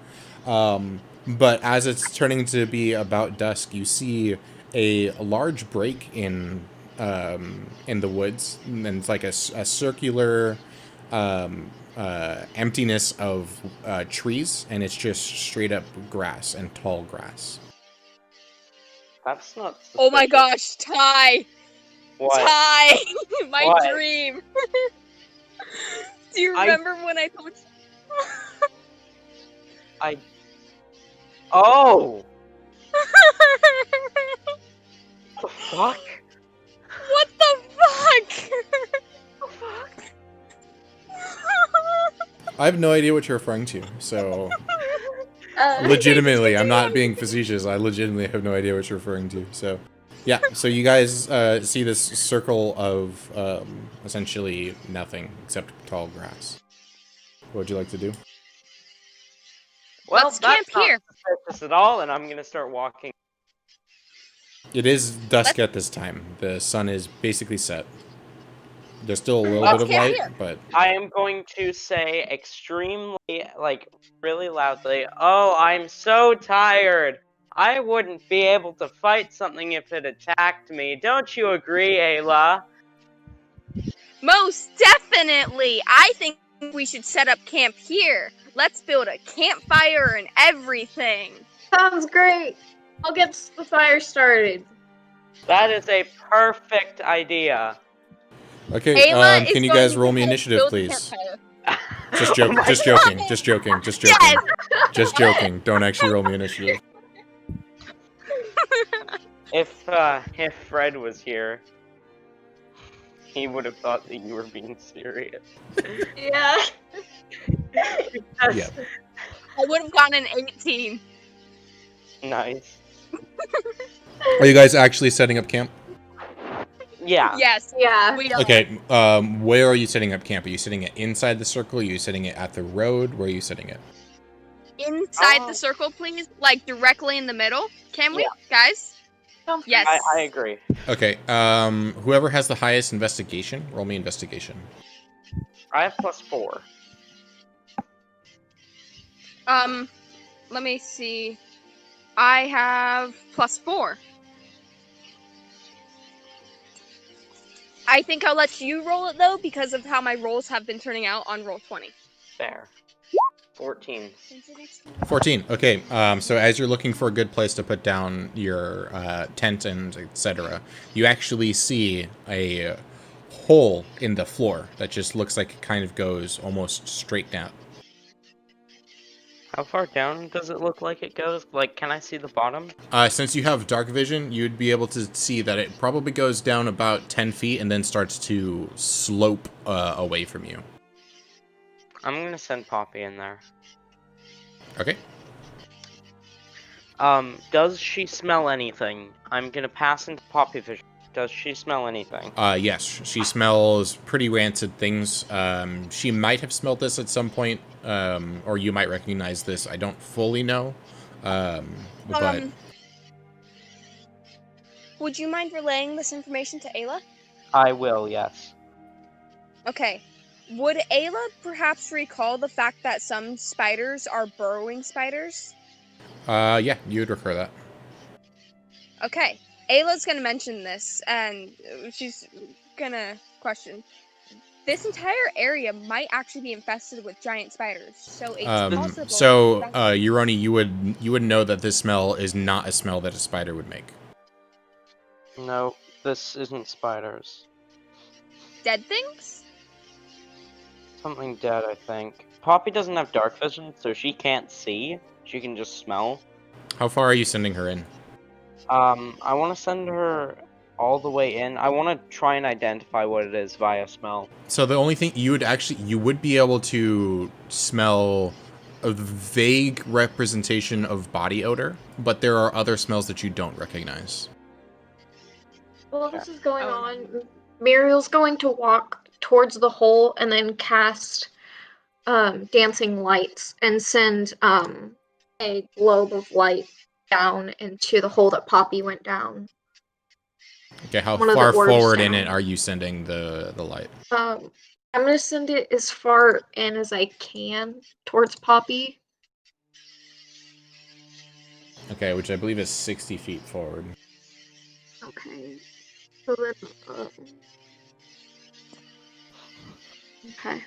Speaker 3: But as it's turning to be about dusk, you see a large break in the woods, and it's like a circular emptiness of trees, and it's just straight up grass and tall grass.
Speaker 2: That's not.
Speaker 6: Oh my
Speaker 2: suspicious.
Speaker 6: gosh, Ty.
Speaker 2: What?
Speaker 6: Ty. My
Speaker 2: What?
Speaker 6: dream. Do you remember when I told you?
Speaker 2: Oh! The fuck?
Speaker 6: What the fuck?
Speaker 2: The fuck?
Speaker 3: I have no idea what you're referring to, so legitimately, I'm not being facetious. I legitimately have no idea what you're referring to. So, yeah. So you guys see this circle of essentially nothing except tall grass. What would you like to do?
Speaker 2: Well,
Speaker 6: Let's
Speaker 2: that's
Speaker 6: camp here.
Speaker 2: not suspicious at all, and I'm gonna start walking.
Speaker 3: It is dusk at this time. The sun is basically set. There's still a little
Speaker 6: Let's
Speaker 3: bit of
Speaker 6: camp
Speaker 3: light,
Speaker 6: here.
Speaker 3: but
Speaker 2: I am going to say extremely, like, really loudly, oh, I'm so tired. I wouldn't be able to fight something if it attacked me. Don't you agree, Ayla?
Speaker 6: Most definitely! I think we should set up camp here. Let's build a campfire and everything.
Speaker 4: Sounds great. I'll get the fire started.
Speaker 2: That is a perfect idea.
Speaker 3: Okay,
Speaker 6: Ayla is
Speaker 3: can you
Speaker 6: going
Speaker 3: guys
Speaker 6: to
Speaker 3: roll me
Speaker 6: help
Speaker 3: initiative,
Speaker 6: build the
Speaker 3: please?
Speaker 6: campfire.
Speaker 3: Just
Speaker 2: Oh
Speaker 3: joking,
Speaker 2: my
Speaker 3: just
Speaker 2: God.
Speaker 3: joking, just joking, just joking.
Speaker 6: Yes!
Speaker 3: Just joking. Don't actually roll me initiative.
Speaker 2: If Fred was here, he would have thought that you were being serious.
Speaker 4: Yeah.
Speaker 2: Because-
Speaker 3: Yeah.
Speaker 6: I would have gotten an 18.
Speaker 2: Nice.
Speaker 3: Are you guys actually setting up camp?
Speaker 2: Yeah.
Speaker 6: Yes,
Speaker 4: Yeah.
Speaker 6: we are.
Speaker 3: Okay, where are you setting up camp? Are you setting it inside the circle? Are you setting it at the road? Where are you setting it?
Speaker 6: Inside
Speaker 2: Oh.
Speaker 6: the circle, please. Like, directly in the middle. Can we,
Speaker 2: Yeah.
Speaker 6: guys?
Speaker 4: Sounds
Speaker 6: Yes.
Speaker 2: I agree.
Speaker 3: Okay, whoever has the highest investigation, roll me investigation.
Speaker 2: I have +4.
Speaker 6: Let me see. I have +4. I think I'll let you roll it, though, because of how my rolls have been turning out on roll 20.
Speaker 2: There. 14.
Speaker 3: 14. Okay, so as you're looking for a good place to put down your tent and etc., you actually see a hole in the floor that just looks like it kind of goes almost straight down.
Speaker 2: How far down does it look like it goes? Like, can I see the bottom?
Speaker 3: Since you have dark vision, you'd be able to see that it probably goes down about 10 feet and then starts to slope away from you.
Speaker 2: I'm gonna send Poppy in there.
Speaker 3: Okay.
Speaker 2: Does she smell anything? I'm gonna pass into Poppy vision. Does she smell anything?
Speaker 3: Yes, she smells pretty rancid things. She might have smelled this at some point, or you might recognize this. I don't fully know, but
Speaker 6: Would you mind relaying this information to Ayla?
Speaker 2: I will, yes.
Speaker 6: Okay. Would Ayla perhaps recall the fact that some spiders are burrowing spiders?
Speaker 3: yeah, you would recur that.
Speaker 6: Okay. Ayla's gonna mention this, and she's gonna question. This entire area might actually be infested with giant spiders, so it's possible.
Speaker 3: So, Uroni, you would know that this smell is not a smell that a spider would make.
Speaker 2: No, this isn't spiders.
Speaker 6: Dead things?
Speaker 2: Something dead, I think. Poppy doesn't have dark vision, so she can't see. She can just smell.
Speaker 3: How far are you sending her in?
Speaker 2: I want to send her all the way in. I want to try and identify what it is via smell.
Speaker 3: So the only thing you would be able to smell a vague representation of body odor, but there are other smells that you don't recognize.
Speaker 4: While this is going on, Muriel's going to walk towards the hole and then cast dancing lights and send a globe of light down into the hole that Poppy went down.
Speaker 3: Okay, how
Speaker 4: One of the
Speaker 3: far
Speaker 4: orbs
Speaker 3: forward in
Speaker 4: down.
Speaker 3: it are you sending the light?
Speaker 4: I'm gonna send it as far in as I can towards Poppy.
Speaker 3: Okay, which I believe is 60 feet forward.
Speaker 4: Okay. So then, okay.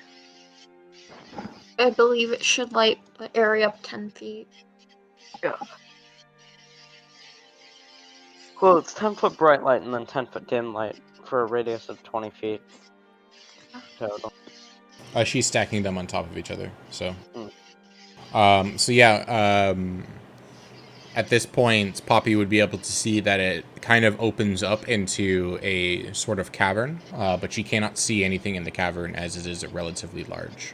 Speaker 4: I believe it should light the area up 10 feet.
Speaker 2: Yeah. Well, it's 10-foot bright light and then 10-foot dim light for a radius of 20 feet total.
Speaker 3: She's stacking them on top of each other, so.
Speaker 2: Mm.
Speaker 3: At this point, Poppy would be able to see that it kind of opens up into a sort of cavern, but she cannot see anything in the cavern as it is relatively large.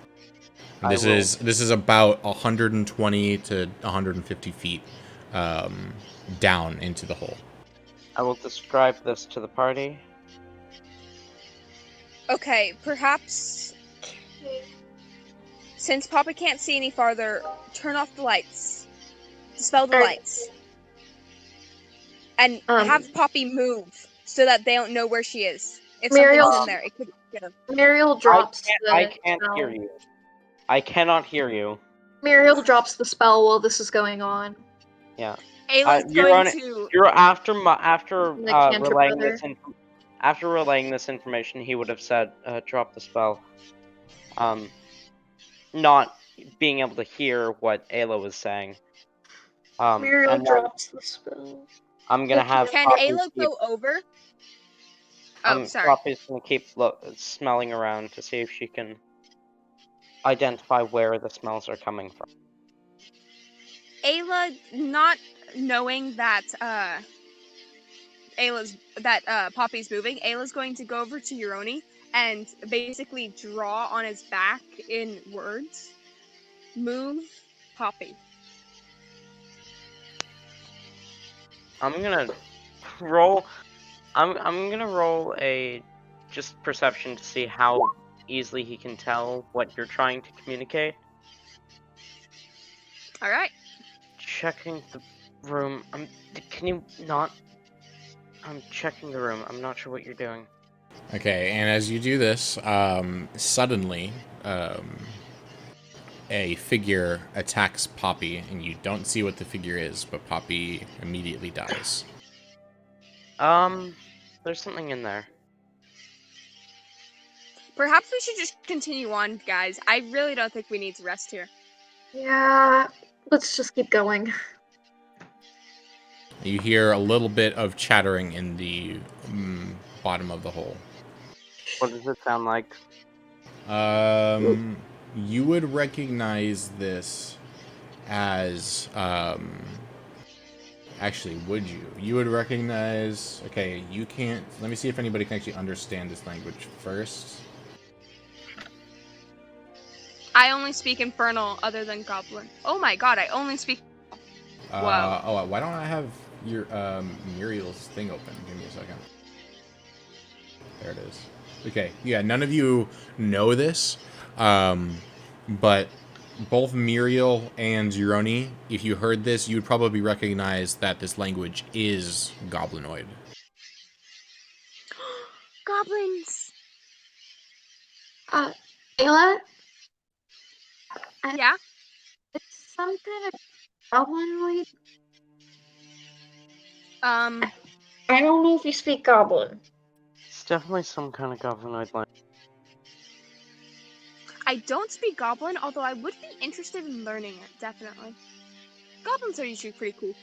Speaker 3: And this is about 120 to 150 feet down into the hole.
Speaker 2: I will describe this to the party.
Speaker 6: Okay, perhaps since Papa can't see any farther, turn off the lights. Dispel the lights. And have Poppy move so that they don't know where she is. If something's in there, it could get her.
Speaker 4: Muriel drops
Speaker 2: I can't hear you. I cannot hear you.
Speaker 4: Muriel drops the spell while this is going on.
Speaker 2: Yeah.
Speaker 6: Ayla's
Speaker 2: You're
Speaker 6: going
Speaker 2: on it.
Speaker 6: to.
Speaker 2: You're after
Speaker 4: My cantrip
Speaker 2: relaying
Speaker 4: brother.
Speaker 2: after relaying this information, he would have said, "Drop the spell." Not being able to hear what Ayla was saying.
Speaker 4: Muriel
Speaker 2: And then
Speaker 4: drops the spell.
Speaker 2: I'm gonna have
Speaker 6: Can
Speaker 2: Poppy
Speaker 6: Ayla
Speaker 2: keep.
Speaker 6: go over? Oh, sorry.
Speaker 2: Poppy's gonna keep smelling around to see if she can identify where the smells are coming from.
Speaker 6: Ayla, not knowing that Poppy's moving, Ayla's going to go over to Uroni and basically draw on his back in words. Move Poppy.
Speaker 2: I'm gonna roll. I'm gonna roll a just perception to see how easily he can tell what you're trying to communicate.
Speaker 6: All right.
Speaker 2: Checking the room. Can you not? I'm checking the room. I'm not sure what you're doing.
Speaker 3: Okay, and as you do this, suddenly, a figure attacks Poppy, and you don't see what the figure is, but Poppy immediately dies.
Speaker 2: There's something in there.
Speaker 6: Perhaps we should just continue on, guys. I really don't think we need to rest here.
Speaker 4: Yeah, let's just keep going.
Speaker 3: You hear a little bit of chattering in the bottom of the hole.
Speaker 2: What does it sound like?
Speaker 3: You would recognize this as, actually, would you? You would recognize, okay, you can't, let me see if anybody can actually understand this language first.
Speaker 6: I only speak Infernal other than Goblin. Oh my god, I only speak... Whoa.
Speaker 3: Oh, why don't I have your, Muriel's thing open? Give me a second. There it is. Okay, yeah, none of you know this, but both Muriel and Uroni, if you heard this, you would probably recognize that this language is Goblinoid.
Speaker 6: Goblins!
Speaker 4: Ayla?
Speaker 6: Yeah?
Speaker 4: It's some kind of goblinoid. I don't know if you speak goblin.
Speaker 2: It's definitely some kind of goblinoid language.
Speaker 6: I don't speak Goblin, although I would be interested in learning it, definitely. Goblins are usually pretty cool.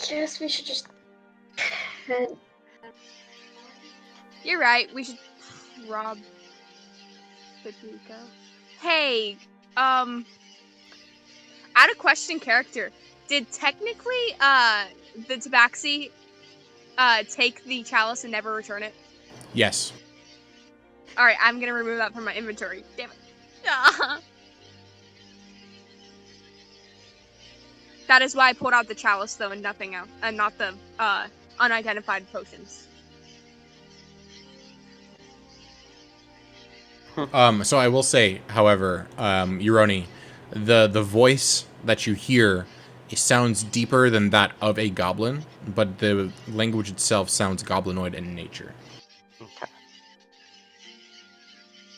Speaker 4: Guess we should just head.
Speaker 6: You're right, we should rob Federico. Hey, out of question character, did technically, the Tabaxi, take the chalice and never return it?
Speaker 3: Yes.
Speaker 6: Alright, I'm gonna remove that from my inventory. Damn it. That is why I pulled out the chalice, though, and nothing else, and not the, unidentified potions.
Speaker 3: So I will say, however, Uroni, the voice that you hear, it sounds deeper than that of a goblin, but the language itself sounds goblinoid in nature.
Speaker 2: Okay.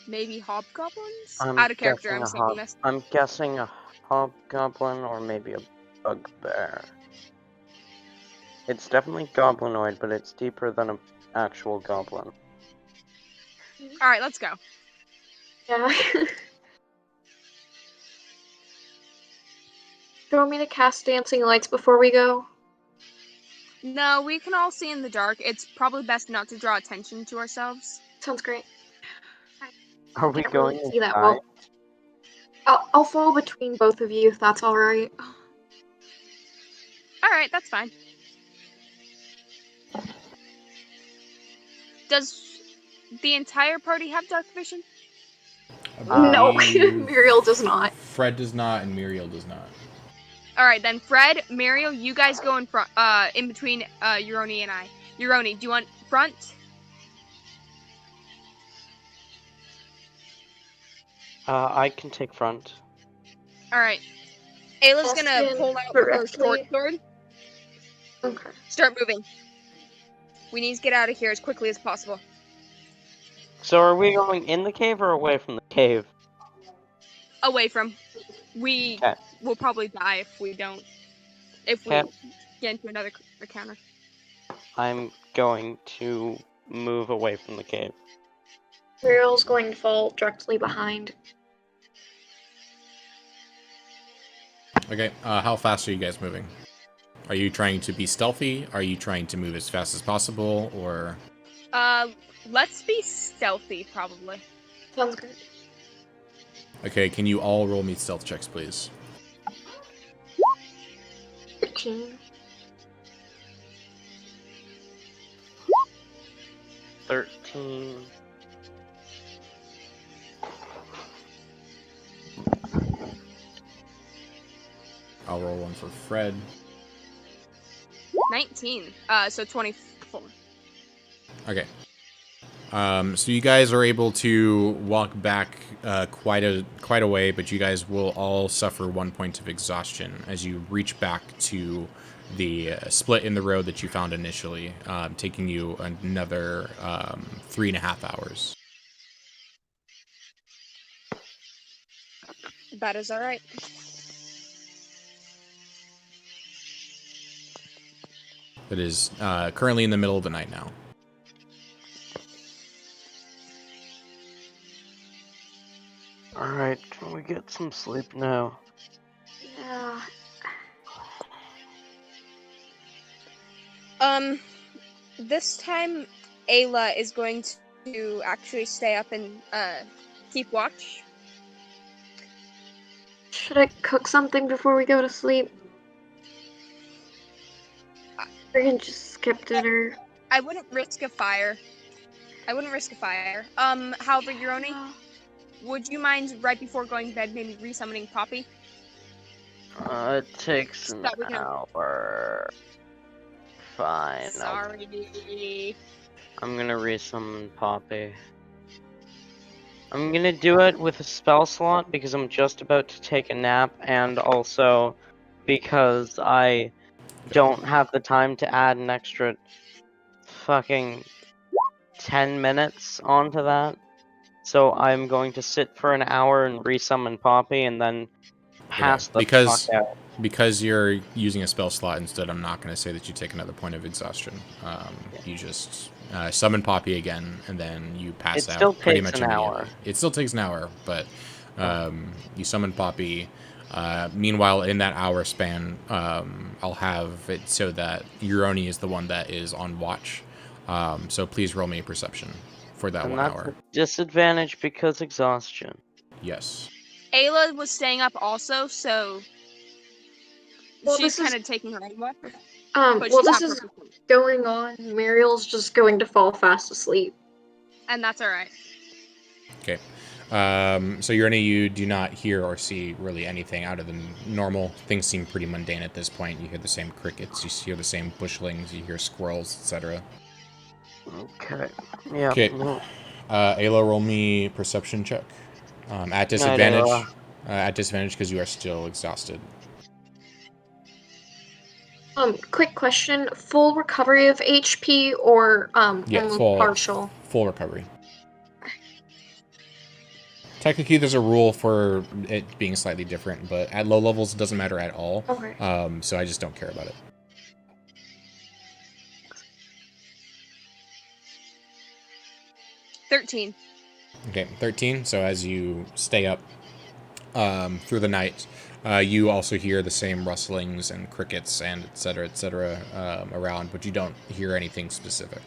Speaker 6: Maybe hobgoblins?
Speaker 2: I'm
Speaker 6: Out of character,
Speaker 2: guessing
Speaker 6: I'm saying this.
Speaker 2: I'm guessing a hobgoblin or maybe a bugbear. It's definitely goblinoid, but it's deeper than an actual goblin.
Speaker 6: Alright, let's go.
Speaker 4: Yeah. Do you want me to cast dancing lights before we go?
Speaker 6: No, we can all see in the dark. It's probably best not to draw attention to ourselves.
Speaker 4: Sounds great.
Speaker 2: Are we
Speaker 4: Can't
Speaker 2: going
Speaker 4: really see that
Speaker 2: inside?
Speaker 4: well. I'll fall between both of you if that's all right.
Speaker 6: Alright, that's fine. Does the entire party have dark vision?
Speaker 4: No,
Speaker 3: believe
Speaker 4: Muriel does not.
Speaker 3: Fred does not, and Muriel does not.
Speaker 6: Alright, then Fred, Muriel, you guys go in front, in between, Uroni and I. Uroni, do you want front?
Speaker 2: I can take front.
Speaker 6: Alright. Ayla's gonna
Speaker 4: Austin,
Speaker 6: pull out her short
Speaker 4: directly.
Speaker 6: sword.
Speaker 4: Okay.
Speaker 6: Start moving. We need to get out of here as quickly as possible.
Speaker 2: So are we going in the cave or away from the cave?
Speaker 6: away from. We
Speaker 2: Okay.
Speaker 6: will probably die if we don't. If we
Speaker 2: Okay.
Speaker 6: get into another encounter.
Speaker 2: I'm going to move away from the cave.
Speaker 4: Muriel's going to fall directly behind.
Speaker 3: Okay, how fast are you guys moving? Are you trying to be stealthy? Are you trying to move as fast as possible, or?
Speaker 6: Let's be stealthy, probably.
Speaker 4: Sounds good.
Speaker 3: Okay, can you all roll me stealth checks, please?
Speaker 4: 13.
Speaker 2: 13.
Speaker 3: I'll roll one for Fred.
Speaker 6: 19. So 24.
Speaker 3: Okay. So you guys are able to walk back quite a way, but you guys will all suffer 1 point of exhaustion as you reach back to the split in the road that you found initially, taking you another 3.5 hours.
Speaker 6: That is alright.
Speaker 3: It is currently in the middle of the night now.
Speaker 2: Alright, can we get some sleep now?
Speaker 4: Yeah.
Speaker 6: This time Ayla is going to actually stay up and keep watch.
Speaker 4: Should I cook something before we go to sleep? We can just skip dinner.
Speaker 6: I wouldn't risk a fire. However, Euroni, would you mind right before going to bed maybe resummoning Poppy?
Speaker 2: It takes an
Speaker 6: That we can-
Speaker 2: hour. Fine.
Speaker 6: Sorry.
Speaker 2: I'm gonna resummon Poppy. I'm gonna do it with a spell slot because I'm just about to take a nap, and also because I don't have the time to add an extra fucking 10 minutes onto that. So I'm going to sit for an hour and resummon Poppy and then pass the
Speaker 3: because
Speaker 2: fuck out.
Speaker 3: because you're using a spell slot instead, I'm not going to say that you take another point of exhaustion. You just summon Poppy again, and then you pass out
Speaker 2: still
Speaker 3: pretty
Speaker 2: takes
Speaker 3: much
Speaker 2: an
Speaker 3: immediately.
Speaker 2: hour.
Speaker 3: It still takes an hour, but you summon Poppy. Meanwhile, in that hour span, I'll have it so that Euroni is the one that is on watch. So please roll me a perception for that
Speaker 2: And
Speaker 3: 1
Speaker 2: that's
Speaker 3: hour.
Speaker 2: a disadvantage because exhaustion.
Speaker 3: Yes.
Speaker 6: Ayla was staying up also, so
Speaker 4: Well,
Speaker 6: she's
Speaker 4: this is
Speaker 6: kind of taking her own way. But
Speaker 4: well,
Speaker 6: she's
Speaker 4: this
Speaker 6: not
Speaker 4: is
Speaker 6: perfectly.
Speaker 4: going on. Muriel's just going to fall fast asleep.
Speaker 6: And that's alright.
Speaker 3: Okay. So Euroni, you do not hear or see really anything out of the normal. Things seem pretty mundane at this point. You hear the same crickets, you hear the same bushlings, you hear squirrels, etc.
Speaker 2: Okay. Yeah.
Speaker 3: Okay.
Speaker 2: No.
Speaker 3: Ayla, roll me perception check. At disadvantage. At disadvantage because you are still exhausted.
Speaker 4: Quick question: full recovery of HP or
Speaker 3: Yeah,
Speaker 4: only
Speaker 3: full
Speaker 4: partial?
Speaker 3: full recovery. Technically, there's a rule for it being slightly different, but at low levels, it doesn't matter at all.
Speaker 4: Okay.
Speaker 3: So I just don't care about it.
Speaker 6: $13.
Speaker 3: Okay, 13. So as you stay up through the night, you also hear the same rustlings and crickets and et cetera, around, but you don't hear anything specific.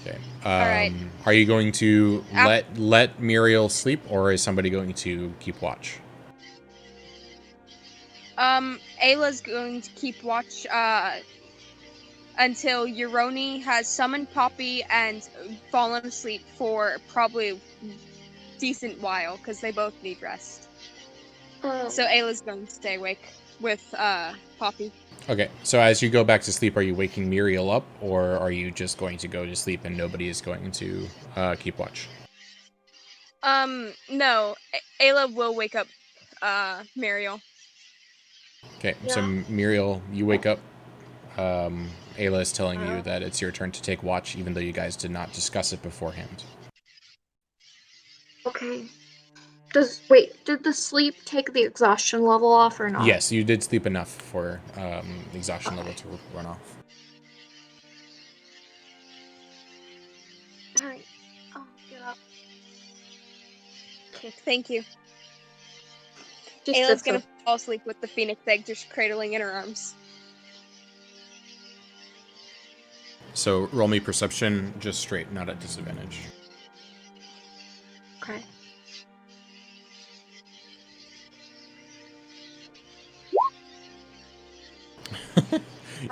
Speaker 3: Okay.
Speaker 6: Alright.
Speaker 3: Are you going to let Muriel sleep, or is somebody going to keep watch?
Speaker 6: Ayla's going to keep watch until Euroni has summoned Poppy and fallen asleep for probably a decent while, because they both need rest. So Ayla's going to stay awake with Poppy.
Speaker 3: Okay, so as you go back to sleep, are you waking Muriel up, or are you just going to go to sleep and nobody is going to keep watch?
Speaker 6: No. Ayla will wake up Muriel.
Speaker 3: Okay,
Speaker 4: Yeah.
Speaker 3: so Muriel, you wake up. Ayla is telling you that it's your turn to take watch, even though you guys did not discuss it beforehand.
Speaker 4: Okay. Did the sleep take the exhaustion level off or not?
Speaker 3: Yes, you did sleep enough for the exhaustion level to run off.
Speaker 4: Alright. I'll get up.
Speaker 6: Okay, thank you.
Speaker 4: Just
Speaker 6: Ayla's
Speaker 4: sit
Speaker 6: gonna fall asleep with the phoenix egg just cradling in her arms.
Speaker 3: So roll me perception, just straight, not at disadvantage.
Speaker 4: Okay.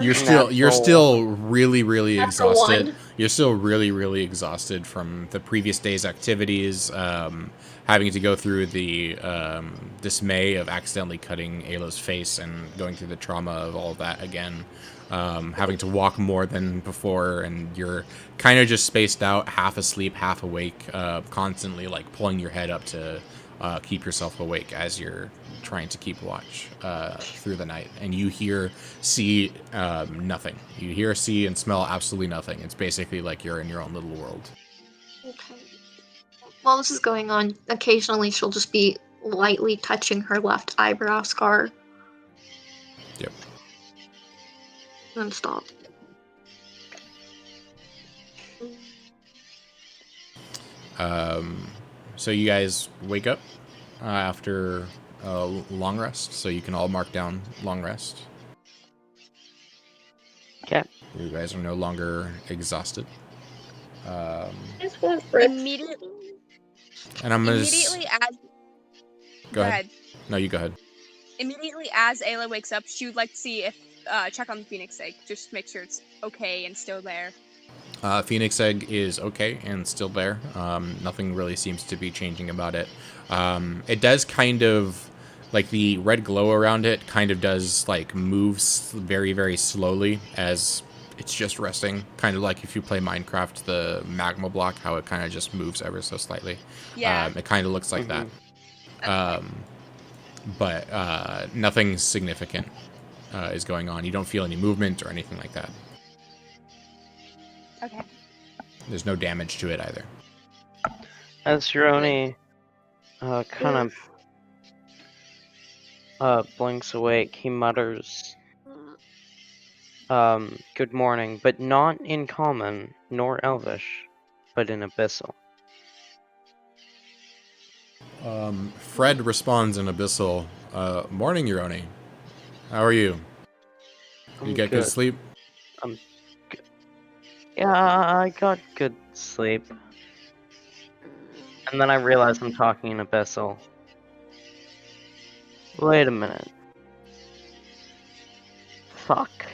Speaker 3: You're still really exhausted. You're still really exhausted from the previous day's activities, having to go through the dismay of accidentally cutting Ayla's face and going through the trauma of all of that again. Having to walk more than before, and you're kind of just spaced out, half asleep, half awake, constantly like pulling your head up to keep yourself awake as you're trying to keep watch through the night. And you see nothing. You hear, see, and smell absolutely nothing. It's basically like you're in your own little world.
Speaker 4: Okay. While this is going on, occasionally she'll just be lightly touching her left eyebrow scar.
Speaker 3: Yep.
Speaker 4: And then stop.
Speaker 3: So you guys wake up after a long rest, so you can all mark down long rest.
Speaker 2: Okay.
Speaker 3: You guys are no longer exhausted.
Speaker 6: Immediately
Speaker 3: And I'm gonna
Speaker 6: as
Speaker 3: go ahead. No, you go ahead.
Speaker 6: Immediately as Ayla wakes up, she would like to see if check on the phoenix egg, just to make sure it's okay and still there.
Speaker 3: Phoenix egg is okay and still there. Nothing really seems to be changing about it. It does kind of, like the red glow around it kind of does like moves very slowly as it's just resting. Kind of like if you play Minecraft, the magma block, how it kind of just moves ever so slightly.
Speaker 6: Yeah.
Speaker 3: It kind of looks like that. But nothing significant is going on. You don't feel any movement or anything like that.
Speaker 6: Okay.
Speaker 3: There's no damage to it either.
Speaker 2: As Hironi kind of blinks awake, he mutters, good morning, but not in common, nor elvish, but in abyssal.
Speaker 3: Fred responds in abyssal, morning, Hironi. How are you? You get good sleep?
Speaker 2: I'm good. Yeah, I got good sleep. And then I realize I'm talking in abyssal. Wait a minute. Fuck.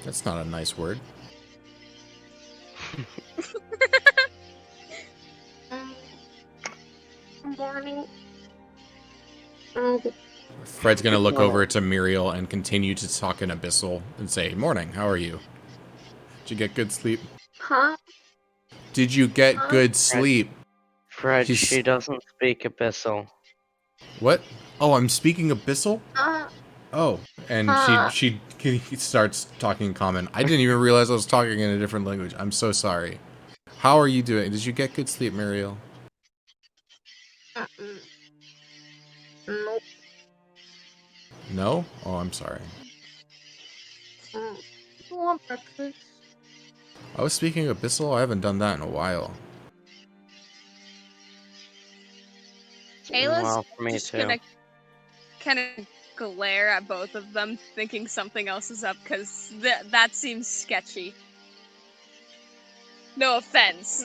Speaker 3: That's not a nice word.
Speaker 4: Morning.
Speaker 3: Fred's gonna look over to Muriel and continue to talk in abyssal and say, morning, how are you? Did you get good sleep?
Speaker 4: Huh?
Speaker 3: Did you get good sleep?
Speaker 2: Fred, she doesn't speak abyssal.
Speaker 3: What? Oh, I'm speaking abyssal? Oh, and she starts talking in common. I didn't even realize I was talking in a different language. I'm so sorry. How are you doing? Did you get good sleep, Muriel?
Speaker 4: Nope.
Speaker 3: No? Oh, I'm sorry.
Speaker 4: I want breakfast.
Speaker 3: I was speaking abyssal? I haven't done that in a while.
Speaker 6: Ayla's
Speaker 2: for me
Speaker 6: just
Speaker 2: too.
Speaker 6: gonna kind of glare at both of them, thinking something else is up, because that seems sketchy. No offense.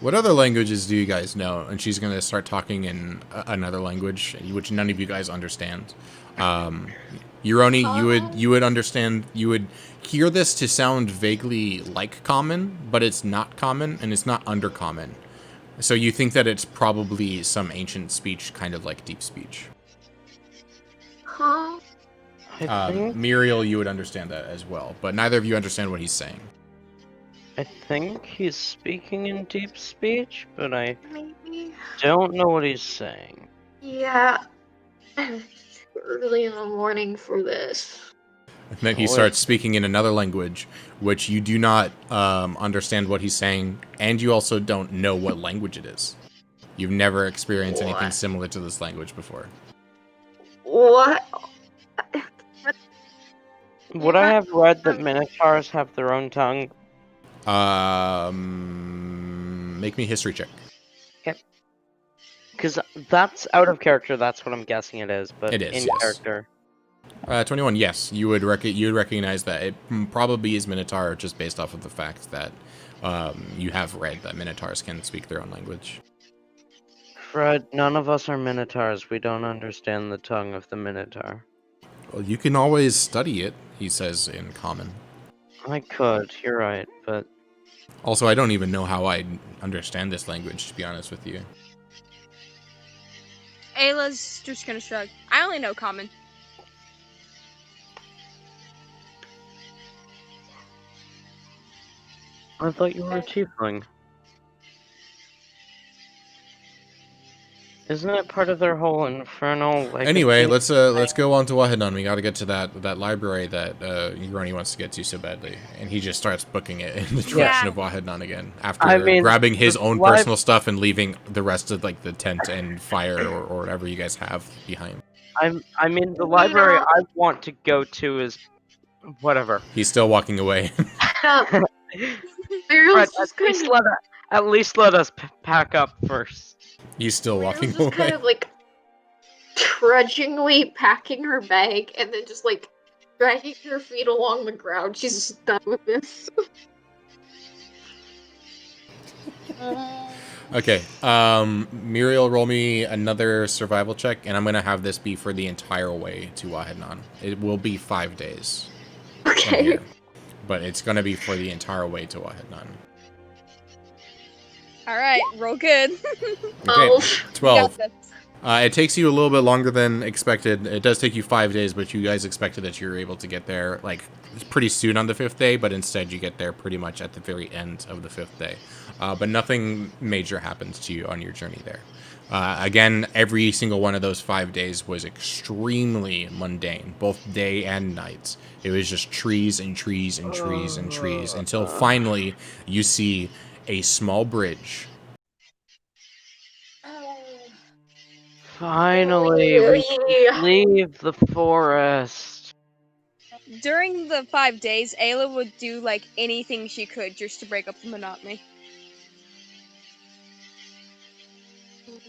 Speaker 3: What other languages do you guys know? And she's going to start talking in another language, which none of you guys understand. Hironi, you would understand, you would hear this to sound vaguely like common, but it's not common, and it's not undercommon. So you think that it's probably some ancient speech, kind of like deep speech.
Speaker 4: Huh?
Speaker 3: Muriel, you would understand that as well, but neither of you understand what he's saying.
Speaker 2: I think he's speaking in deep speech, but I
Speaker 4: Maybe.
Speaker 2: don't know what he's saying.
Speaker 4: Yeah. It's too early in the morning for this.
Speaker 3: And then he
Speaker 2: What?
Speaker 3: starts speaking in another language, which you do not understand what he's saying, and you also don't know what language it is. You've never experienced anything
Speaker 4: What?
Speaker 3: similar to this language before.
Speaker 4: What?
Speaker 2: Would I have read that minotaurs have their own tongue?
Speaker 3: Make me a history check.
Speaker 2: Because that's out of character. That's what I'm guessing it is. But
Speaker 3: It is,
Speaker 2: in
Speaker 3: yes.
Speaker 2: character.
Speaker 3: 21, yes. You would recognize that it probably is Minotaur just based off of the fact that you have read that Minotaurs can speak their own language.
Speaker 2: Fred, none of us are minotaurs. We don't understand the tongue of the minotaur.
Speaker 3: Well, you can always study it, he says in common.
Speaker 2: I could. You're right, but
Speaker 3: Also, I don't even know how I understand this language, to be honest with you.
Speaker 6: Ayla's just gonna shrug. I only know common.
Speaker 2: I thought you were a tiefling. Isn't it part of their whole infernal legacy?
Speaker 3: Anyway, let's go on to Wahidon. We got to get to that library that Uroni wants to get to so badly, and he just starts booking it in the direction of Wahidon again after grabbing his own personal stuff and leaving the rest of like the tent and fire or whatever you guys have behind.
Speaker 2: I mean, the library I want to go to is whatever.
Speaker 3: He's still walking away.
Speaker 2: Fred, at least let us pack up first.
Speaker 3: He's still walking
Speaker 4: just
Speaker 3: away.
Speaker 4: kind of like trudgingly packing her bag and then just like dragging her feet along the ground. She's just done with this.
Speaker 3: Okay, Muriel, roll me another survival check, and I'm gonna have this be for the entire way to Wahidon. It will be 5 days.
Speaker 4: Okay.
Speaker 3: Here, but it's gonna be for the entire way to Wahidon.
Speaker 6: Alright, roll good.
Speaker 3: Okay, 12.
Speaker 6: Got this.
Speaker 3: It takes you a little bit longer than expected. It does take you 5 days, but you guys expected that you were able to get there like pretty soon on the 5th day, but instead you get there pretty much at the very end of the 5th day. But nothing major happens to you on your journey there. Again, every single one of those 5 days was extremely mundane, both day and night. It was just trees and trees and trees and trees until finally you see a small bridge.
Speaker 2: Finally, we can leave the forest.
Speaker 6: During the 5 days, Ayla would do like anything she could just to break up the monotony.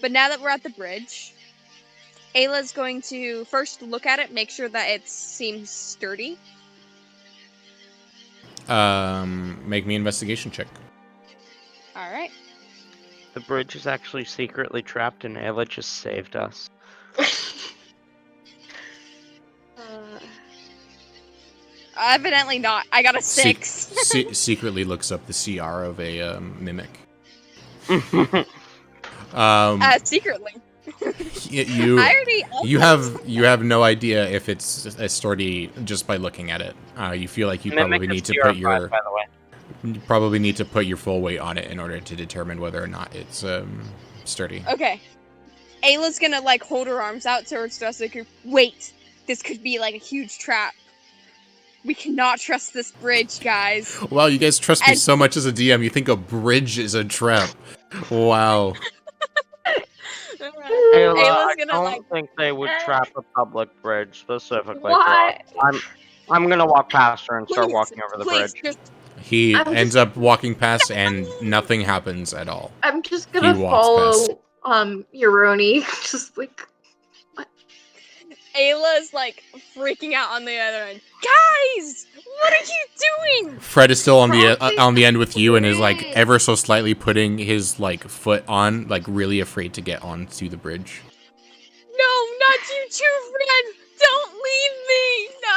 Speaker 6: But now that we're at the bridge, Ayla's going to first look at it, make sure that it seems sturdy.
Speaker 3: Make me an investigation check.
Speaker 6: Alright.
Speaker 2: The bridge is actually secretly trapped and Ayla just saved us.
Speaker 6: Evidently not. I got a 6.
Speaker 3: Secretly looks up the CR of a mimic.
Speaker 6: Secretly.
Speaker 3: You have no idea if it's a sturdy just by looking at it. You feel like you probably need to put your full weight on it in order to determine whether or not it's sturdy.
Speaker 6: Okay. Ayla's gonna like hold her arms out towards the rest of the group. Wait, this could be like a huge trap. We cannot trust this bridge, guys.
Speaker 3: Wow, you guys trust me so much as a DM. You think a bridge is a trap? Wow.
Speaker 2: Ayla,
Speaker 6: Ayla's
Speaker 2: I don't think they would trap a public bridge specifically.
Speaker 4: What?
Speaker 2: I'm gonna walk past her and start walking over the bridge.
Speaker 3: He ends up walking past and nothing happens at all.
Speaker 4: I'm just gonna follow Uroni. Just like
Speaker 6: Ayla's like freaking out on the other end. Guys, what are you doing?
Speaker 3: Fred is still on the end with you and is like ever so slightly putting his like foot on, like really afraid to get onto the bridge.
Speaker 6: No, not you too, Fred. Don't leave me. No.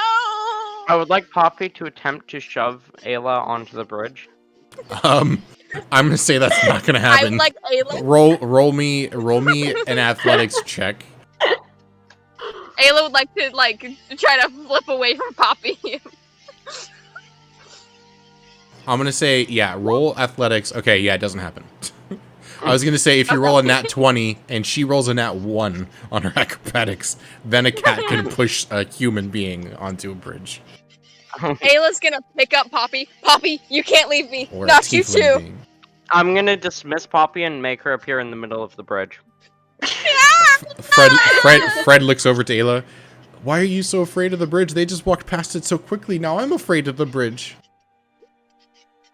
Speaker 2: I would like Poppy to attempt to shove Ayla onto the bridge.
Speaker 3: I'm gonna say that's not gonna happen.
Speaker 6: I would like Ayla.
Speaker 3: Roll me an athletics check.
Speaker 6: Ayla would like to try to flip away from Poppy.
Speaker 3: I'm gonna say roll athletics. Okay, it doesn't happen. I was gonna say if you roll a nat 20 and she rolls a nat 1 on her acrobatics, then a cat can push a human being onto a bridge.
Speaker 6: Ayla's gonna pick up Poppy. Poppy, you can't leave me.
Speaker 3: Or a
Speaker 6: Not you
Speaker 3: tiefling
Speaker 6: too.
Speaker 3: being.
Speaker 2: I'm gonna dismiss Poppy and make her appear in the middle of the bridge.
Speaker 3: Fred looks over to Ayla. Why are you so afraid of the bridge? They just walked past it so quickly. Now I'm afraid of the bridge.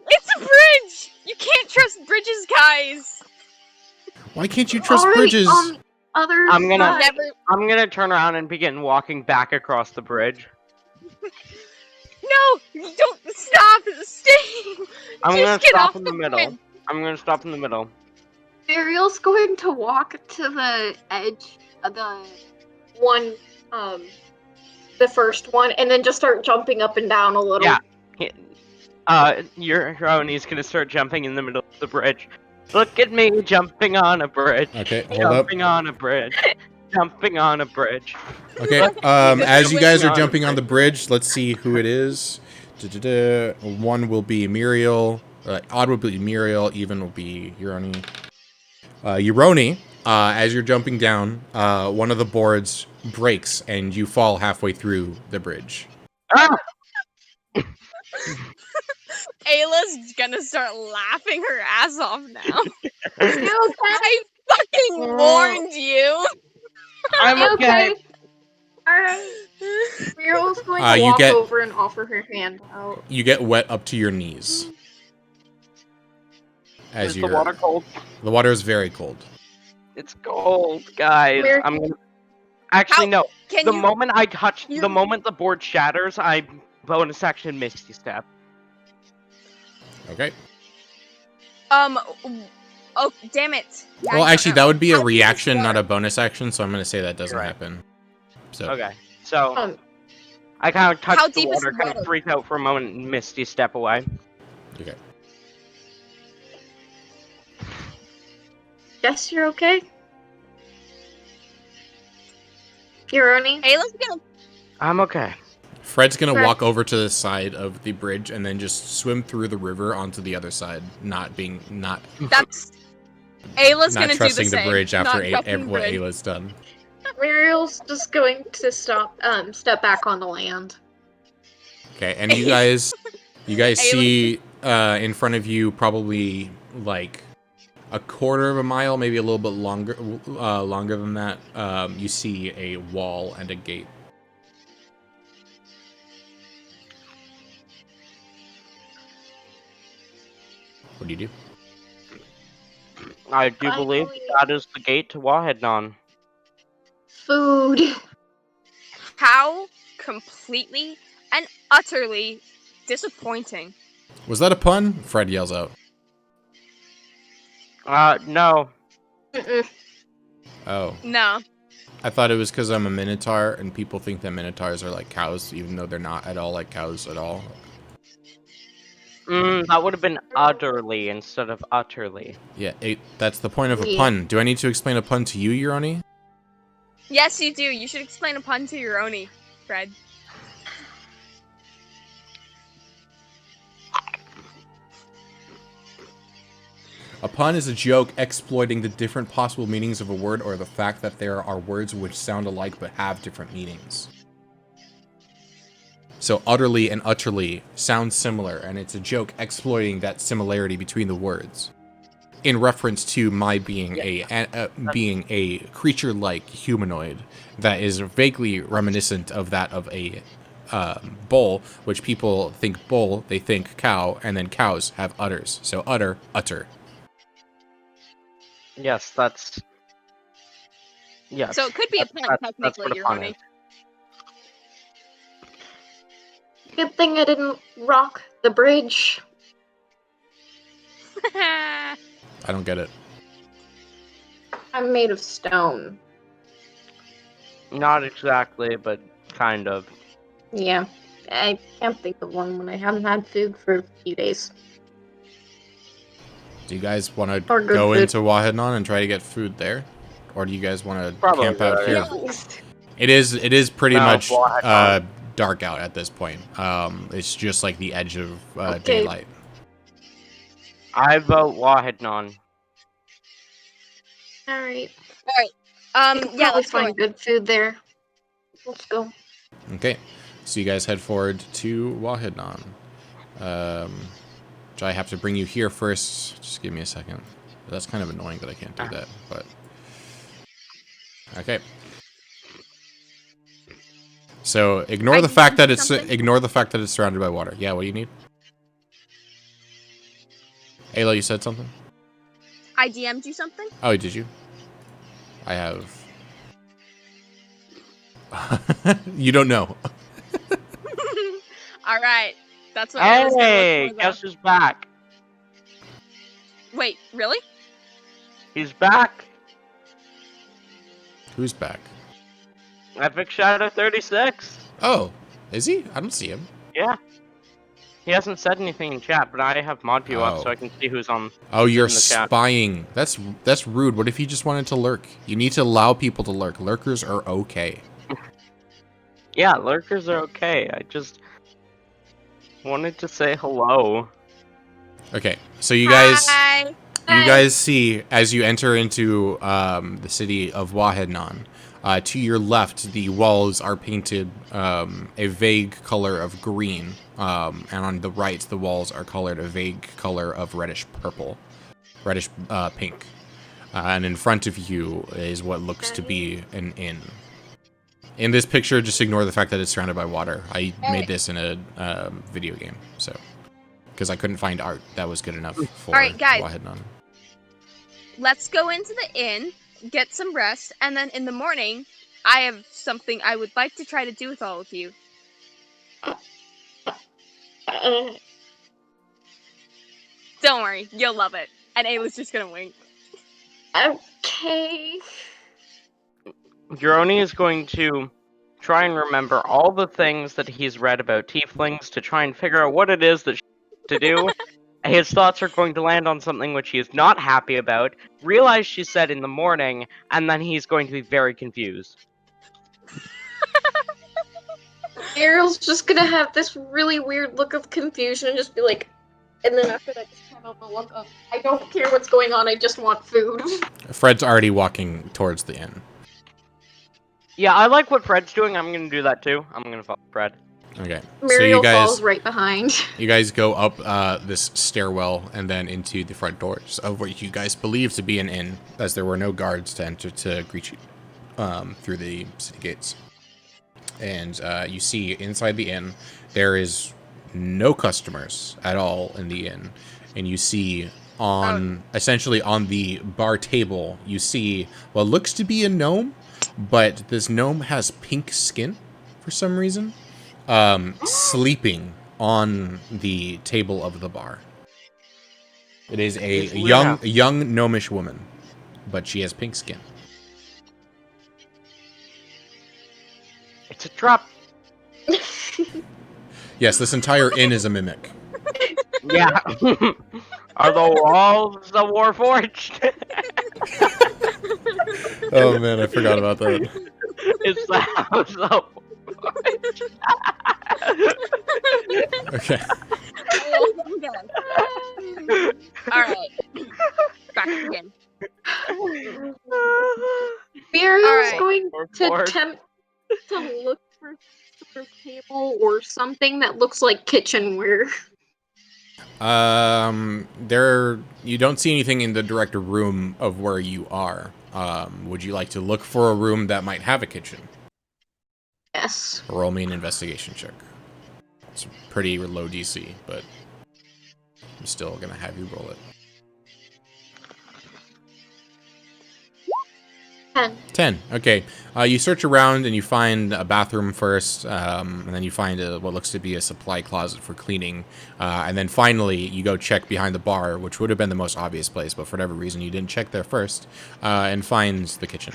Speaker 6: It's a bridge. You can't trust bridges, guys.
Speaker 3: Why can't you trust
Speaker 4: Alright,
Speaker 3: bridges?
Speaker 4: Other
Speaker 2: I'm gonna-
Speaker 4: side.
Speaker 6: Never.
Speaker 2: I'm gonna turn around and begin walking back across the bridge.
Speaker 6: No, don't stop. Stay.
Speaker 2: I'm
Speaker 6: Just
Speaker 2: gonna
Speaker 6: get
Speaker 2: stop
Speaker 6: off
Speaker 2: in the
Speaker 6: the
Speaker 2: middle.
Speaker 6: bridge.
Speaker 2: I'm gonna stop in the middle.
Speaker 4: Muriel's going to walk to the edge of the one, the first one, and then just start jumping up and down a little.
Speaker 2: Yeah. Your gonna start jumping in the middle of the bridge. Look at me jumping on a bridge.
Speaker 3: Okay, hold up.
Speaker 2: Jumping on a bridge. Jumping on a bridge.
Speaker 3: Okay, as you guys are jumping on the bridge, let's see who it is. One will be Muriel. Odd will be Muriel. Even will be Euroni. Euroni, as you're jumping down, one of the boards breaks and you fall halfway through the bridge.
Speaker 2: Ah!
Speaker 6: Ayla's gonna start laughing her ass off now.
Speaker 4: You
Speaker 6: I fucking warned you.
Speaker 2: I'm okay.
Speaker 4: Alright. Muriel's going to
Speaker 3: You
Speaker 4: walk
Speaker 3: get-
Speaker 4: over and offer her hand out.
Speaker 3: You get wet up to your knees. As
Speaker 2: Is the
Speaker 3: you're,
Speaker 2: water cold?
Speaker 3: the water is very cold.
Speaker 2: It's cold, guys.
Speaker 4: Where-
Speaker 2: I'm gonna. Actually, no.
Speaker 6: Can
Speaker 2: The
Speaker 6: you?
Speaker 2: moment I touch,
Speaker 6: you-
Speaker 2: the moment the board shatters, I bonus action Misty Step.
Speaker 3: Okay.
Speaker 6: Oh, damn it.
Speaker 3: Well, actually, that would be a
Speaker 6: How deep is
Speaker 3: reaction, not
Speaker 6: water?
Speaker 3: a bonus action, so I'm going to say that doesn't
Speaker 2: Right.
Speaker 3: happen. So,
Speaker 2: Okay, so
Speaker 4: Um,
Speaker 2: I kind of
Speaker 6: how
Speaker 2: touch the
Speaker 6: deep is
Speaker 2: water,
Speaker 6: the
Speaker 2: kind of
Speaker 6: water?
Speaker 2: freak out for a moment, and Misty Step away.
Speaker 3: okay.
Speaker 4: Guess you're okay? Euroni?
Speaker 6: Ayla's gonna.
Speaker 2: I'm okay.
Speaker 3: Fred's going to
Speaker 4: Fred.
Speaker 3: walk over to the side of the bridge and then just swim through the river onto the other side, not
Speaker 6: That's. Ayla's gonna do the
Speaker 3: trusting
Speaker 6: same.
Speaker 3: the bridge after
Speaker 6: Not trusting the
Speaker 3: what
Speaker 6: bridge.
Speaker 3: Ayla's done.
Speaker 4: Muriel's just going to step back on the land.
Speaker 3: Okay, and you guys
Speaker 6: Ayla.
Speaker 3: see in front of you probably like a quarter of a mile, maybe a little bit longer than that. You see a wall and a gate. What do you do?
Speaker 2: I do
Speaker 4: I
Speaker 2: believe
Speaker 4: believe-
Speaker 2: that is the gate to Wahednon.
Speaker 4: Food.
Speaker 6: How completely and utterly disappointing.
Speaker 3: Was that a pun? Fred yells out.
Speaker 2: No.
Speaker 4: Mm-mm.
Speaker 3: Oh.
Speaker 6: No.
Speaker 3: I thought it was because I'm a minotaur and people think that minotaurs are like cows, even though they're not at all like cows at all.
Speaker 2: That would have been utterly instead of utterly.
Speaker 3: Yeah, that's the point of a
Speaker 4: Yeah.
Speaker 3: pun. Do I need to explain a pun to you, Euroni?
Speaker 6: Yes, you do. You should explain a pun to your Oni, Fred.
Speaker 3: A pun is a joke exploiting the different possible meanings of a word or the fact that there are words which sound alike but have different meanings. So utterly and utterly sound similar, and it's a joke exploiting that similarity between the words. In reference to my being being a creature-like humanoid that is vaguely reminiscent of that of a bull, which people think bull, they think cow, and then cows have udders. So utter, utter.
Speaker 2: Yes, that's. Yes.
Speaker 6: So it could be a pun,
Speaker 2: That's
Speaker 6: technically,
Speaker 2: what a
Speaker 6: your
Speaker 2: pun
Speaker 6: Oni.
Speaker 2: is.
Speaker 4: Good thing I didn't rock the bridge.
Speaker 3: I don't get it.
Speaker 4: I'm made of stone.
Speaker 2: Not exactly, but kind of.
Speaker 4: Yeah. I can't think of one when I haven't had food for a few days.
Speaker 3: Do you guys want to
Speaker 4: Or good
Speaker 3: go
Speaker 4: food.
Speaker 3: into Wahednon and try to get food there? Or do you guys want to
Speaker 2: Probably
Speaker 3: camp out
Speaker 2: good
Speaker 3: here?
Speaker 2: idea.
Speaker 3: It is pretty
Speaker 2: No,
Speaker 3: much
Speaker 2: Wahednon.
Speaker 3: dark out at this point. It's just like the edge of
Speaker 4: Okay.
Speaker 3: daylight.
Speaker 2: I vote Wahednon.
Speaker 4: Alright.
Speaker 6: Yeah,
Speaker 4: Probably
Speaker 6: let's go.
Speaker 4: find good food there. Let's go.
Speaker 3: Okay. So you guys head forward to Wahidnan. Which I have to bring you here first. Just give me a second. That's kind of annoying that I can't do that, but... Okay. So ignore the fact that it's surrounded by water. Yeah, what do you need? Ayla, you said something?
Speaker 6: I DM'd you something?
Speaker 3: Oh, did you? I have... You don't know.
Speaker 6: Alright. That's what I was gonna
Speaker 2: Hey,
Speaker 6: look for, though.
Speaker 2: guess who's back?
Speaker 6: Wait, really?
Speaker 2: He's back.
Speaker 3: Who's back?
Speaker 2: Epic Shadow 36.
Speaker 3: Oh, is he? I don't see him.
Speaker 2: Yeah. He hasn't said anything in chat, but I have mod view up so I can see who's on.
Speaker 3: Oh, you're
Speaker 2: in the chat.
Speaker 3: spying. That's rude. What if he just wanted to lurk? You need to allow people to lurk. Lurkers are okay.
Speaker 2: Yeah, lurkers are okay. I just wanted to say hello.
Speaker 3: Okay, so you guys...
Speaker 6: Hi.
Speaker 3: You guys see, as you enter into the city of Wahidnan, to your left, the walls are painted a vague color of green, and on the right, the walls are colored a vague color of reddish purple, reddish pink. And in front of you is what looks to be an inn. In this picture, just ignore the fact that it's surrounded by water. I made this in a video game, so... Because I couldn't find art that was good enough for
Speaker 6: Alright, guys.
Speaker 3: Wahidnan.
Speaker 6: Let's go into the inn, get some rest, and then in the morning, I have something I would like to try to do with all of you. Don't worry, you'll love it. And Ayla's just gonna wink.
Speaker 4: Okay.
Speaker 2: Jeroni is going to try and remember all the things that he's read about tieflings to try and figure out what it is that to do. His thoughts are going to land on something which he is not happy about, realize she said in the morning, and then he's going to be very confused.
Speaker 4: Ariel's just gonna have this really weird look of confusion and just be like, and then after that, just kind of a look of, I don't care what's going on, I just want food.
Speaker 3: Fred's already walking towards the inn.
Speaker 2: Yeah, I like what Fred's doing. I'm going to do that too. I'm going to follow Fred.
Speaker 3: Okay.
Speaker 4: Muriel falls right behind.
Speaker 3: You guys go up this stairwell and then into the front doors of what you guys believe to be an inn, as there were no guards to enter to greet you through the city gates. And you see inside the inn, there is no customers at all in the inn. And you see essentially on the bar table, you see what looks to be a gnome, but this gnome has pink skin for some reason. Sleeping on the table of the bar. It is a young gnomish woman, but she has pink skin.
Speaker 2: It's a trap.
Speaker 3: Yes, this entire inn is a mimic.
Speaker 2: Yeah. Are the walls the Warforged?
Speaker 3: Oh man, I forgot about that.
Speaker 2: It's the house of
Speaker 3: Okay.
Speaker 6: Alright. Back again.
Speaker 4: Muriel's
Speaker 6: Alright.
Speaker 4: going to
Speaker 2: Warforged.
Speaker 4: attempt to look for a table or something that looks like kitchenware.
Speaker 3: You don't see anything in the direct room of where you are. Would you like to look for a room that might have a kitchen?
Speaker 4: Yes.
Speaker 3: Roll me an investigation check. It's pretty low DC, but I'm still gonna have you roll it. 10. Okay. You search around and you find a bathroom first, and then you find what looks to be a supply closet for cleaning, and then finally you go check behind the bar, which would have been the most obvious place, but for whatever reason you didn't check there first, and find the kitchen.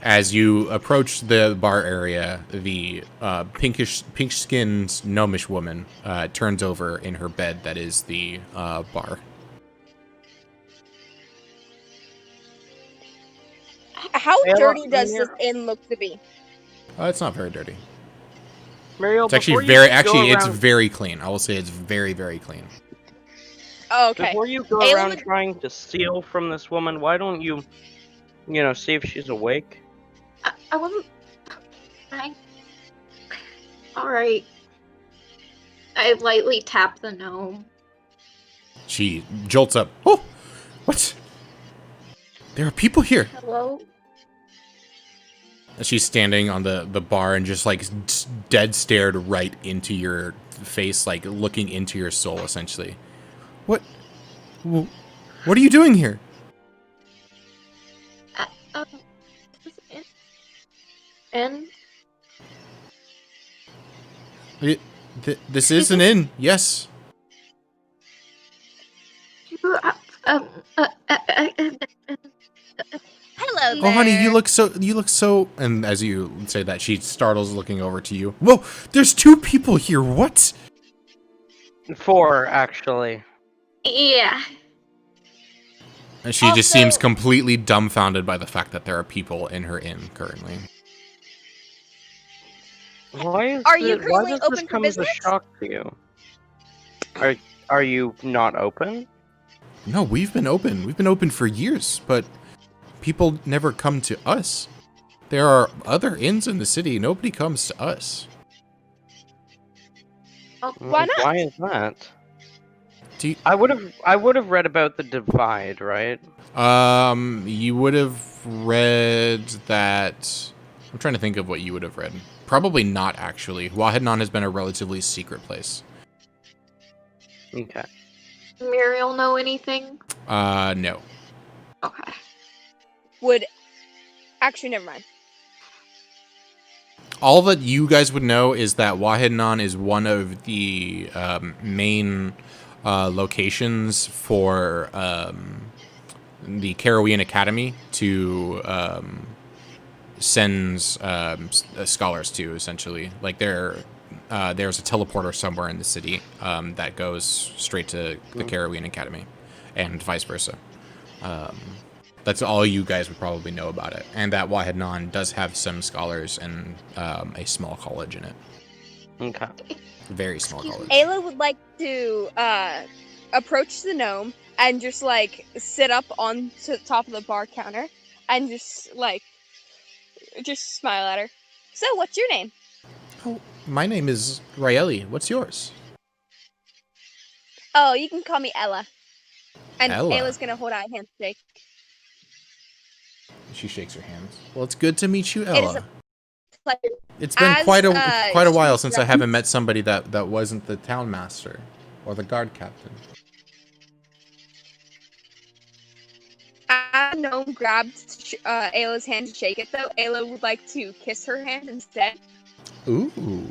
Speaker 3: As you approach the bar area, the pink-skinned gnomish woman turns over in her bed that is the bar.
Speaker 6: How
Speaker 2: Ayla,
Speaker 6: dirty does
Speaker 2: Muriel-
Speaker 6: this inn look to be?
Speaker 3: It's not very dirty.
Speaker 2: Muriel,
Speaker 3: It's actually it's very clean. I will say it's very, very clean.
Speaker 6: Oh, okay.
Speaker 2: Before you go
Speaker 6: Ayla
Speaker 2: around
Speaker 6: would-
Speaker 2: trying to steal from this woman, why don't you, see if she's awake?
Speaker 4: I wasn't. Alright. I lightly tap the gnome.
Speaker 3: She jolts up. Oh, what? There are people here.
Speaker 4: Hello?
Speaker 3: She's standing on the bar and just like dead stared right into your face, like looking into your soul, essentially. What are you doing here?
Speaker 4: Inn?
Speaker 3: This is an inn, yes.
Speaker 6: Hello there.
Speaker 3: Oh, honey, you look so. And as you say that, she startles, looking over to you. Whoa, there's 2 people here. What?
Speaker 2: 4, actually.
Speaker 4: Yeah.
Speaker 3: And she just
Speaker 6: Also-
Speaker 3: seems completely dumbfounded by the fact that there are people in her inn currently.
Speaker 2: Why
Speaker 6: Are you
Speaker 2: does
Speaker 6: currently
Speaker 2: this
Speaker 6: open for
Speaker 2: come as a
Speaker 6: business?
Speaker 2: shock to you? Are you not open?
Speaker 3: No, we've been open. We've been open for years, but people never come to us. There are other inns in the city. Nobody comes to us.
Speaker 6: Why not?
Speaker 2: Why is that?
Speaker 3: Do you,
Speaker 2: I would have read about the divide, right?
Speaker 3: you would have read that. I'm trying to think of what you would have read. Probably not, actually. Wahidnon has been a relatively secret place.
Speaker 2: Okay.
Speaker 4: Muriel know anything?
Speaker 3: No.
Speaker 4: Okay.
Speaker 6: Would actually never mind.
Speaker 3: All that you guys would know is that Wahidnon is one of the main locations for the Karawian Academy to sends scholars to, essentially. Like there's a teleporter somewhere in the city that goes straight to the Karawian Academy, and vice versa. That's all you guys would probably know about it, and that Wahidnon does have some scholars and a small college in it.
Speaker 2: Okay.
Speaker 3: Very small college.
Speaker 6: Ayla would like to approach the gnome and just like sit up on to the top of the bar counter and just smile at her. So, what's your name?
Speaker 3: Oh, my name is Raeli. What's yours?
Speaker 6: Oh, you can call me Ella. And
Speaker 3: Ella.
Speaker 6: Ayla's gonna hold out a handshake.
Speaker 3: She shakes her hand. Well, it's good to meet you,
Speaker 6: It is
Speaker 3: Ella.
Speaker 6: a pleasure.
Speaker 3: It's been
Speaker 6: As,
Speaker 3: quite a while
Speaker 6: she
Speaker 3: since I haven't met somebody that wasn't the town master or the guard captain.
Speaker 6: As the gnome grabbed Ayla's hand to shake it, though, Ayla would like to kiss her hand instead.
Speaker 3: Ooh,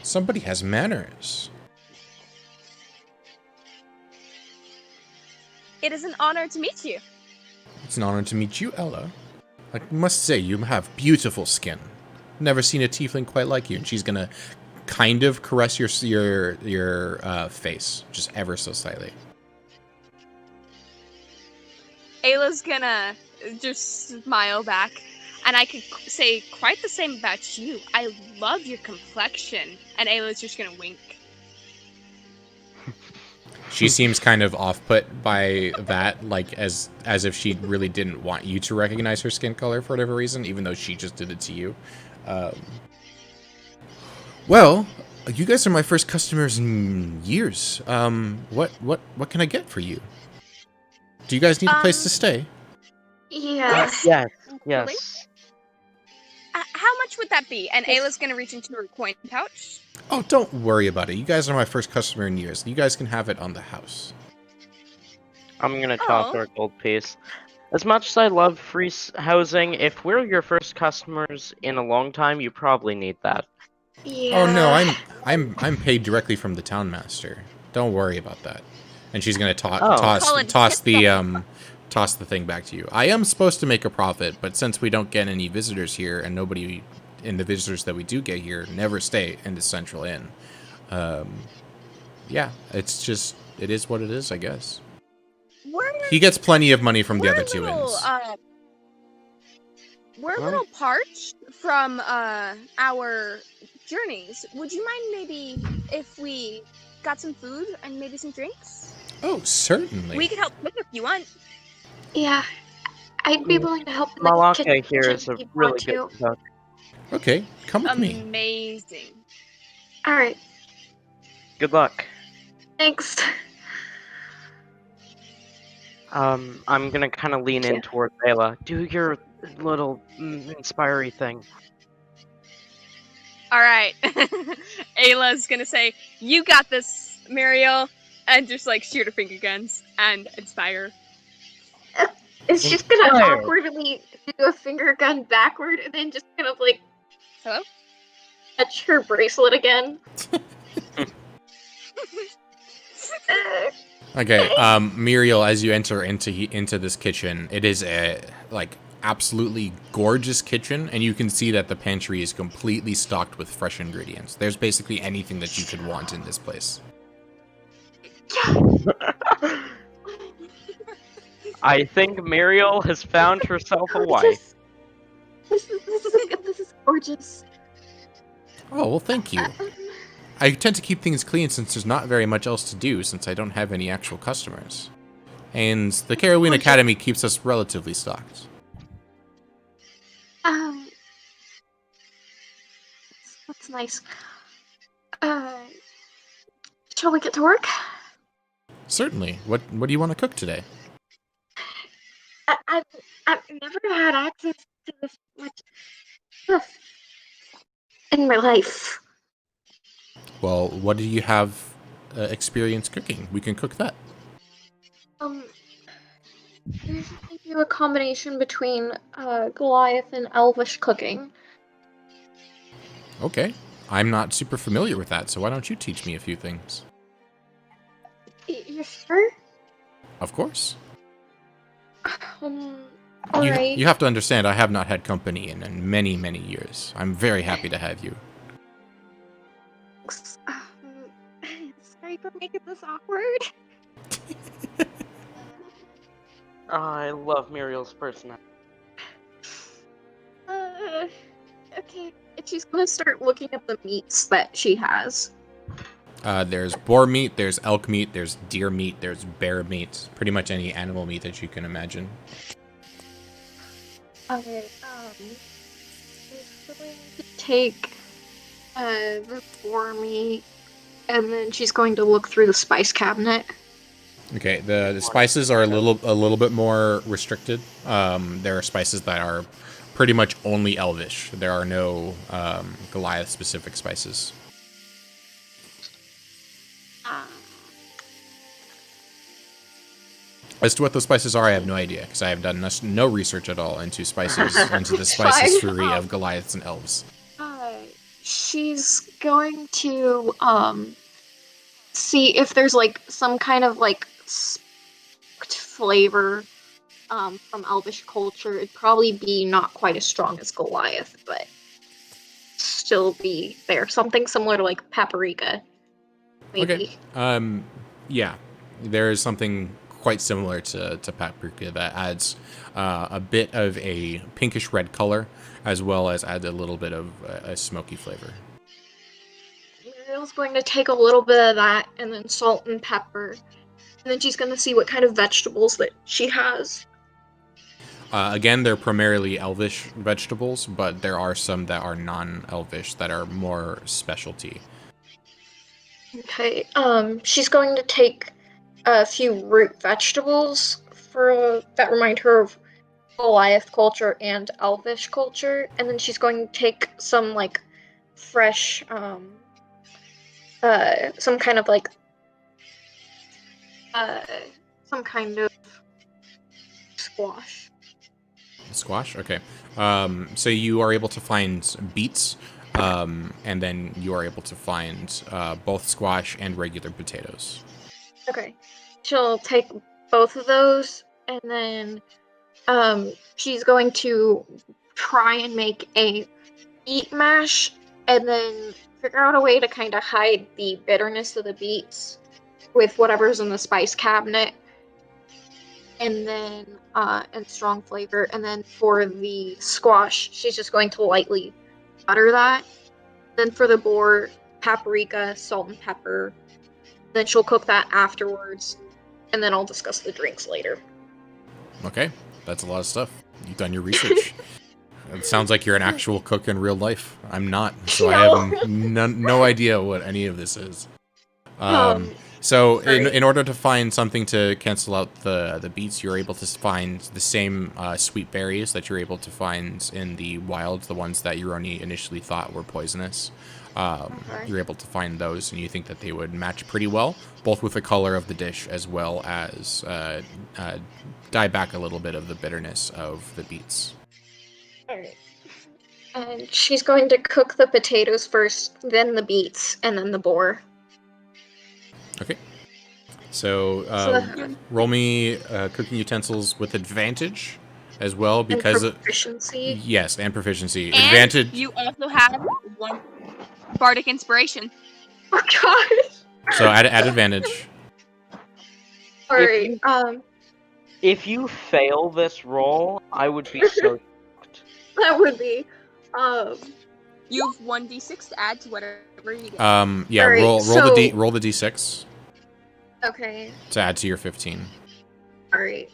Speaker 3: somebody has manners.
Speaker 6: It is an honor to meet you.
Speaker 3: It's an honor to meet you, Ella. I must say, you have beautiful skin. Never seen a tiefling quite like you. And she's gonna kind of caress your face, just ever so slightly.
Speaker 6: Ayla's gonna just smile back, and I could say quite the same about you. I love your complexion. And Ayla's just gonna wink.
Speaker 3: She seems kind of off-put by that, like as if she really didn't want you to recognize her skin color for whatever reason, even though she just did it to you. Well, you guys are my first customers in years. What can I get for you? Do you guys need a place to stay?
Speaker 4: Yeah.
Speaker 2: Yes.
Speaker 6: Really?
Speaker 2: Yes.
Speaker 6: How much would that be? And Ayla's gonna reach into her coin pouch.
Speaker 3: Oh, don't worry about it. You guys are my first customer in years. You guys can have it on the house.
Speaker 2: I'm gonna toss
Speaker 6: Oh.
Speaker 2: her a gold piece. As much as I love free housing, if we're your first customers in a long time, you probably need that.
Speaker 4: Yeah.
Speaker 3: Oh no, I'm paid directly from the town master. Don't worry about that. And she's gonna
Speaker 6: Colin,
Speaker 3: toss the thing back to you. I am supposed to make a profit, but since we don't get any visitors here, and nobody in the visitors that we do get here never stay in the Central Inn, yeah, it is what it is, I guess. He gets plenty of money from the other 2 inns.
Speaker 6: We're a little parched from our journeys. Would you mind maybe if we got some food and maybe some drinks?
Speaker 3: Oh, certainly.
Speaker 6: We could help cook if you want.
Speaker 4: Yeah. I'd be willing to help in the
Speaker 2: Malaka
Speaker 4: kitchen
Speaker 2: here is
Speaker 4: if
Speaker 2: a
Speaker 4: you
Speaker 2: really
Speaker 4: want
Speaker 2: good
Speaker 4: to.
Speaker 2: cook.
Speaker 3: Okay, come with me.
Speaker 6: Amazing.
Speaker 4: All right.
Speaker 2: Good luck.
Speaker 4: Thanks.
Speaker 2: I'm gonna kind of lean in
Speaker 4: Yeah.
Speaker 2: towards Ayla. Do your little inspiry thing.
Speaker 6: All right. Ayla's gonna say, "You got this, Muriel," and just like shoot her finger guns and inspire.
Speaker 4: It's just gonna
Speaker 2: Inspire.
Speaker 4: awkwardly do a finger gun backward and then just kind of like
Speaker 6: Hello?
Speaker 4: touch her bracelet again.
Speaker 3: Okay, Muriel, as you enter into this kitchen, it is a absolutely gorgeous kitchen, and you can see that the pantry is completely stocked with fresh ingredients. There's basically anything that you could want in this place.
Speaker 2: I think Muriel has found herself a wife.
Speaker 4: This is gorgeous.
Speaker 3: Oh, well, thank you. I tend to keep things clean since there's not very much else to do since I don't have any actual customers. And the Caroween Academy keeps us relatively stocked.
Speaker 4: That's nice. Shall we get to work?
Speaker 3: Certainly. What do you want to cook today?
Speaker 4: I've never had access to this much stuff in my life.
Speaker 3: Well, what do you have experience cooking? We can cook that.
Speaker 4: I usually do a combination between Goliath and Elvish cooking.
Speaker 3: Okay. I'm not super familiar with that, so why don't you teach me a few things?
Speaker 4: You sure?
Speaker 3: Of course.
Speaker 4: Alright.
Speaker 3: You have to understand, I have not had company in many, many years. I'm very happy to have you.
Speaker 4: Sorry for making this awkward.
Speaker 2: I love Muriel's personality.
Speaker 4: Okay. She's gonna start looking at the meats that she has.
Speaker 3: There's boar meat, there's elk meat, there's deer meat, there's bear meat. Pretty much any animal meat that you can imagine.
Speaker 4: Okay, she's going to take the boar meat, and then she's going to look through the spice cabinet.
Speaker 3: Okay, the spices are a little bit more restricted. There are spices that are pretty much only Elvish. There are no Goliath-specific spices. As to what those spices are, I have no idea, because I have done no research at all into spices, into the spices-free of Goliaths and Elves.
Speaker 4: She's going to see if there's like some kind of like flavor from Elvish culture. It'd probably be not quite as strong as Goliath, but still be there. Something similar to like paprika, maybe.
Speaker 3: Okay. Yeah, there is something quite similar to paprika that adds a bit of a pinkish red color, as well as adds a little bit of a smoky flavor.
Speaker 4: Muriel's going to take a little bit of that and then salt and pepper. And then she's going to see what kind of vegetables that she has.
Speaker 3: Again, they're primarily Elvish vegetables, but there are some that are non-Elvish that are more specialty.
Speaker 4: Okay, she's going to take a few root vegetables that remind her of Goliath culture and Elvish culture, and then she's going to take some like fresh, some kind of like, some kind of squash.
Speaker 3: Squash? Okay. So you are able to find beets, and then you are able to find both squash and regular potatoes.
Speaker 4: Okay. She'll take both of those, and then she's going to try and make a beet mash, and then figure out a way to kind of hide the bitterness of the beets with whatever's in the spice cabinet, and then and strong flavor. And then for the squash, she's just going to lightly butter that. Then for the boar, paprika, salt and pepper. Then she'll cook that afterwards, and then I'll discuss the drinks later.
Speaker 3: Okay, that's a lot of stuff. You've done your research. It sounds like you're an actual cook in real life. I'm not, so I have no idea what any of this is. So in order to find something to cancel out the beets, you're able to find the same sweet berries that you're able to find in the wild, the ones that Euroni initially thought were poisonous. You're able to find those, and you think that they would match pretty well, both with the color of the dish as well as dye back a little bit of the bitterness of the beets.
Speaker 4: Alright. And she's going to cook the potatoes first, then the beets, and then the boar.
Speaker 3: Okay. So roll me cooking utensils with advantage as well, because
Speaker 4: and proficiency.
Speaker 3: Yes, and proficiency.
Speaker 6: And
Speaker 3: advantage.
Speaker 6: you also have 1 bardic inspiration.
Speaker 4: Oh gosh.
Speaker 3: So add advantage.
Speaker 4: Alright,
Speaker 2: If you fail this roll, I would be so shocked.
Speaker 4: that would be,
Speaker 6: You have 1d6 to add to whatever you get.
Speaker 3: Yeah,
Speaker 4: Alright,
Speaker 3: roll
Speaker 4: so-
Speaker 3: the d6
Speaker 4: okay,
Speaker 3: to add to your 15.
Speaker 4: alright.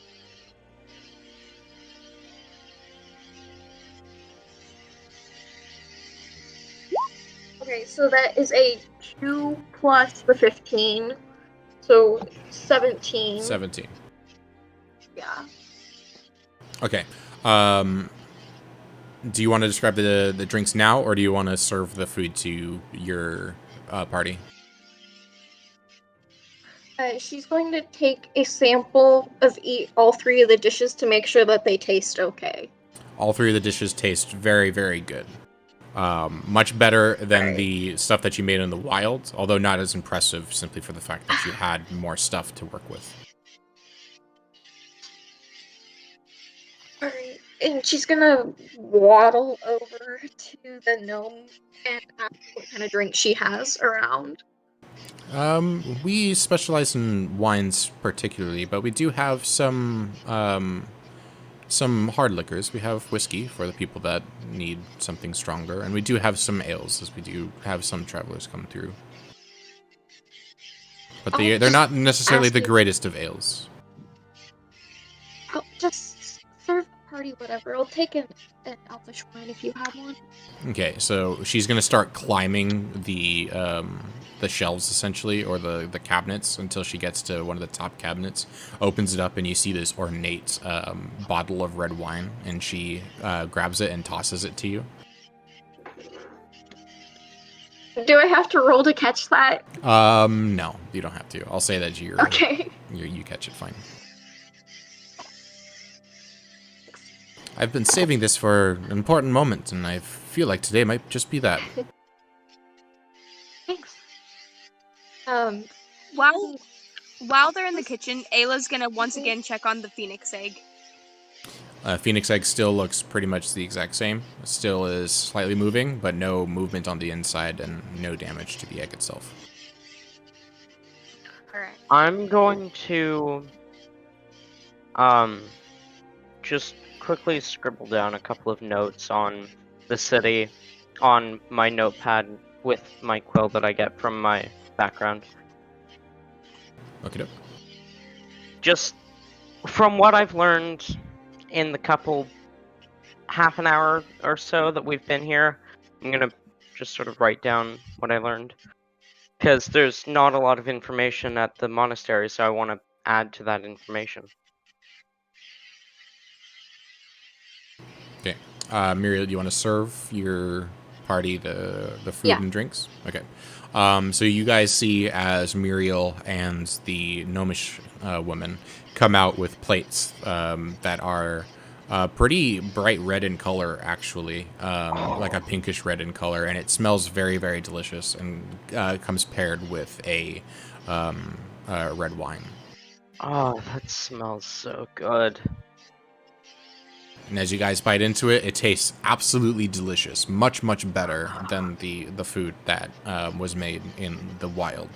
Speaker 4: Okay, so that is a 2 plus the 15, so 17.
Speaker 3: 17.
Speaker 4: Yeah.
Speaker 3: Okay. Do you want to describe the drinks now, or do you want to serve the food to your party?
Speaker 4: She's going to take a sample of all 3 of the dishes to make sure that they taste okay.
Speaker 3: All 3 of the dishes taste very, very good. Much better than the stuff that you made in the wild, although not as impressive simply for the fact that you had more stuff to work with.
Speaker 4: Alright, and she's gonna waddle over to the gnome and ask what kind of drink she has around.
Speaker 3: We specialize in wines particularly, but we do have some hard liquors. We have whiskey for the people that need something stronger, and we do have some ales, as we do have some travelers come through. But they're not necessarily the greatest of ales.
Speaker 4: I'll just serve the party whatever. I'll take an elfish wine if you have one.
Speaker 3: Okay, so she's gonna start climbing the shelves essentially, or the cabinets, until she gets to one of the top cabinets, opens it up, and you see this ornate bottle of red wine, and she grabs it and tosses it to you.
Speaker 4: Do I have to roll to catch that?
Speaker 3: No, you don't have to. I'll say that you catch it fine. I've been saving this for an important moment, and I feel like today might just be that.
Speaker 4: Thanks.
Speaker 6: While they're in the kitchen, Ayla's gonna once again check on the phoenix egg.
Speaker 3: Phoenix egg still looks pretty much the exact same. It still is slightly moving, but no movement on the inside and no damage to the egg itself.
Speaker 6: Alright.
Speaker 2: I'm going to just quickly scribble down a couple of notes on the city on my notepad with my quill that I get from my background.
Speaker 3: Okay.
Speaker 2: Just from what I've learned in the half an hour or so that we've been here, I'm gonna just sort of write down what I learned, because there's not a lot of information at the monastery, so I want to add to that information.
Speaker 3: Okay. Muriel, do you want to serve your party the food and drinks? Okay. So you guys see as Muriel and the gnomish woman come out with plates that are pretty bright red in color, actually, like a pinkish red in color, and it smells very, very delicious, and comes paired with a red wine.
Speaker 2: Oh, that smells so good.
Speaker 3: And as you guys bite into it, it tastes absolutely delicious. Much, much better than the food that was made in the wild.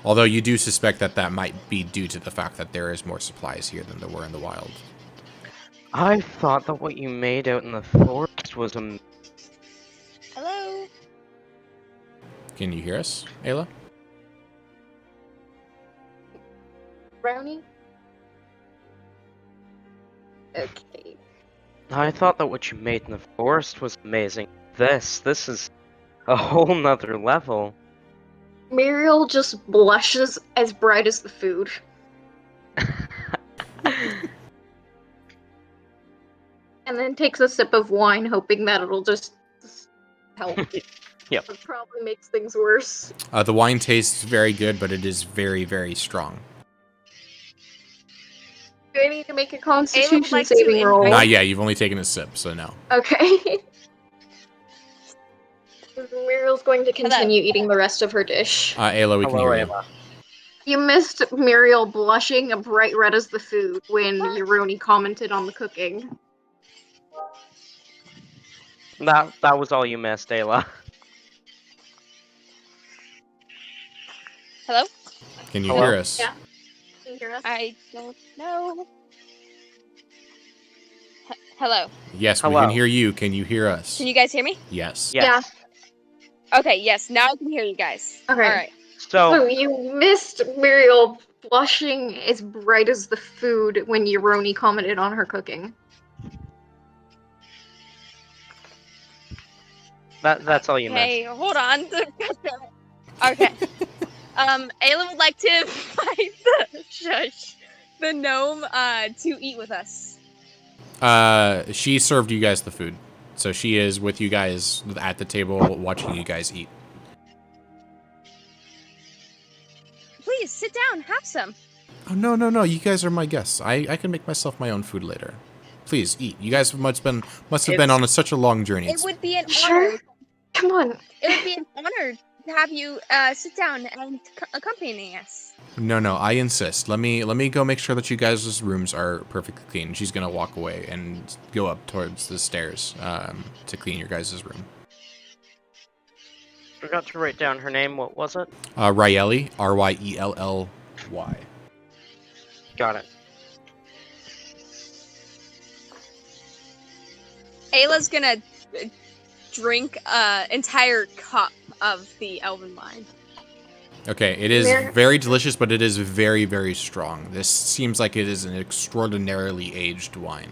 Speaker 3: Although you do suspect that might be due to the fact that there is more supplies here than there were in the wild.
Speaker 2: I thought that what you made out in the forest was
Speaker 6: Hello?
Speaker 3: Can you hear us, Ayla?
Speaker 4: Brownie? Okay.
Speaker 2: I thought that what you made in the forest was amazing. This is a whole nother level.
Speaker 4: Muriel just blushes as bright as the food. And then takes a sip of wine, hoping that it'll just help.
Speaker 2: Yep.
Speaker 4: It probably makes things worse.
Speaker 3: The wine tastes very good, but it is very, very strong.
Speaker 4: Do I need to make a
Speaker 6: Ayla
Speaker 4: constitution
Speaker 6: would like
Speaker 4: saving
Speaker 6: to
Speaker 4: roll?
Speaker 3: Not yet. You've only taken a sip, so no.
Speaker 4: Okay. Muriel's going to continue eating the rest of her dish.
Speaker 3: Ayla, we can
Speaker 2: Hello,
Speaker 3: hear you.
Speaker 2: Ayla.
Speaker 4: You missed Muriel blushing bright red as the food when Euroni commented on the cooking.
Speaker 2: That was all you missed, Ayla.
Speaker 6: Hello?
Speaker 3: Can you
Speaker 2: Hello?
Speaker 3: hear us?
Speaker 4: Yeah. Can you hear us?
Speaker 6: I don't know. Hello.
Speaker 3: Yes, we
Speaker 2: Hello.
Speaker 3: can hear you. Can you hear us?
Speaker 6: Can you guys hear me?
Speaker 3: Yes.
Speaker 2: Yes.
Speaker 6: Okay, yes, now I can hear you guys.
Speaker 4: Okay.
Speaker 6: Alright.
Speaker 4: So
Speaker 2: So,
Speaker 4: you missed Muriel blushing as bright as the food when Euroni commented on her cooking.
Speaker 2: that's all you missed.
Speaker 6: Okay, hold on. Okay. Ayla would like to invite the gnome to eat with us.
Speaker 3: She served you guys the food. So she is with you guys at the table watching you guys eat.
Speaker 6: Please sit down, have some.
Speaker 3: Oh, no. You guys are my guests. I can make myself my own food later. Please eat. You guys must have been on such a long journey.
Speaker 6: It would be an
Speaker 4: Sure.
Speaker 6: honor.
Speaker 4: Come on.
Speaker 6: It would be an honor to have you sit down and accompany us.
Speaker 3: No, I insist. Let me go make sure that you guys' rooms are perfectly clean. She's gonna walk away and go up towards the stairs to clean your guys' room.
Speaker 2: Forgot to write down her name. What was it?
Speaker 3: Ryelly, Ryelly.
Speaker 2: Got it.
Speaker 6: Ayla's gonna drink an entire cup of the elven wine.
Speaker 3: Okay, it is
Speaker 4: Mer-
Speaker 3: very delicious, but it is very, very strong. This seems like it is an extraordinarily aged wine.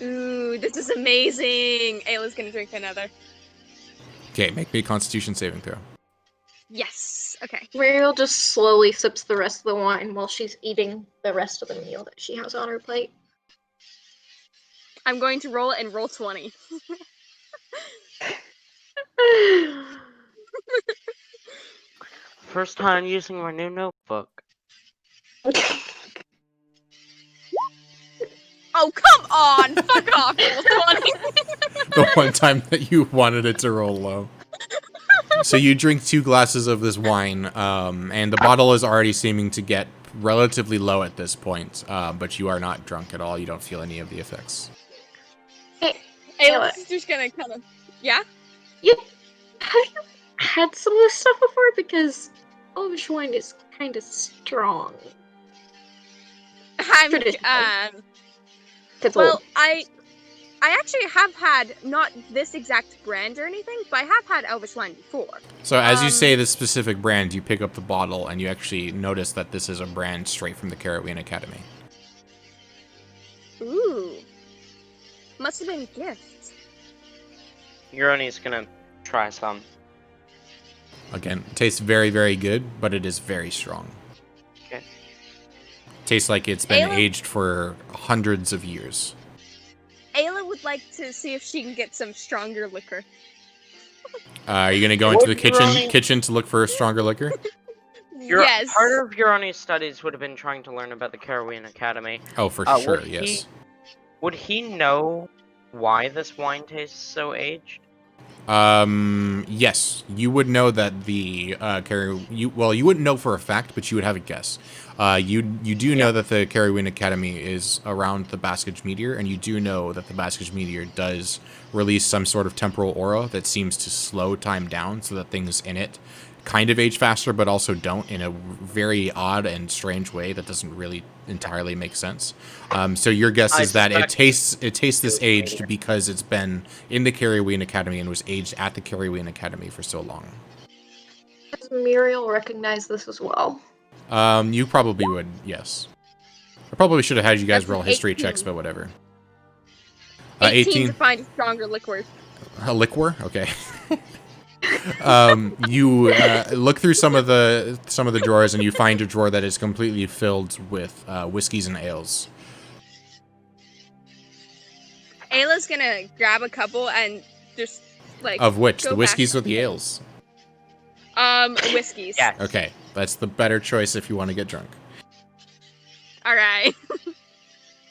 Speaker 6: Ooh, this is amazing. Ayla's gonna drink another.
Speaker 3: Okay, make me a Constitution saving throw.
Speaker 6: Yes. Okay.
Speaker 4: Muriel just slowly sips the rest of the wine while she's eating the rest of the meal that she has on her plate.
Speaker 6: I'm going to roll it and roll 20.
Speaker 2: First time using my new notebook.
Speaker 6: Oh, come on! Fuck off, roll 20.
Speaker 3: The one time that you wanted it to roll low. So you drink 2 glasses of this wine, and the bottle is already seeming to get relatively low at this point, but you are not drunk at all. You don't feel any of the effects.
Speaker 6: Ayla's just gonna kind of... Yeah?
Speaker 4: Have you had some of this stuff before? Because Elvish wine is kind of strong.
Speaker 6: I'm...
Speaker 4: Traditionally. It's
Speaker 6: Well,
Speaker 4: old.
Speaker 6: I actually have had, not this exact brand or anything, but I have had Elvish wine before.
Speaker 3: So as you say this specific brand, you pick up the bottle, and you actually notice that this is a brand straight from the Caraway Academy.
Speaker 6: Ooh. Must have been a gift.
Speaker 2: Euroni's gonna try some.
Speaker 3: Again, it tastes very, very good, but it is very strong.
Speaker 2: Okay.
Speaker 3: Tastes like it's been
Speaker 6: Ayla?
Speaker 3: aged for hundreds of years.
Speaker 6: Ayla would like to see if she can get some stronger liquor.
Speaker 3: Are you going to go into the
Speaker 2: Would Euroni-
Speaker 3: kitchen to look for stronger liquor?
Speaker 6: Yes.
Speaker 2: Part of Euroni's studies would have been trying to learn about the Caraway Academy.
Speaker 3: Oh, for
Speaker 2: Would
Speaker 3: sure,
Speaker 2: he-
Speaker 3: yes.
Speaker 2: Would he know why this wine tastes so aged?
Speaker 3: Yes, you would know that the you wouldn't know for a fact, but you would have a guess. You do know that the Caraway Academy is around the Baskage meteor, and you do know that the Baskage meteor does release some sort of temporal aura that seems to slow time down, so that things in it kind of age faster, but also don't, in a very odd and strange way that doesn't really entirely make sense. So your guess is that it tastes this aged because it's been in the Caraway Academy and was aged at the Caraway Academy for so long.
Speaker 4: Does Muriel recognize this as well?
Speaker 3: You probably would, yes. I probably should have had you guys
Speaker 6: That's
Speaker 3: roll
Speaker 6: an
Speaker 3: history
Speaker 6: 18.
Speaker 3: checks, but whatever.
Speaker 6: 18 to find a stronger liquor.
Speaker 3: A liquor? Okay. You look through some of the drawers, and you find a drawer that is completely filled with whiskeys and ales.
Speaker 6: Ayla's gonna grab a couple and just like.
Speaker 3: Of which?
Speaker 6: go
Speaker 3: The whiskeys
Speaker 6: back.
Speaker 3: or the ales?
Speaker 6: Whiskeys.
Speaker 2: Yes.
Speaker 3: Okay, that's the better choice if you want to get drunk.
Speaker 6: All right.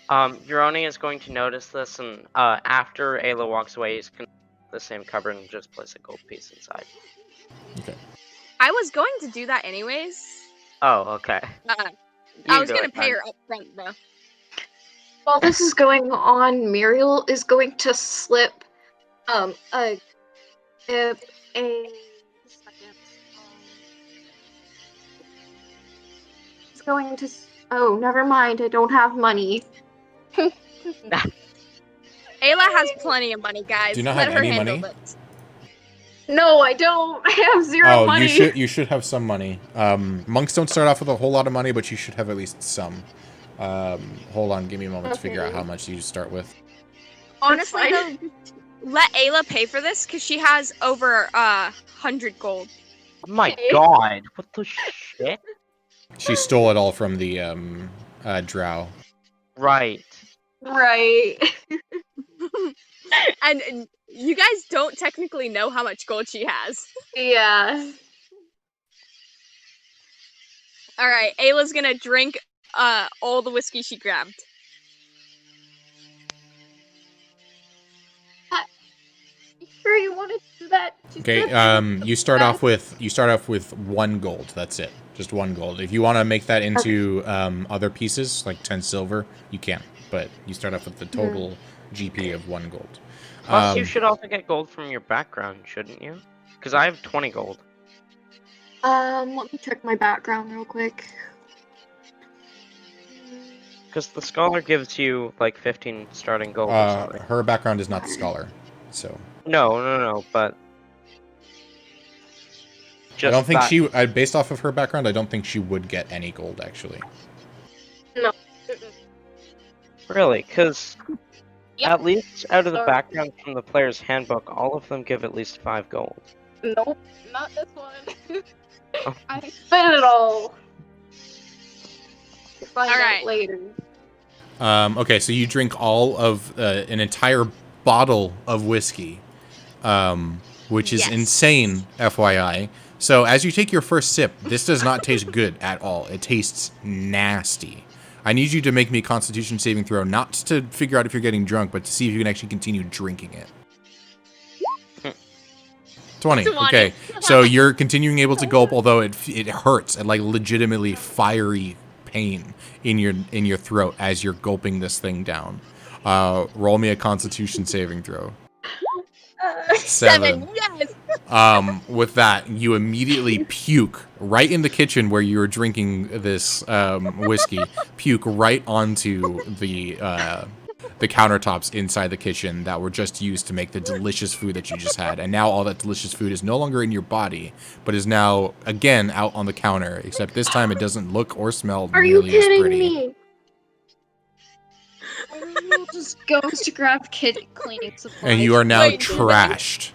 Speaker 2: Uroni is going to notice this, and after Ayla walks away, he's going to the same cupboard and just place a gold piece inside.
Speaker 3: Okay.
Speaker 6: I was going to do that anyways.
Speaker 2: Oh, okay.
Speaker 6: I was gonna pay her up front though.
Speaker 4: While this is going on, Muriel is going to slip a It's going to. Oh, never mind. I don't have money.
Speaker 6: Ayla has plenty of money, guys.
Speaker 3: Do you not
Speaker 6: Let
Speaker 3: have
Speaker 6: her
Speaker 3: any
Speaker 6: handle
Speaker 3: money?
Speaker 6: it.
Speaker 4: No, I don't. I have zero money.
Speaker 3: You should have some money. Monks don't start off with a whole lot of money, but you should have at least some. Hold on, give me a moment to figure out how much you start with.
Speaker 6: Honestly, though, let Ayla pay for this because she has over 100 gold.
Speaker 2: Oh my god, what the shit?
Speaker 3: She stole it all from the drow.
Speaker 2: Right.
Speaker 4: Right.
Speaker 6: And you guys don't technically know how much gold she has.
Speaker 4: Yeah.
Speaker 6: All right, Ayla's gonna drink all the whiskey she grabbed.
Speaker 4: Sure, you want to do that?
Speaker 3: Okay. You start off with 1 gold. That's it. Just 1 gold. If you want to make that into other pieces, like 10 silver, you can. But you start off with the total GP of 1 gold.
Speaker 2: Plus, you should also get gold from your background, shouldn't you? Because I have 20 gold.
Speaker 4: Let me check my background real quick.
Speaker 2: Because the scholar gives you like 15 starting gold or something.
Speaker 3: Her background is not the scholar, so.
Speaker 2: No, but.
Speaker 3: I don't think
Speaker 2: that...
Speaker 3: based off of her background, I don't think she would get any gold, actually.
Speaker 4: No.
Speaker 2: Really? Because
Speaker 4: Yep.
Speaker 2: at least out of the
Speaker 4: Sorry.
Speaker 2: background from the player's handbook, all of them give at least 5 gold.
Speaker 4: Nope, not this one.
Speaker 2: Oh.
Speaker 4: I spent it all. You'll find
Speaker 6: Alright.
Speaker 4: out later.
Speaker 3: Okay, so you drink all of an entire bottle of whiskey, which is
Speaker 6: Yes.
Speaker 3: insane, FYI. So as you take your first sip, this does not taste good at all. It tastes nasty. I need you to make me a Constitution saving throw, not to figure out if you're getting drunk, but to see if you can actually continue drinking it. 20. Okay, so you're continuing able to gulp, although it hurts and like legitimately fiery pain in your throat as you're gulping this thing down. Roll me a Constitution saving throw. 7.
Speaker 6: Yes.
Speaker 3: With that, you immediately puke right in the kitchen where you were drinking this whiskey. Puke right onto the countertops inside the kitchen that were just used to make the delicious food that you just had. And now all that delicious food is no longer in your body, but is now, again, out on the counter. Except this time it doesn't look or smell
Speaker 4: Are you
Speaker 3: nearly as
Speaker 4: kidding
Speaker 3: pretty.
Speaker 4: me? Muriel just goes to grab cleaning supplies.
Speaker 3: And you are now
Speaker 6: Wait,
Speaker 3: trashed.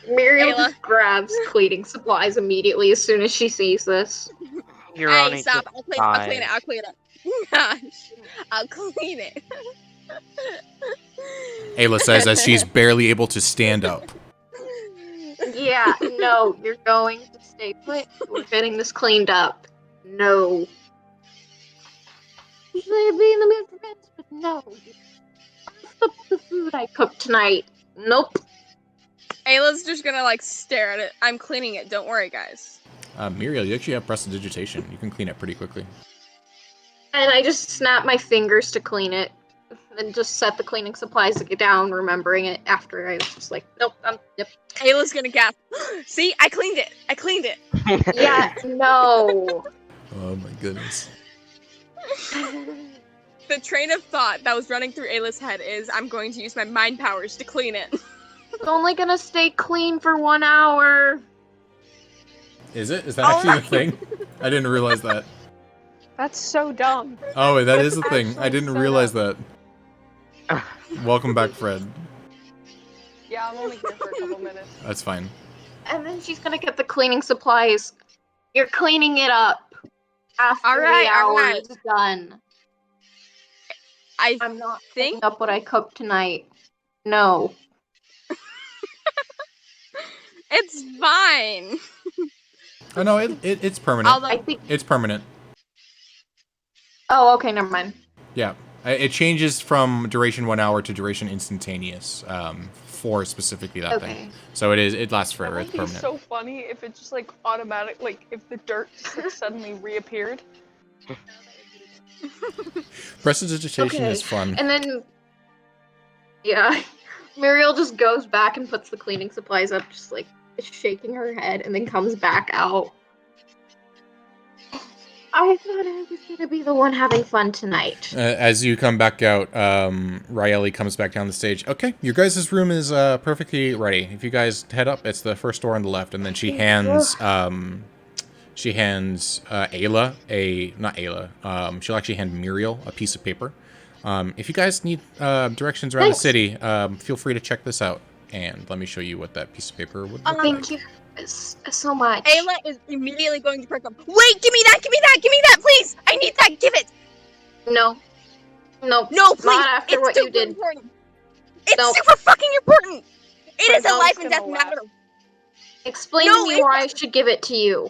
Speaker 4: Muriel
Speaker 6: Ayla.
Speaker 4: just grabs cleaning supplies immediately as soon as she sees this.
Speaker 2: You're
Speaker 6: Hey,
Speaker 2: only
Speaker 6: stop!
Speaker 2: just
Speaker 6: I'll clean
Speaker 2: five.
Speaker 6: it. I'll clean it. Gosh, I'll clean it.
Speaker 3: Ayla says as she's barely able to stand up.
Speaker 4: Yeah, no, you're going to stay put. We're getting this cleaned up. No. Usually I'd be in the mood for this, but no. The food I cooked tonight. Nope.
Speaker 6: Ayla's just gonna like stare at it. I'm cleaning it. Don't worry, guys.
Speaker 3: Muriel, you actually have prestidigitation. You can clean it pretty quickly.
Speaker 4: And I just snap my fingers to clean it. And just set the cleaning supplies down, remembering it after I was just like, nope, yep.
Speaker 6: Ayla's gonna gasp. See, I cleaned it. I cleaned it.
Speaker 4: Yeah, no.
Speaker 3: Oh my goodness.
Speaker 6: The train of thought that was running through Ayla's head is, I'm going to use my mind powers to clean it.
Speaker 4: It's only gonna stay clean for 1 hour.
Speaker 3: Is it? Is that actually a thing? I didn't realize that.
Speaker 1: That's so dumb.
Speaker 3: Oh, that is a
Speaker 1: That's
Speaker 3: thing. I
Speaker 1: actually
Speaker 3: didn't
Speaker 1: so
Speaker 3: realize
Speaker 1: dumb.
Speaker 3: that. Welcome back, Fred.
Speaker 1: Yeah, I'm only here for a couple minutes.
Speaker 3: That's fine.
Speaker 4: And then she's gonna get the cleaning supplies. You're cleaning it up after
Speaker 6: Alright,
Speaker 4: the hour
Speaker 6: alright.
Speaker 4: is done.
Speaker 6: I
Speaker 4: I'm not
Speaker 6: think
Speaker 4: picking up what I cooked tonight. No.
Speaker 6: it's fine.
Speaker 3: Oh no, it's permanent.
Speaker 6: Although
Speaker 4: I think.
Speaker 3: It's permanent.
Speaker 4: Oh, okay, never mind.
Speaker 3: Yeah, it changes from duration 1 hour to duration instantaneous for specifically that
Speaker 4: Okay.
Speaker 3: thing. So it lasts
Speaker 1: That
Speaker 3: forever.
Speaker 1: would
Speaker 3: It's
Speaker 1: be
Speaker 3: permanent.
Speaker 1: so funny if it just like automatic, like if the dirt just like suddenly reappeared.
Speaker 3: Prestidigitation
Speaker 4: Okay.
Speaker 3: is fun.
Speaker 4: And then, yeah, Muriel just goes back and puts the cleaning supplies up, just like shaking her head, and then comes back out. I thought I was gonna be the one having fun tonight.
Speaker 3: As you come back out, Raeli comes back down the stage. Okay, your guys' room is perfectly ready. If you guys head up, it's the first door on the left, and then she hands Ayla not Ayla. She'll actually hand Muriel a piece of paper. If you guys need directions around
Speaker 4: Thanks.
Speaker 3: the city, feel free to check this out, and let me show you what that piece of paper would look
Speaker 4: Thank
Speaker 3: like.
Speaker 4: you so much.
Speaker 6: Ayla is immediately going to perk up. Wait, give me that, please! I need that, give it!
Speaker 4: No,
Speaker 6: No, please!
Speaker 4: not after
Speaker 6: It's
Speaker 4: what you
Speaker 6: super
Speaker 4: did.
Speaker 6: important. It's
Speaker 4: Nope.
Speaker 6: super fucking important! It
Speaker 1: Fred
Speaker 6: is a
Speaker 1: Noah's
Speaker 6: life and
Speaker 1: gonna
Speaker 6: death
Speaker 1: laugh.
Speaker 6: matter.
Speaker 4: Explain
Speaker 6: No,
Speaker 4: to me
Speaker 6: it's
Speaker 4: why I should give it to you.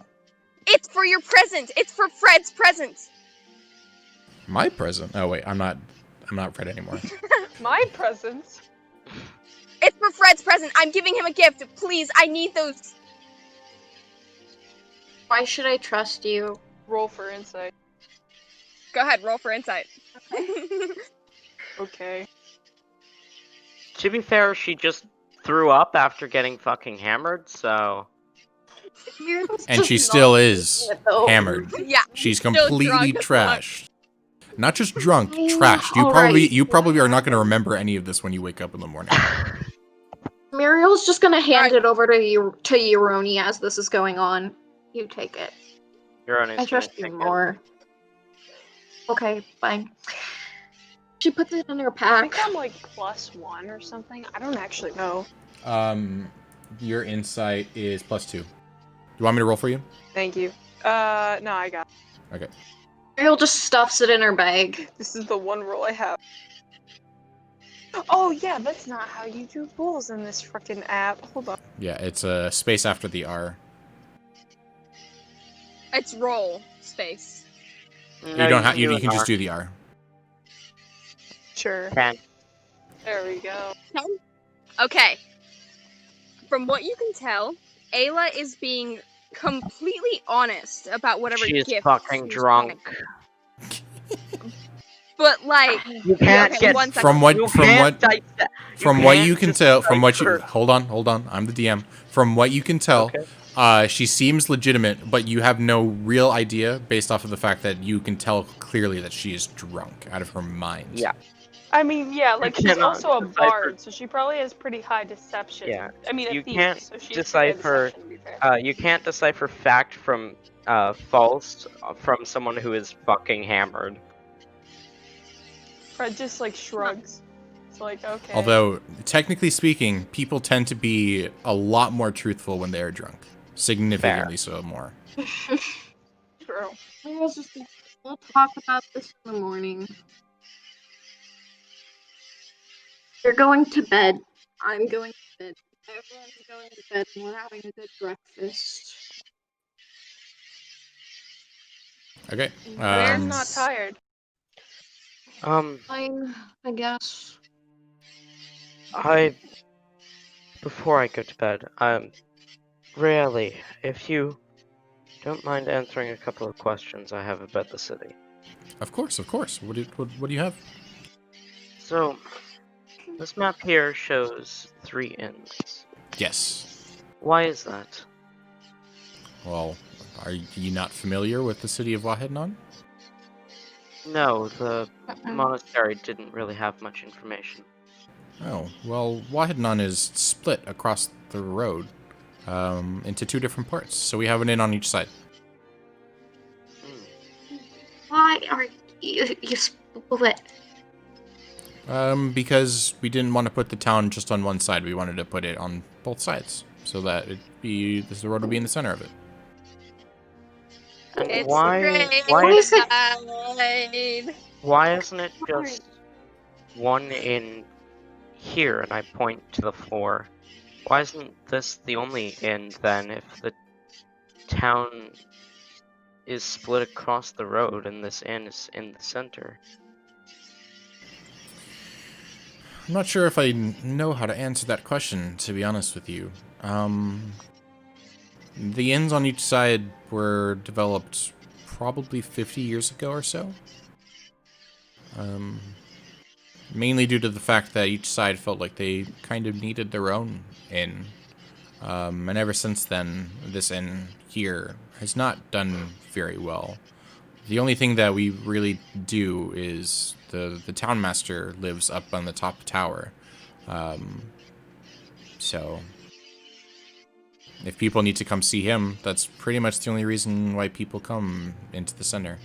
Speaker 6: It's for your present. It's for Fred's present.
Speaker 3: My present. Oh wait, I'm not Fred anymore.
Speaker 1: My presents.
Speaker 6: It's for Fred's present. I'm giving him a gift. Please, I need those.
Speaker 4: Why should I trust you?
Speaker 1: Roll for insight.
Speaker 6: Go ahead, roll for insight.
Speaker 1: Okay.
Speaker 2: To be fair, she just threw up after getting fucking hammered, so...
Speaker 3: And she still is hammered.
Speaker 6: Yeah.
Speaker 3: She's
Speaker 6: Still
Speaker 3: completely
Speaker 6: drunk as fuck.
Speaker 3: trashed. Not just drunk,
Speaker 4: Yeah,
Speaker 3: trashed.
Speaker 4: alright.
Speaker 3: You probably are not going to remember any of this when you wake up in the morning.
Speaker 4: Muriel's just gonna hand
Speaker 6: Alright.
Speaker 4: it over to you to Euroni as this is going on. You take it.
Speaker 2: Your own
Speaker 4: I trust you more. Okay, fine. She puts it in her
Speaker 1: I
Speaker 4: pack.
Speaker 1: think I'm like +1 or something. I don't actually know.
Speaker 3: Your insight is +2. Do you want me to roll for you?
Speaker 1: Thank you. No, I got it.
Speaker 3: Okay.
Speaker 4: Muriel just stuffs it in her bag.
Speaker 1: This is the one rule I have. Oh yeah, that's not how you do rules in this frickin' app. Hold on.
Speaker 3: Yeah, it's a space after the R.
Speaker 6: It's roll space.
Speaker 3: You don't have. You can just do the R.
Speaker 1: Sure.
Speaker 2: 10.
Speaker 1: There we go.
Speaker 6: Okay. From what you can tell, Ayla is being completely honest about whatever
Speaker 2: She's
Speaker 6: gift
Speaker 2: fucking
Speaker 6: she's
Speaker 2: drunk.
Speaker 6: trying. But like,
Speaker 2: You can't
Speaker 6: okay,
Speaker 2: get...
Speaker 6: one second.
Speaker 3: From what
Speaker 2: You
Speaker 3: from
Speaker 2: can't
Speaker 3: what
Speaker 2: dissect-
Speaker 3: from what
Speaker 2: can't
Speaker 3: you can
Speaker 2: just
Speaker 3: tell, from what you
Speaker 2: decipher-
Speaker 3: hold on, I'm the DM. From what you can tell, she seems legitimate, but you have no real idea based off of the fact that you can tell clearly that she is drunk out of her mind.
Speaker 2: Yeah.
Speaker 1: I mean, yeah, like she's
Speaker 2: cannot
Speaker 1: also a
Speaker 2: decipher-
Speaker 1: bard, so she probably has pretty high deception.
Speaker 2: Yeah.
Speaker 1: I mean,
Speaker 2: You
Speaker 1: a thief,
Speaker 2: can't
Speaker 1: so she has pretty high
Speaker 2: decipher-
Speaker 1: deception, to be fair.
Speaker 2: You can't decipher fact from false from someone who is fucking hammered.
Speaker 1: Fred just like shrugs. It's like, okay.
Speaker 3: Although, technically speaking, people tend to be a lot more truthful when they are drunk. Significantly so more.
Speaker 1: True.
Speaker 4: Muriel's just like, we'll talk about this in the morning. You're going to bed. I'm going to bed. Everyone's going to bed and we're having a good breakfast.
Speaker 3: Okay.
Speaker 1: Claire's not tired.
Speaker 4: Fine, I guess.
Speaker 2: Before I go to bed, really, if you don't mind answering a couple of questions I have about the city.
Speaker 3: Of course. What do you have?
Speaker 2: So, this map here shows 3 inns.
Speaker 3: Yes.
Speaker 2: Why is that?
Speaker 3: Well, are you not familiar with the city of Wahednon?
Speaker 2: No, the monastery didn't really have much information.
Speaker 3: Oh, well, Wahednon is split across the road into 2 different parts, so we have an inn on each side.
Speaker 4: Why are you split?
Speaker 3: Because we didn't want to put the town just on one side. We wanted to put it on both sides so that the road would be in the center of it.
Speaker 2: And
Speaker 6: It's
Speaker 2: why
Speaker 6: great.
Speaker 4: is it?
Speaker 2: why isn't it just one in here? And I point to the floor. Why isn't this the only inn then? If the town is split across the road and this inn is in the center.
Speaker 3: I'm not sure if I know how to answer that question, to be honest with you. The inns on each side were developed probably 50 years ago or so. Mainly due to the fact that each side felt like they kind of needed their own inn. And ever since then, this inn here has not done very well. The only thing that we really do is the townmaster lives up on the top tower. So if people need to come see him, that's pretty much the only reason why people come into the center.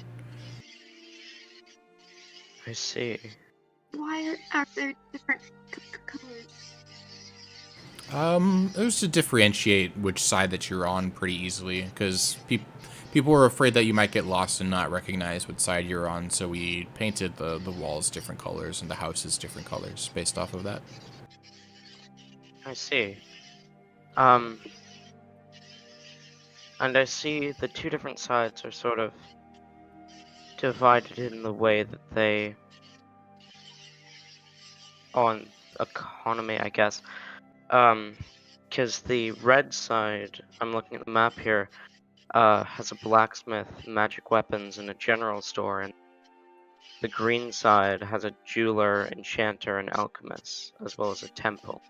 Speaker 2: I see.
Speaker 4: Why are there different colors?
Speaker 3: It was to differentiate which side that you're on pretty easily, because people were afraid that you might get lost and not recognize what side you're on, so we painted the walls different colors and the houses different colors based off of that.
Speaker 2: I see. And I see the two different sides are sort of divided in the way that they on economy, I guess. Because the red side, I'm looking at the map here, has a blacksmith, magic weapons, and a general store, and the green side has a jeweler, enchanter, and alchemist, as well as a temple.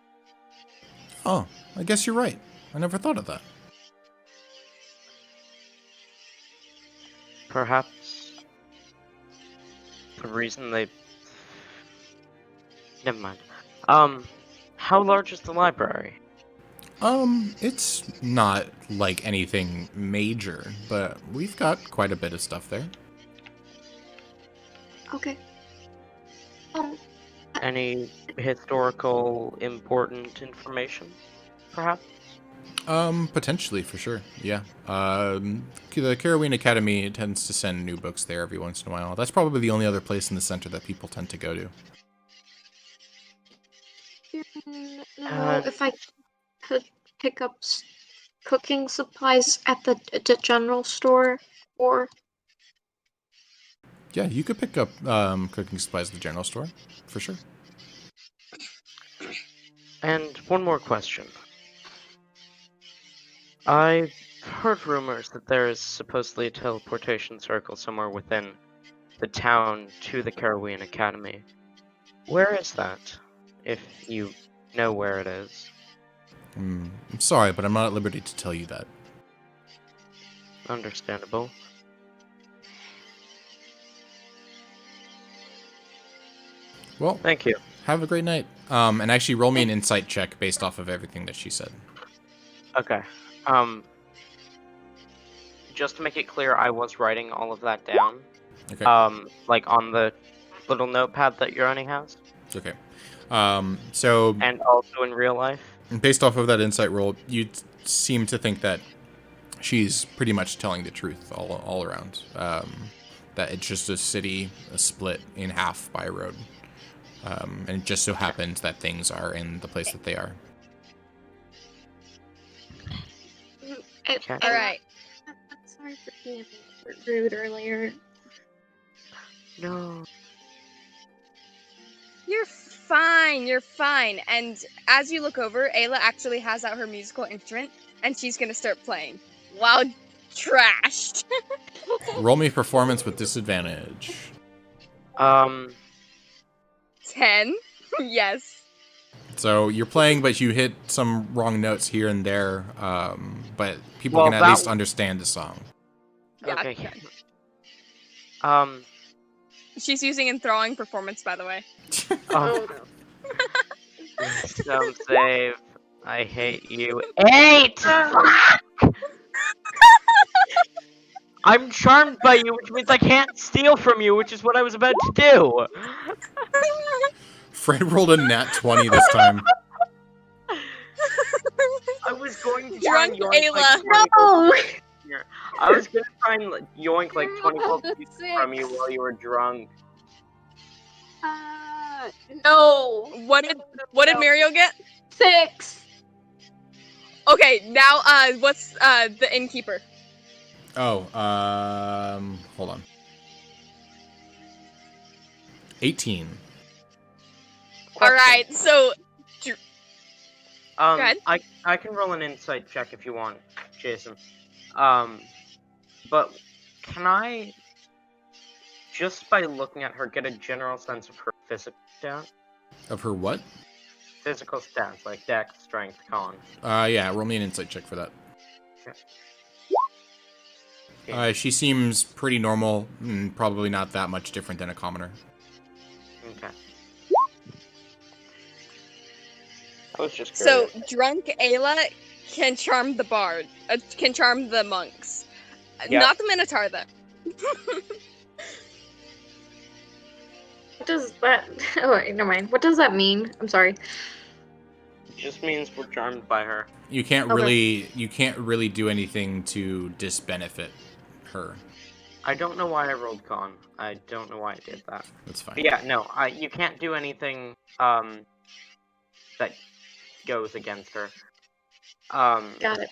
Speaker 3: Oh, I guess you're right. I never thought of that.
Speaker 2: Perhaps the reason they... Never mind. How large is the library?
Speaker 3: It's not like anything major, but we've got quite a bit of stuff there.
Speaker 4: Okay.
Speaker 2: Any historical important information, perhaps?
Speaker 3: Potentially, for sure. Yeah. The Caraween Academy tends to send new books there every once in a while. That's probably the only other place in the center that people tend to go to.
Speaker 4: No, if I could pick up cooking supplies at the general store, or
Speaker 3: Yeah, you could pick up cooking supplies at the general store, for sure.
Speaker 2: And one more question. I've heard rumors that there is supposedly a teleportation circle somewhere within the town to the Caraween Academy. Where is that? If you know where it is.
Speaker 3: I'm sorry, but I'm not at liberty to tell you that.
Speaker 2: Understandable.
Speaker 3: Well,
Speaker 2: Thank you.
Speaker 3: have a great night. And actually roll me an insight check based off of everything that she said.
Speaker 2: Okay. Just to make it clear, I was writing all of that down.
Speaker 3: Okay.
Speaker 2: Like on the little notepad that Yoroni has.
Speaker 3: Okay. So
Speaker 2: And also in real life.
Speaker 3: based off of that insight roll, you seem to think that she's pretty much telling the truth all around. That it's just a city split in half by a road. And it just so happens that things are in the place that they are.
Speaker 2: Okay.
Speaker 6: All right.
Speaker 4: I'm sorry for being rude earlier.
Speaker 2: No.
Speaker 6: You're fine. You're fine. And as you look over, Ayla actually has out her musical instrument, and she's gonna start playing. Wow, trashed.
Speaker 3: Roll me performance with disadvantage.
Speaker 6: 10. Yes.
Speaker 3: So you're playing, but you hit some wrong notes here and there. But people
Speaker 2: Well,
Speaker 3: can at least understand the song.
Speaker 6: Yeah.
Speaker 2: Okay.
Speaker 6: She's using enthralling performance, by the way.
Speaker 1: Oh no.
Speaker 2: Wisdom save. I hate you. 8! I'm charmed by you, which means I can't steal from you, which is what I was about to do.
Speaker 3: Fred rolled a nat 20 this time.
Speaker 2: I was going to try and
Speaker 6: Drunk
Speaker 2: yoink like
Speaker 6: Ayla.
Speaker 2: 20
Speaker 4: No!
Speaker 2: here. I was gonna try and like, yoink like 20 gold pieces from you
Speaker 1: Six.
Speaker 2: while you were drunk.
Speaker 1: No.
Speaker 6: What did Muriel get?
Speaker 1: 6.
Speaker 6: Okay, now what's the innkeeper?
Speaker 3: Oh, hold on. 18.
Speaker 6: All right, so
Speaker 2: Um,
Speaker 6: ahead.
Speaker 2: I can roll an insight check if you want, Jason. But can I, just by looking at her, get a general sense of her physical stats?
Speaker 3: Of her what?
Speaker 2: Physical stats, like dex, strength, con.
Speaker 3: Yeah, roll me an insight check for that. She seems pretty normal, and probably not that much different than a commoner.
Speaker 2: Okay. I was just
Speaker 6: So
Speaker 2: curious.
Speaker 6: drunk Ayla can charm the bard, can charm the monks,
Speaker 2: Yep.
Speaker 6: not the Minotaur though.
Speaker 4: What does that... Oh, wait, never mind. What does that mean? I'm sorry.
Speaker 2: It just means we're charmed by her.
Speaker 3: You can't
Speaker 4: Okay.
Speaker 3: really do anything to disbenefit her.
Speaker 2: I don't know why I rolled con. I don't know why I did that.
Speaker 3: That's fine.
Speaker 2: But yeah, no, you can't do anything that goes against her.
Speaker 4: Got it.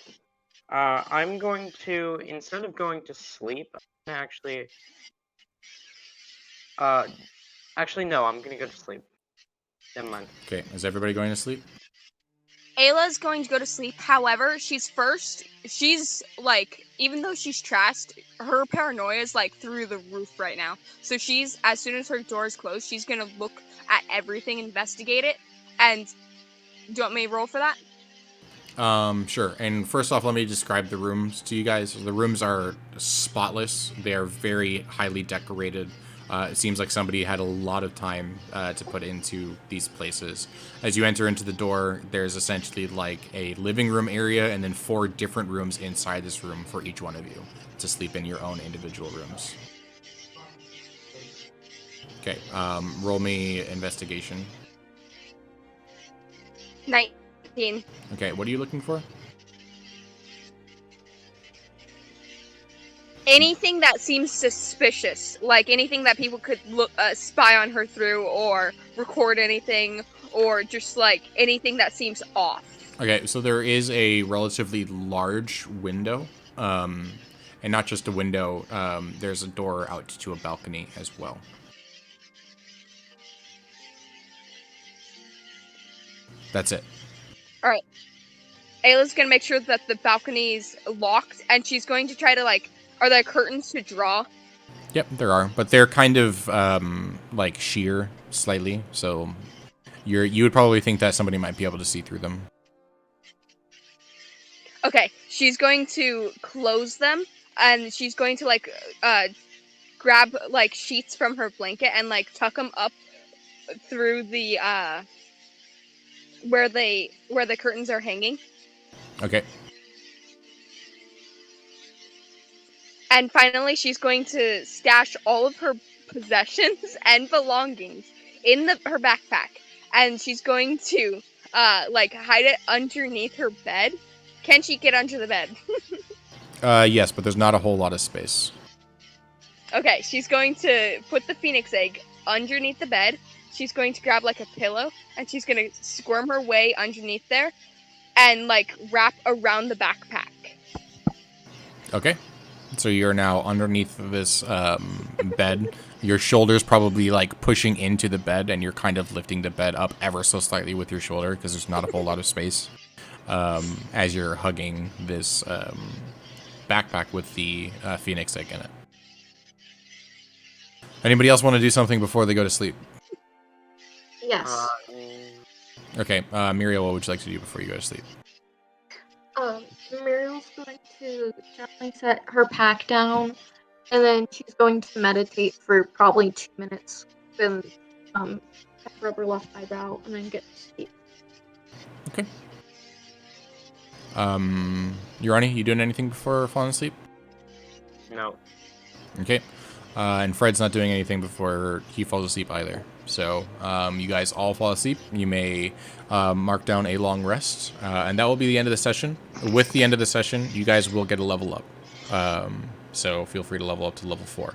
Speaker 2: I'm going to, instead of going to sleep, I'm gonna actually no, I'm gonna go to sleep. Never mind.
Speaker 3: Okay, is everybody going to sleep?
Speaker 6: Ayla's going to go to sleep. However, she's like, even though she's trashed, her paranoia is like through the roof right now. So she's, as soon as her door is closed, she's gonna look at everything, investigate it, and do you want me to roll for that?
Speaker 3: Sure. And first off, let me describe the rooms to you guys. The rooms are spotless. They are very highly decorated. It seems like somebody had a lot of time to put into these places. As you enter into the door, there's essentially like a living room area and then 4 different rooms inside this room for each one of you to sleep in your own individual rooms. Okay, roll me investigation.
Speaker 6: 19.
Speaker 3: Okay, what are you looking for?
Speaker 6: Anything that seems suspicious, like anything that people could look spy on her through, or record anything, or just like anything that seems off.
Speaker 3: Okay, so there is a relatively large window, and not just a window, there's a door out to a balcony as well. That's it.
Speaker 6: All right. Ayla's gonna make sure that the balcony's locked, and she's going to try to like, are there curtains to draw?
Speaker 3: Yep, there are, but they're kind of like sheer slightly, so you would probably think that somebody might be able to see through them.
Speaker 6: Okay, she's going to close them, and she's going to like grab like sheets from her blanket and like tuck them up through the where the curtains are hanging.
Speaker 3: Okay.
Speaker 6: And finally, she's going to stash all of her possessions and belongings in her backpack, and she's going to like hide it underneath her bed. Can she get under the bed?
Speaker 3: Yes, but there's not a whole lot of space.
Speaker 6: Okay, she's going to put the phoenix egg underneath the bed. She's going to grab like a pillow, and she's going to squirm her way underneath there and like wrap around the backpack.
Speaker 3: Okay. So you're now underneath this bed. Your shoulders probably like pushing into the bed, and you're kind of lifting the bed up ever so slightly with your shoulder because there's not a whole lot of space. As you're hugging this backpack with the phoenix egg in it. Anybody else want to do something before they go to sleep?
Speaker 4: Yes.
Speaker 3: Okay, Muriel, what would you like to do before you go to sleep?
Speaker 4: Muriel's going to gently set her pack down, and then she's going to meditate for probably 2 minutes. Then, rub her left eyebrow, and then get to sleep.
Speaker 3: Okay. Urani, you doing anything before falling asleep?
Speaker 2: No.
Speaker 3: Okay. And Fred's not doing anything before he falls asleep either. So you guys all fall asleep. You may mark down a long rest, and that will be the end of the session. With the end of the session, you guys will get a level up. So feel free to level up to level 4.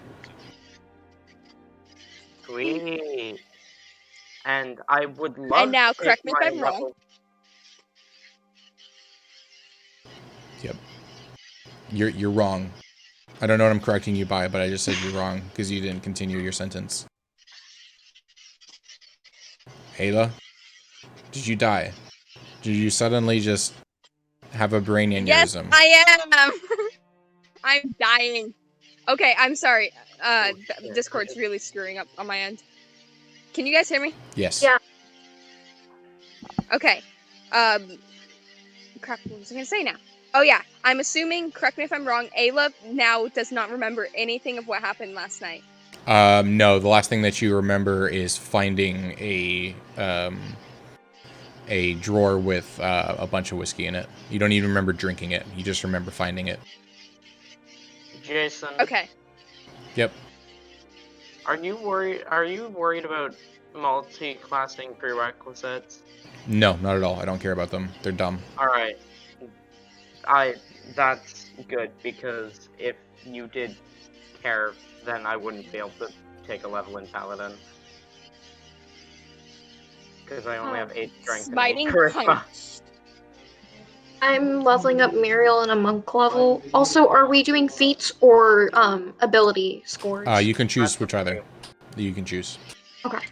Speaker 2: Sweet. And I would love
Speaker 6: And now,
Speaker 2: to take
Speaker 6: correct me if
Speaker 2: my
Speaker 6: I'm wrong.
Speaker 2: level.
Speaker 3: Yep. You're wrong. I don't know what I'm correcting you by, but I just said you're wrong because you didn't continue your sentence. Ayla, did you die? Did you suddenly just have a brain
Speaker 6: Yes,
Speaker 3: aneurysm?
Speaker 6: I am. I'm dying. Okay, I'm sorry.
Speaker 2: shit.
Speaker 6: Discord's really screwing up on my end. Can you guys hear me?
Speaker 3: Yes.
Speaker 4: Yeah.
Speaker 6: Okay. Crap, what was I gonna say now? Oh yeah, I'm assuming, correct me if I'm wrong, Ayla now does not remember anything of what happened last night.
Speaker 3: No, the last thing that you remember is finding a drawer with a bunch of whiskey in it. You don't even remember drinking it. You just remember finding it.
Speaker 2: Jason,
Speaker 6: Okay.
Speaker 3: Yep.
Speaker 2: are you worried about multi-classing prerequisites?
Speaker 3: No, not at all. I don't care about them. They're dumb.
Speaker 2: Alright. That's good, because if you did care, then I wouldn't be able to take a level in Paladin. Because I only have 8 strength and 8
Speaker 6: Smiting
Speaker 2: charisma.
Speaker 6: punch.
Speaker 4: I'm leveling up Muriel in a monk level. Also, are we doing feats or ability scores?
Speaker 3: You can choose
Speaker 2: That's
Speaker 3: which
Speaker 2: up
Speaker 3: either.
Speaker 2: to you.
Speaker 3: You can choose.
Speaker 4: Okay.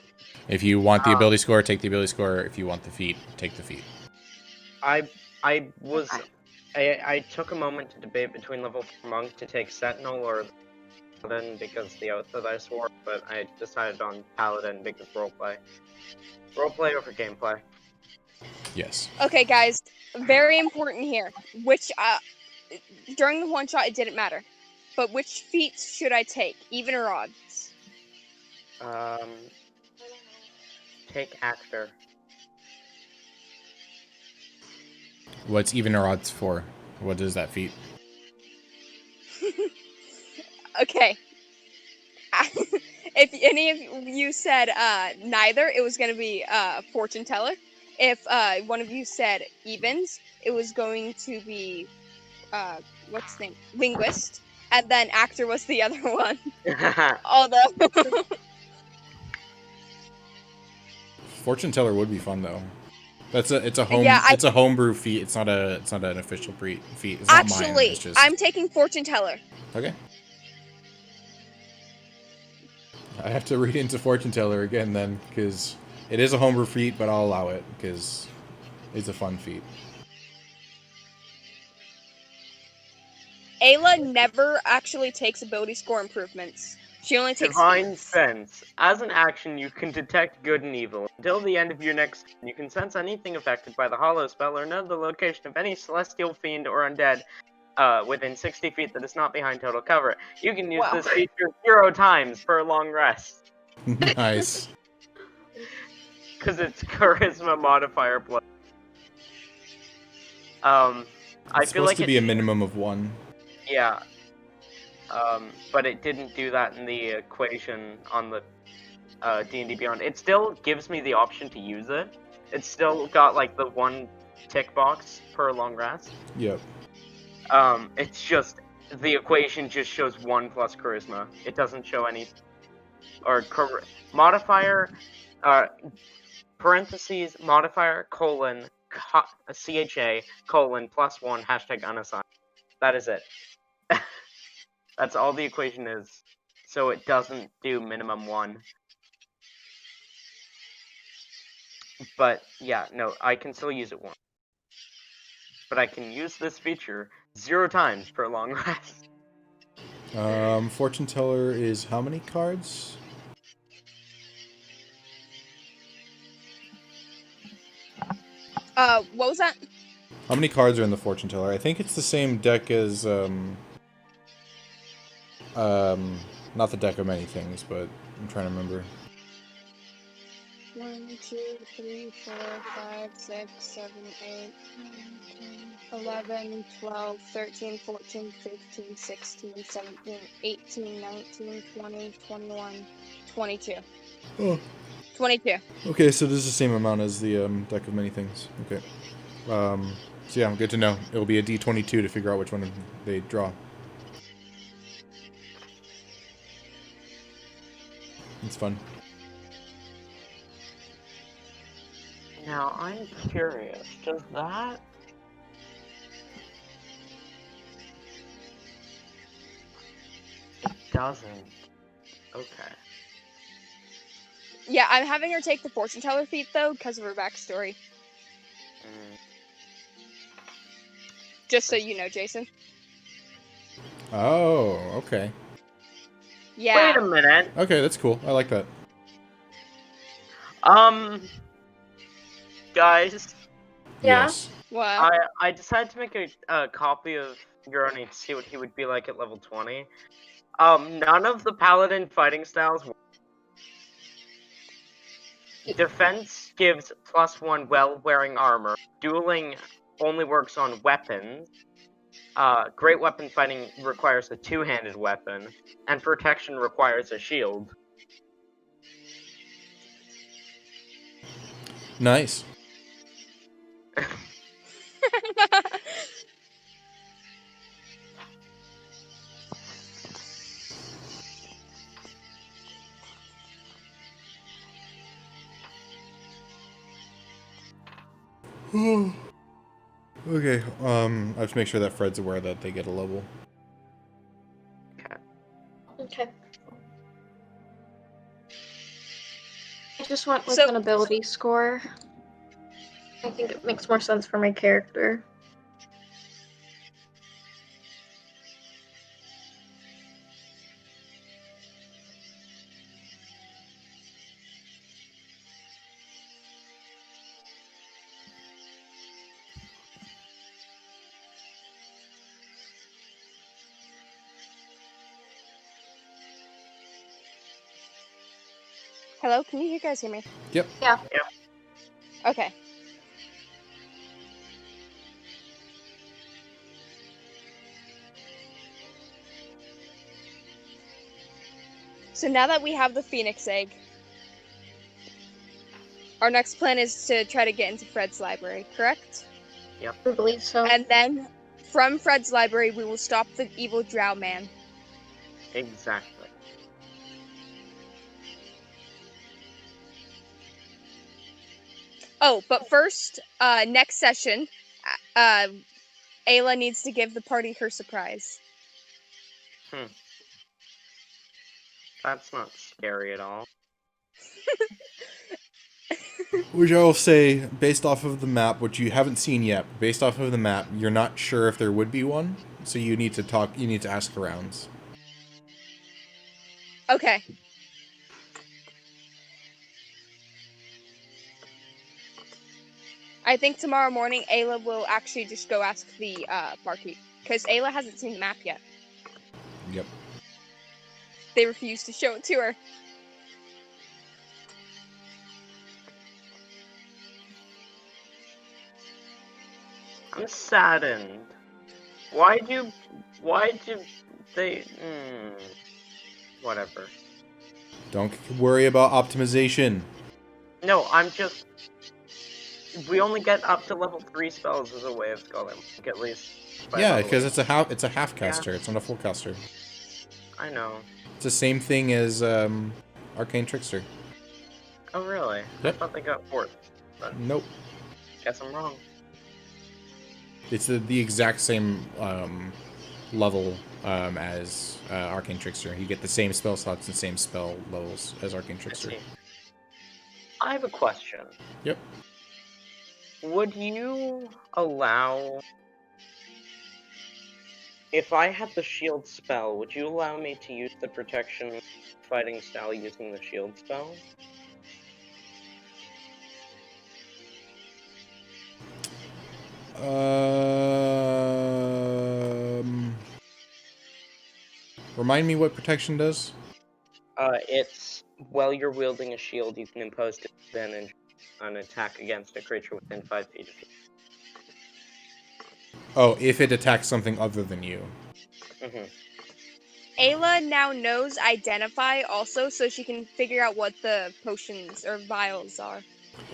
Speaker 3: If you want the ability score, take the ability score. If you want the feat, take the feat.
Speaker 2: I took a moment to debate between level 4 monk to take Sentinel or Paladin because the oath that I swore, but I decided on Paladin because roleplay. Roleplay over gameplay.
Speaker 3: Yes.
Speaker 6: Okay, guys, very important here. Which, during the one shot, it didn't matter. But which feats should I take, even or odds?
Speaker 2: Take actor.
Speaker 3: What's even or odds for? What is that feat?
Speaker 6: Okay. If any of you said neither, it was going to be fortune teller. If one of you said evens, it was going to be what's the name? Linguist. And then actor was the other one. Although
Speaker 3: Fortune teller would be fun though. It's a homebrew feat. It's not an official feat. It's not mine.
Speaker 6: actually,
Speaker 3: It's just
Speaker 6: I'm taking fortune teller.
Speaker 3: okay. I have to read into fortune teller again then, because it is a homebrew feat, but I'll allow it because it's a fun feat.
Speaker 6: Ayla never actually takes ability score improvements. She only takes
Speaker 2: Divine
Speaker 6: feats.
Speaker 2: Sense. As an action, you can detect good and evil. Until the end of your next turn, you can sense anything affected by the hollow spell or know the location of any celestial fiend or undead within 60 feet that is not behind total cover. You can use this feature 0 times per long rest.
Speaker 3: Nice.
Speaker 2: Because it's charisma modifier plus.
Speaker 3: It's
Speaker 2: I feel
Speaker 3: supposed
Speaker 2: like
Speaker 3: to be a minimum of 1.
Speaker 2: Yeah. But it didn't do that in the equation on the D&D Beyond. It still gives me the option to use it. It's still got like the 1 tick box per long rest.
Speaker 3: Yep.
Speaker 2: It's just the equation just shows 1 plus charisma. It doesn't show any modifier parentheses modifier colon CHA colon +1 hashtag unassigned. That is it. That's all the equation is. So it doesn't do minimum 1. But yeah, no, I can still use it 1. But I can use this feature 0 times per long rest.
Speaker 3: Fortune teller is how many cards?
Speaker 6: What was that?
Speaker 3: How many cards are in the fortune teller? I think it's the same deck as not the deck of many things, but I'm trying to remember.
Speaker 6: 1, 2, 3, 4, 5, 6, 7, 8, 9, 10, 11, 12, 13, 14, 15, 16, 17, 18, 19, 20, 21, 22.
Speaker 3: Oh.
Speaker 6: 22.
Speaker 3: Okay, so this is the same amount as the deck of many things. Okay. So yeah, good to know. It'll be a D22 to figure out which one they draw. It's fun.
Speaker 2: Now, I'm curious. Does that... It doesn't. Okay.
Speaker 6: Yeah, I'm having her take the fortune teller feat though because of her backstory.
Speaker 2: Mm.
Speaker 6: Just so you know, Jason.
Speaker 3: Oh, okay.
Speaker 6: Yeah.
Speaker 2: Wait a minute.
Speaker 3: Okay, that's cool. I like that.
Speaker 2: Guys,
Speaker 4: Yeah.
Speaker 3: Yes.
Speaker 6: What?
Speaker 2: I decided to make a copy of Uroni to see what he would be like at level 20. None of the paladin fighting styles. Defense gives +1 while wearing armor. Dueling only works on weapons. Great weapon fighting requires a two-handed weapon, and protection requires a shield.
Speaker 3: Nice. Okay, I have to make sure that Fred's aware that they get a level.
Speaker 4: Okay. I just want like
Speaker 6: So-
Speaker 4: an ability score. I think it makes more sense for my character.
Speaker 6: Hello, can you guys hear me?
Speaker 3: Yep.
Speaker 4: Yeah.
Speaker 6: Okay. So now that we have the Phoenix Egg, our next plan is to try to get into Fred's library, correct?
Speaker 4: I believe so.
Speaker 6: And then from Fred's library, we will stop the evil Drow Man.
Speaker 2: Exactly.
Speaker 6: Oh, but first, next session, Ayla needs to give the party her surprise.
Speaker 2: That's not scary at all.
Speaker 3: Which I will say, based off of the map, which you haven't seen yet, based off of the map, you're not sure if there would be one, so you need to ask arounds.
Speaker 6: Okay. I think tomorrow morning, Ayla will actually just go ask the barkeep, because Ayla hasn't seen the map yet.
Speaker 3: Yep.
Speaker 6: They refuse to show it to her.
Speaker 2: I'm saddened. Why do they... Whatever.
Speaker 3: Don't worry about optimization.
Speaker 2: No, I'm just... We only get up to level 3 spells as a way of sculling, like at least. by
Speaker 3: Yeah,
Speaker 2: leveling.
Speaker 3: because it's a half caster. It's not a full caster.
Speaker 2: I know.
Speaker 3: It's the same thing as Arcane Trickster.
Speaker 2: Oh really?
Speaker 3: Yep.
Speaker 2: I thought they got 4th. But
Speaker 3: Nope.
Speaker 2: guess I'm wrong.
Speaker 3: It's the exact same level as Arcane Trickster. You get the same spell slots and same spell levels as Arcane
Speaker 2: I
Speaker 3: Trickster.
Speaker 2: see. I have a question.
Speaker 3: Yep.
Speaker 2: Would you allow... If I had the shield spell, would you allow me to use the protection fighting style using the shield spell?
Speaker 3: Remind me what protection does?
Speaker 2: It's while you're wielding a shield, you can impose disadvantage on attack against a creature within 5 feet of you.
Speaker 3: Oh, if it attacks something other than you.
Speaker 2: Mm-hmm.
Speaker 6: Ayla now knows Identify also, so she can figure out what the potions or vials are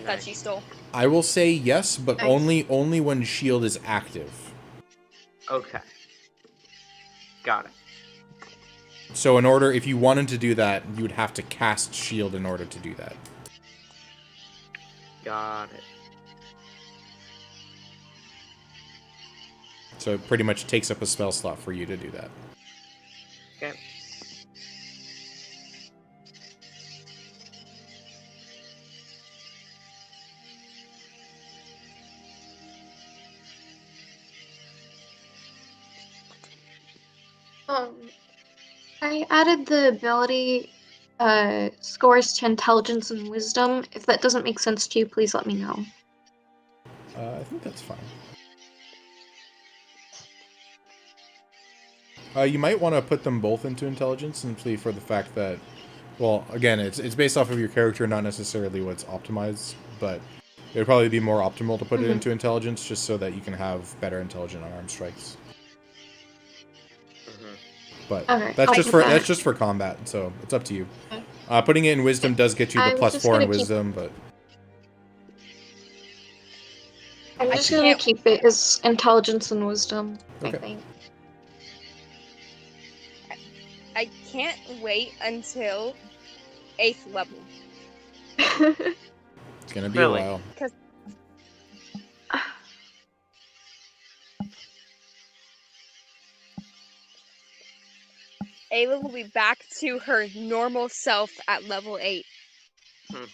Speaker 6: that she
Speaker 2: Nice.
Speaker 6: stole.
Speaker 3: I will say yes, but
Speaker 4: Nice.
Speaker 3: only when shield is active.
Speaker 2: Okay. Got it.
Speaker 3: So in order, if you wanted to do that, you would have to cast shield in order to do that.
Speaker 2: Got it.
Speaker 3: So it pretty much takes up a spell slot for you to do that.
Speaker 2: Okay.
Speaker 4: I added the ability scores to intelligence and wisdom. If that doesn't make sense to you, please let me know.
Speaker 3: I think that's fine. You might want to put them both into intelligence simply for the fact that, well, again, it's based off of your character, not necessarily what's optimized, but it would probably be more optimal to put it into intelligence just so that you can have better intelligent unarmed strikes.
Speaker 2: Mm-hmm.
Speaker 3: But
Speaker 4: Okay,
Speaker 3: that's
Speaker 4: I'll
Speaker 3: just
Speaker 4: put
Speaker 3: for
Speaker 4: that.
Speaker 3: that's just for combat, so it's up to you.
Speaker 4: Okay.
Speaker 3: Putting it in wisdom does get you the
Speaker 4: I'm
Speaker 3: plus
Speaker 4: just
Speaker 3: 4 in
Speaker 4: gonna keep-
Speaker 3: wisdom, but
Speaker 4: I'm
Speaker 6: I
Speaker 4: just gonna
Speaker 6: can't-
Speaker 4: keep it as intelligence and wisdom,
Speaker 3: Okay.
Speaker 4: I think.
Speaker 6: I can't wait until 8th level.
Speaker 3: it's gonna be
Speaker 2: Really?
Speaker 3: a while.
Speaker 6: Ayla will be back to her normal self at level 8.
Speaker 2: Hmm.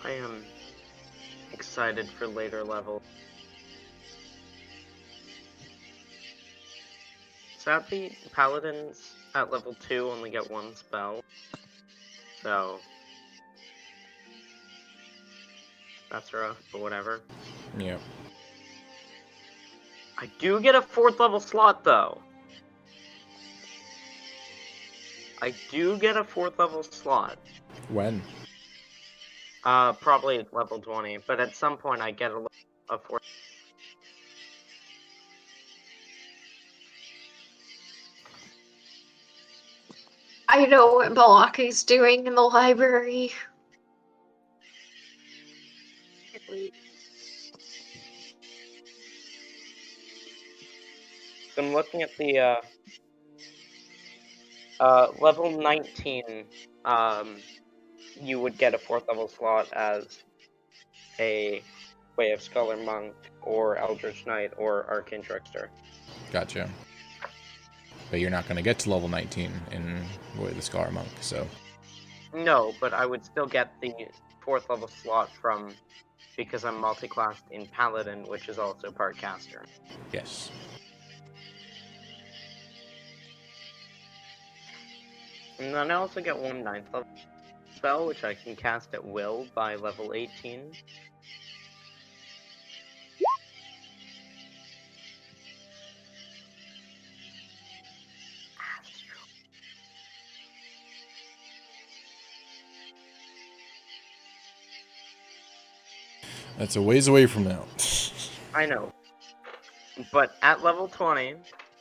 Speaker 2: I am excited for later level. Sadly, paladins at level 2 only get one spell. So that's rough, but whatever.
Speaker 3: Yeah.
Speaker 2: I do get a 4th level slot though. I do get a 4th level slot.
Speaker 3: When?
Speaker 2: Probably at level 20, but at some point I get a 4th.
Speaker 4: I know what Malaki's doing in the library.
Speaker 2: I'm looking at the level 19. You would get a 4th level slot as a Way of Scholar Monk or Eldritch Knight or Arcane Trickster.
Speaker 3: Gotcha. But you're not going to get to level 19 in Way of the Scholar Monk, so...
Speaker 2: No, but I would still get the 4th level slot from, because I'm multi-classed in Paladin, which is also part caster.
Speaker 3: Yes.
Speaker 2: And then I also get one 9th level spell, which I can cast at will by level 18.
Speaker 3: That's a ways away from now.
Speaker 2: I know. But at level 20,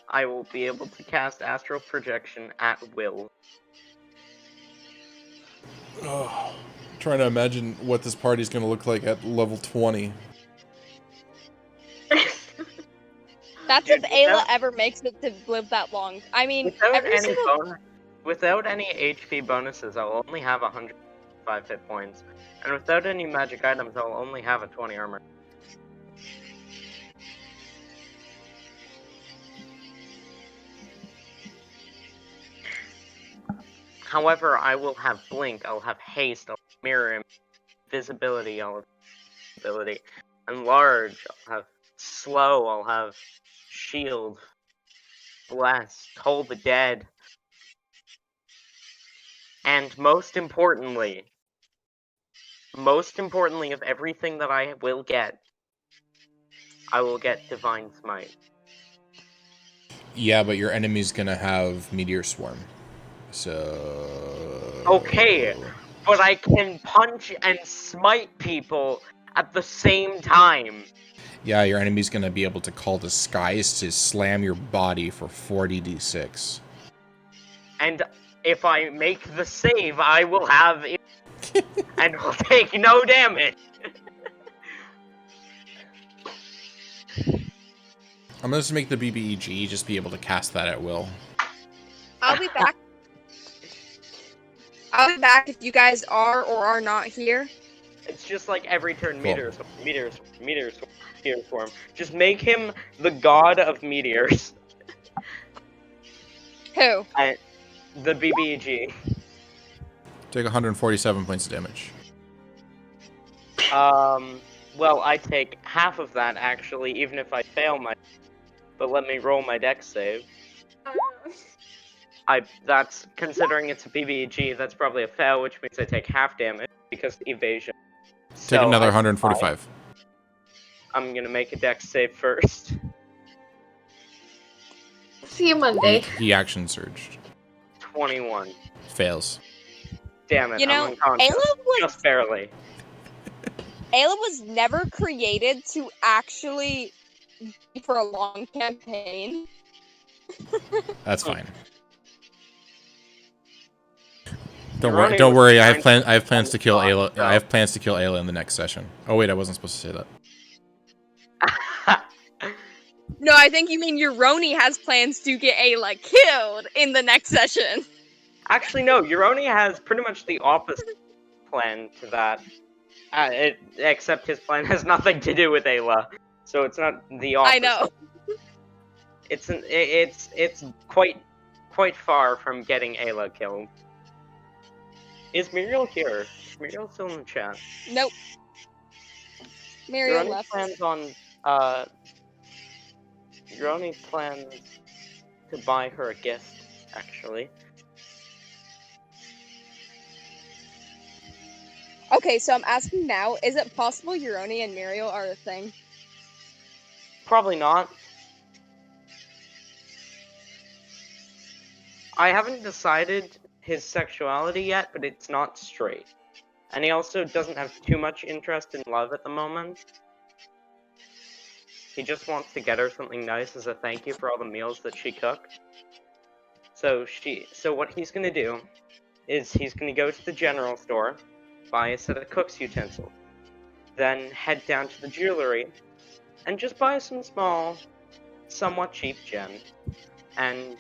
Speaker 2: I will be able to cast Astral Projection at will.
Speaker 3: Oh, Trying to imagine what this party's going to look like at level 20.
Speaker 6: That's
Speaker 2: Dude,
Speaker 6: if Ayla
Speaker 2: without-
Speaker 6: ever makes it to live that long. I mean,
Speaker 2: Without
Speaker 6: every
Speaker 2: any
Speaker 6: single
Speaker 2: bonus, without any HP bonuses, I'll only have 105 hit points, and without any magic items, I'll only have a 20 armor. However, I will have blink, I'll have haste, I'll have mirror, invisibility, I'll have ability, enlarge, I'll have slow, I'll have shield, bless, toll the dead, and most importantly of everything that I will get, I will get Divine Smite.
Speaker 3: Yeah, but your enemy's going to have Meteor Swarm. So...
Speaker 2: Okay, but I can punch and smite people at the same time.
Speaker 3: Yeah, your enemy's going to be able to call Disguise to slam your body for 40d6.
Speaker 2: And if I make the save, I will have it and will take no damage.
Speaker 3: I'm going to just make the BBEG just be able to cast that at will.
Speaker 6: I'll be back. I'll be back if you guys are or are not here.
Speaker 2: It's just like every turn,
Speaker 3: Cool.
Speaker 2: meteor swarm. Just make him the god of meteors.
Speaker 6: Who?
Speaker 2: The BBEG.
Speaker 3: Take 147 points of damage.
Speaker 2: Well, I take half of that, actually, even if I fail my... But let me roll my dex save. That's, considering it's a BBEG, that's probably a fail, which means I take half damage, because evasion.
Speaker 3: Take
Speaker 2: So
Speaker 3: another
Speaker 2: I
Speaker 3: 145.
Speaker 2: I'm gonna make a dex save first.
Speaker 4: See you Monday.
Speaker 3: He action surged.
Speaker 2: 21.
Speaker 3: Fails.
Speaker 2: Damn it,
Speaker 6: You know,
Speaker 2: I'm unconscious. Just barely.
Speaker 6: Ayla was never created to actually be for a long campaign.
Speaker 3: That's fine.
Speaker 2: You're running
Speaker 3: Don't
Speaker 2: with
Speaker 3: worry.
Speaker 2: the
Speaker 3: I have
Speaker 2: mind
Speaker 3: plans to kill
Speaker 2: and
Speaker 3: Ayla.
Speaker 2: thought,
Speaker 3: I have plans to kill Ayla in the next session. Oh wait, I wasn't supposed to say that.
Speaker 6: No, I think you mean Euroni has plans to get Ayla killed in the next session.
Speaker 2: Actually, no. Euroni has pretty much the opposite plan to that. Except his plan has nothing to do with Ayla, so it's not the opposite.
Speaker 6: I know.
Speaker 2: It's quite far from getting Ayla killed. Is Muriel here? Is Muriel still in the chat?
Speaker 6: Nope. Muriel
Speaker 2: Euroni
Speaker 6: left.
Speaker 2: plans on Euroni plans to buy her a gift, actually.
Speaker 6: Okay, so I'm asking now, is it possible Euroni and Muriel are a thing?
Speaker 2: Probably not. I haven't decided his sexuality yet, but it's not straight. And he also doesn't have too much interest in love at the moment. He just wants to get her something nice as a thank you for all the meals that she cooked. So what he's gonna do is he's gonna go to the general store, buy a set of cook's utensils, then head down to the jewelry, and just buy some small, somewhat cheap gems, and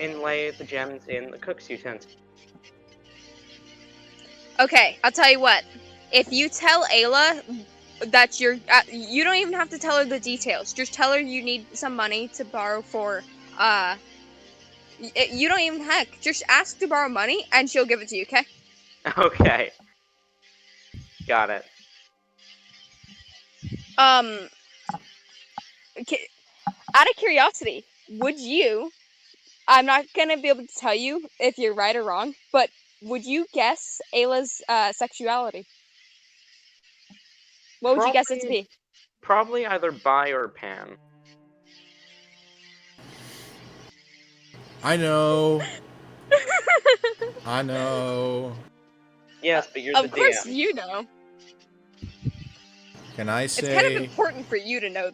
Speaker 2: inlay the gems in the cook's utensils.
Speaker 6: Okay, I'll tell you what. If you tell Ayla that you don't even have to tell her the details. Just tell her you need some money to borrow for, you don't even, just ask to borrow money and she'll give it to you, okay?
Speaker 2: Okay. Got it.
Speaker 6: Out of curiosity, would you, I'm not gonna be able to tell you if you're right or wrong, but would you guess Ayla's sexuality? What would you guess it to be?
Speaker 2: Probably either bi or pan.
Speaker 3: I know. I know.
Speaker 2: Yes, but you're the DM.
Speaker 6: Of course you know.
Speaker 3: Can I
Speaker 6: It's kind of
Speaker 3: say?
Speaker 6: important for you to know.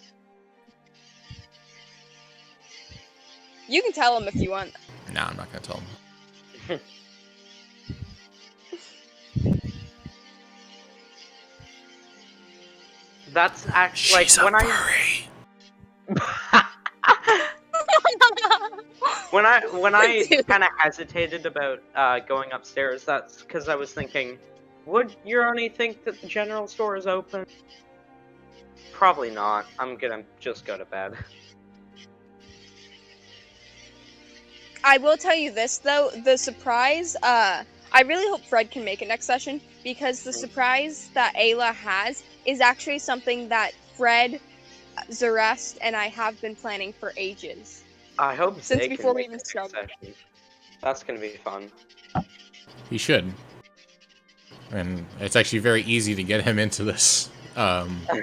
Speaker 6: You can tell him if you want.
Speaker 3: Nah, I'm not gonna tell him.
Speaker 2: That's actually like
Speaker 3: She's a
Speaker 2: when
Speaker 3: furry.
Speaker 2: when I
Speaker 6: Dude.
Speaker 2: kind of hesitated about going upstairs, that's because I was thinking, would Euroni think that the general store is open? Probably not. I'm gonna just go to bed.
Speaker 6: I will tell you this though, the surprise, I really hope Fred can make it next session, because the surprise that Ayla has is actually something that Fred, Zarest, and I have been planning for ages.
Speaker 2: I hope
Speaker 6: Since
Speaker 2: Zay
Speaker 6: before
Speaker 2: can
Speaker 6: we
Speaker 2: make
Speaker 6: even
Speaker 2: it next
Speaker 6: started.
Speaker 2: session. That's gonna be fun.
Speaker 3: He should. And it's actually very easy to get him into this,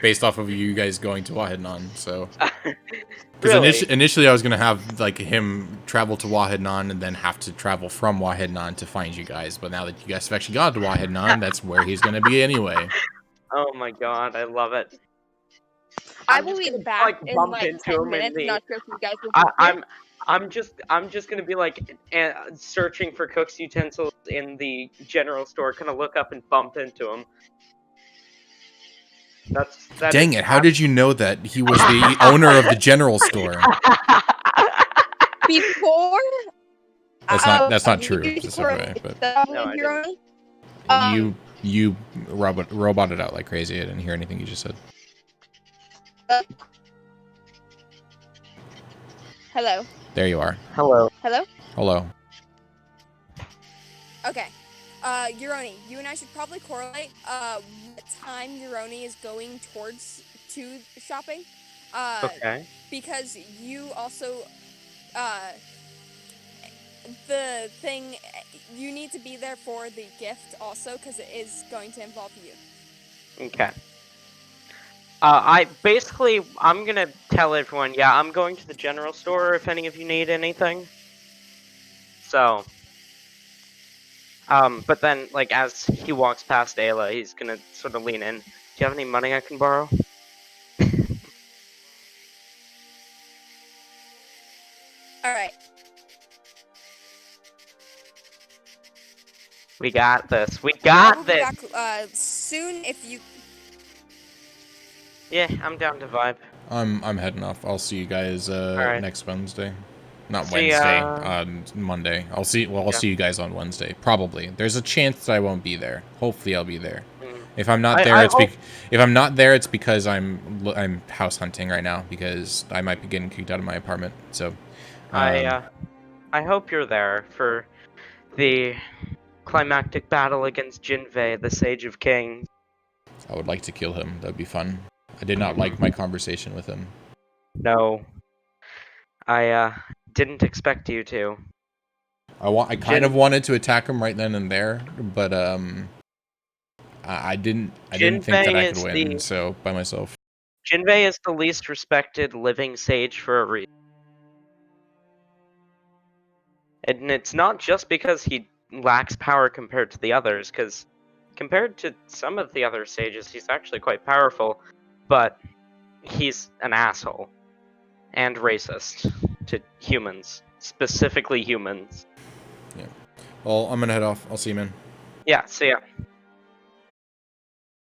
Speaker 3: based off of you guys going to Wahidnan. So, because
Speaker 2: Really?
Speaker 3: initially I was gonna have like him travel to Wahidnan and then have to travel from Wahidnan to find you guys. But now that you guys have actually gone to Wahidnan, that's where he's gonna be anyway.
Speaker 2: Oh my god, I love it.
Speaker 6: I
Speaker 2: I'm
Speaker 6: will
Speaker 2: just
Speaker 6: be
Speaker 2: gonna
Speaker 6: back in
Speaker 2: bump
Speaker 6: like
Speaker 2: into
Speaker 6: 10
Speaker 2: him in
Speaker 6: minutes.
Speaker 2: the.
Speaker 6: Not sure if you guys will be here.
Speaker 2: I'm just gonna be like searching for cook's utensils in the general store. Gonna look up and bump into him.
Speaker 3: Dang it! How did you know that he was the owner of the general store?
Speaker 6: Before
Speaker 3: That's not
Speaker 6: you
Speaker 3: true, specifically, but
Speaker 2: No, I didn't.
Speaker 3: you roboted out like crazy. I didn't hear anything you just said.
Speaker 6: Hello.
Speaker 3: There you are.
Speaker 2: Hello.
Speaker 6: Hello?
Speaker 3: Hello.
Speaker 6: Okay. Euroni, you and I should probably correlate what time Euroni is going to shopping.
Speaker 2: Okay.
Speaker 6: Because you also the thing, you need to be there for the gift also, because it is going to involve you.
Speaker 2: Okay. I'm gonna tell everyone, yeah, I'm going to the general store if any of you need anything. So, but then, like, as he walks past Ayla, he's gonna sort of lean in. Do you have any money I can borrow?
Speaker 6: Alright.
Speaker 2: We got this. We
Speaker 6: I
Speaker 2: got
Speaker 6: will be
Speaker 2: this!
Speaker 6: back soon if you...
Speaker 2: Yeah, I'm down to vibe.
Speaker 3: I'm heading off. I'll see you guys
Speaker 2: Alright.
Speaker 3: next Wednesday. Not
Speaker 2: See
Speaker 3: Wednesday,
Speaker 2: ya.
Speaker 3: Monday. I'll see
Speaker 2: Yeah.
Speaker 3: see you guys on Wednesday. Probably. There's a chance that I won't be there. Hopefully I'll be there.
Speaker 2: Mm.
Speaker 3: If I'm not there, if I'm not there, it's because I'm house hunting right now because I might be getting kicked out of my apartment. So
Speaker 2: I hope you're there for the climactic battle against Jinvei, the Sage of Kings.
Speaker 3: I would like to kill him. That'd be fun. I did not like my conversation with him.
Speaker 2: No. I didn't expect you to.
Speaker 3: I kind of wanted to attack him right then and there, but I didn't think that I could win, so by myself.
Speaker 2: Jinvei is the least respected living sage for a reason. And it's not just because he lacks power compared to the others, because compared to some of the other sages, he's actually quite powerful, but he's an asshole. And racist to humans. Specifically humans.
Speaker 3: Yeah. Well, I'm gonna head off. I'll see you, man.
Speaker 2: Yeah, see ya.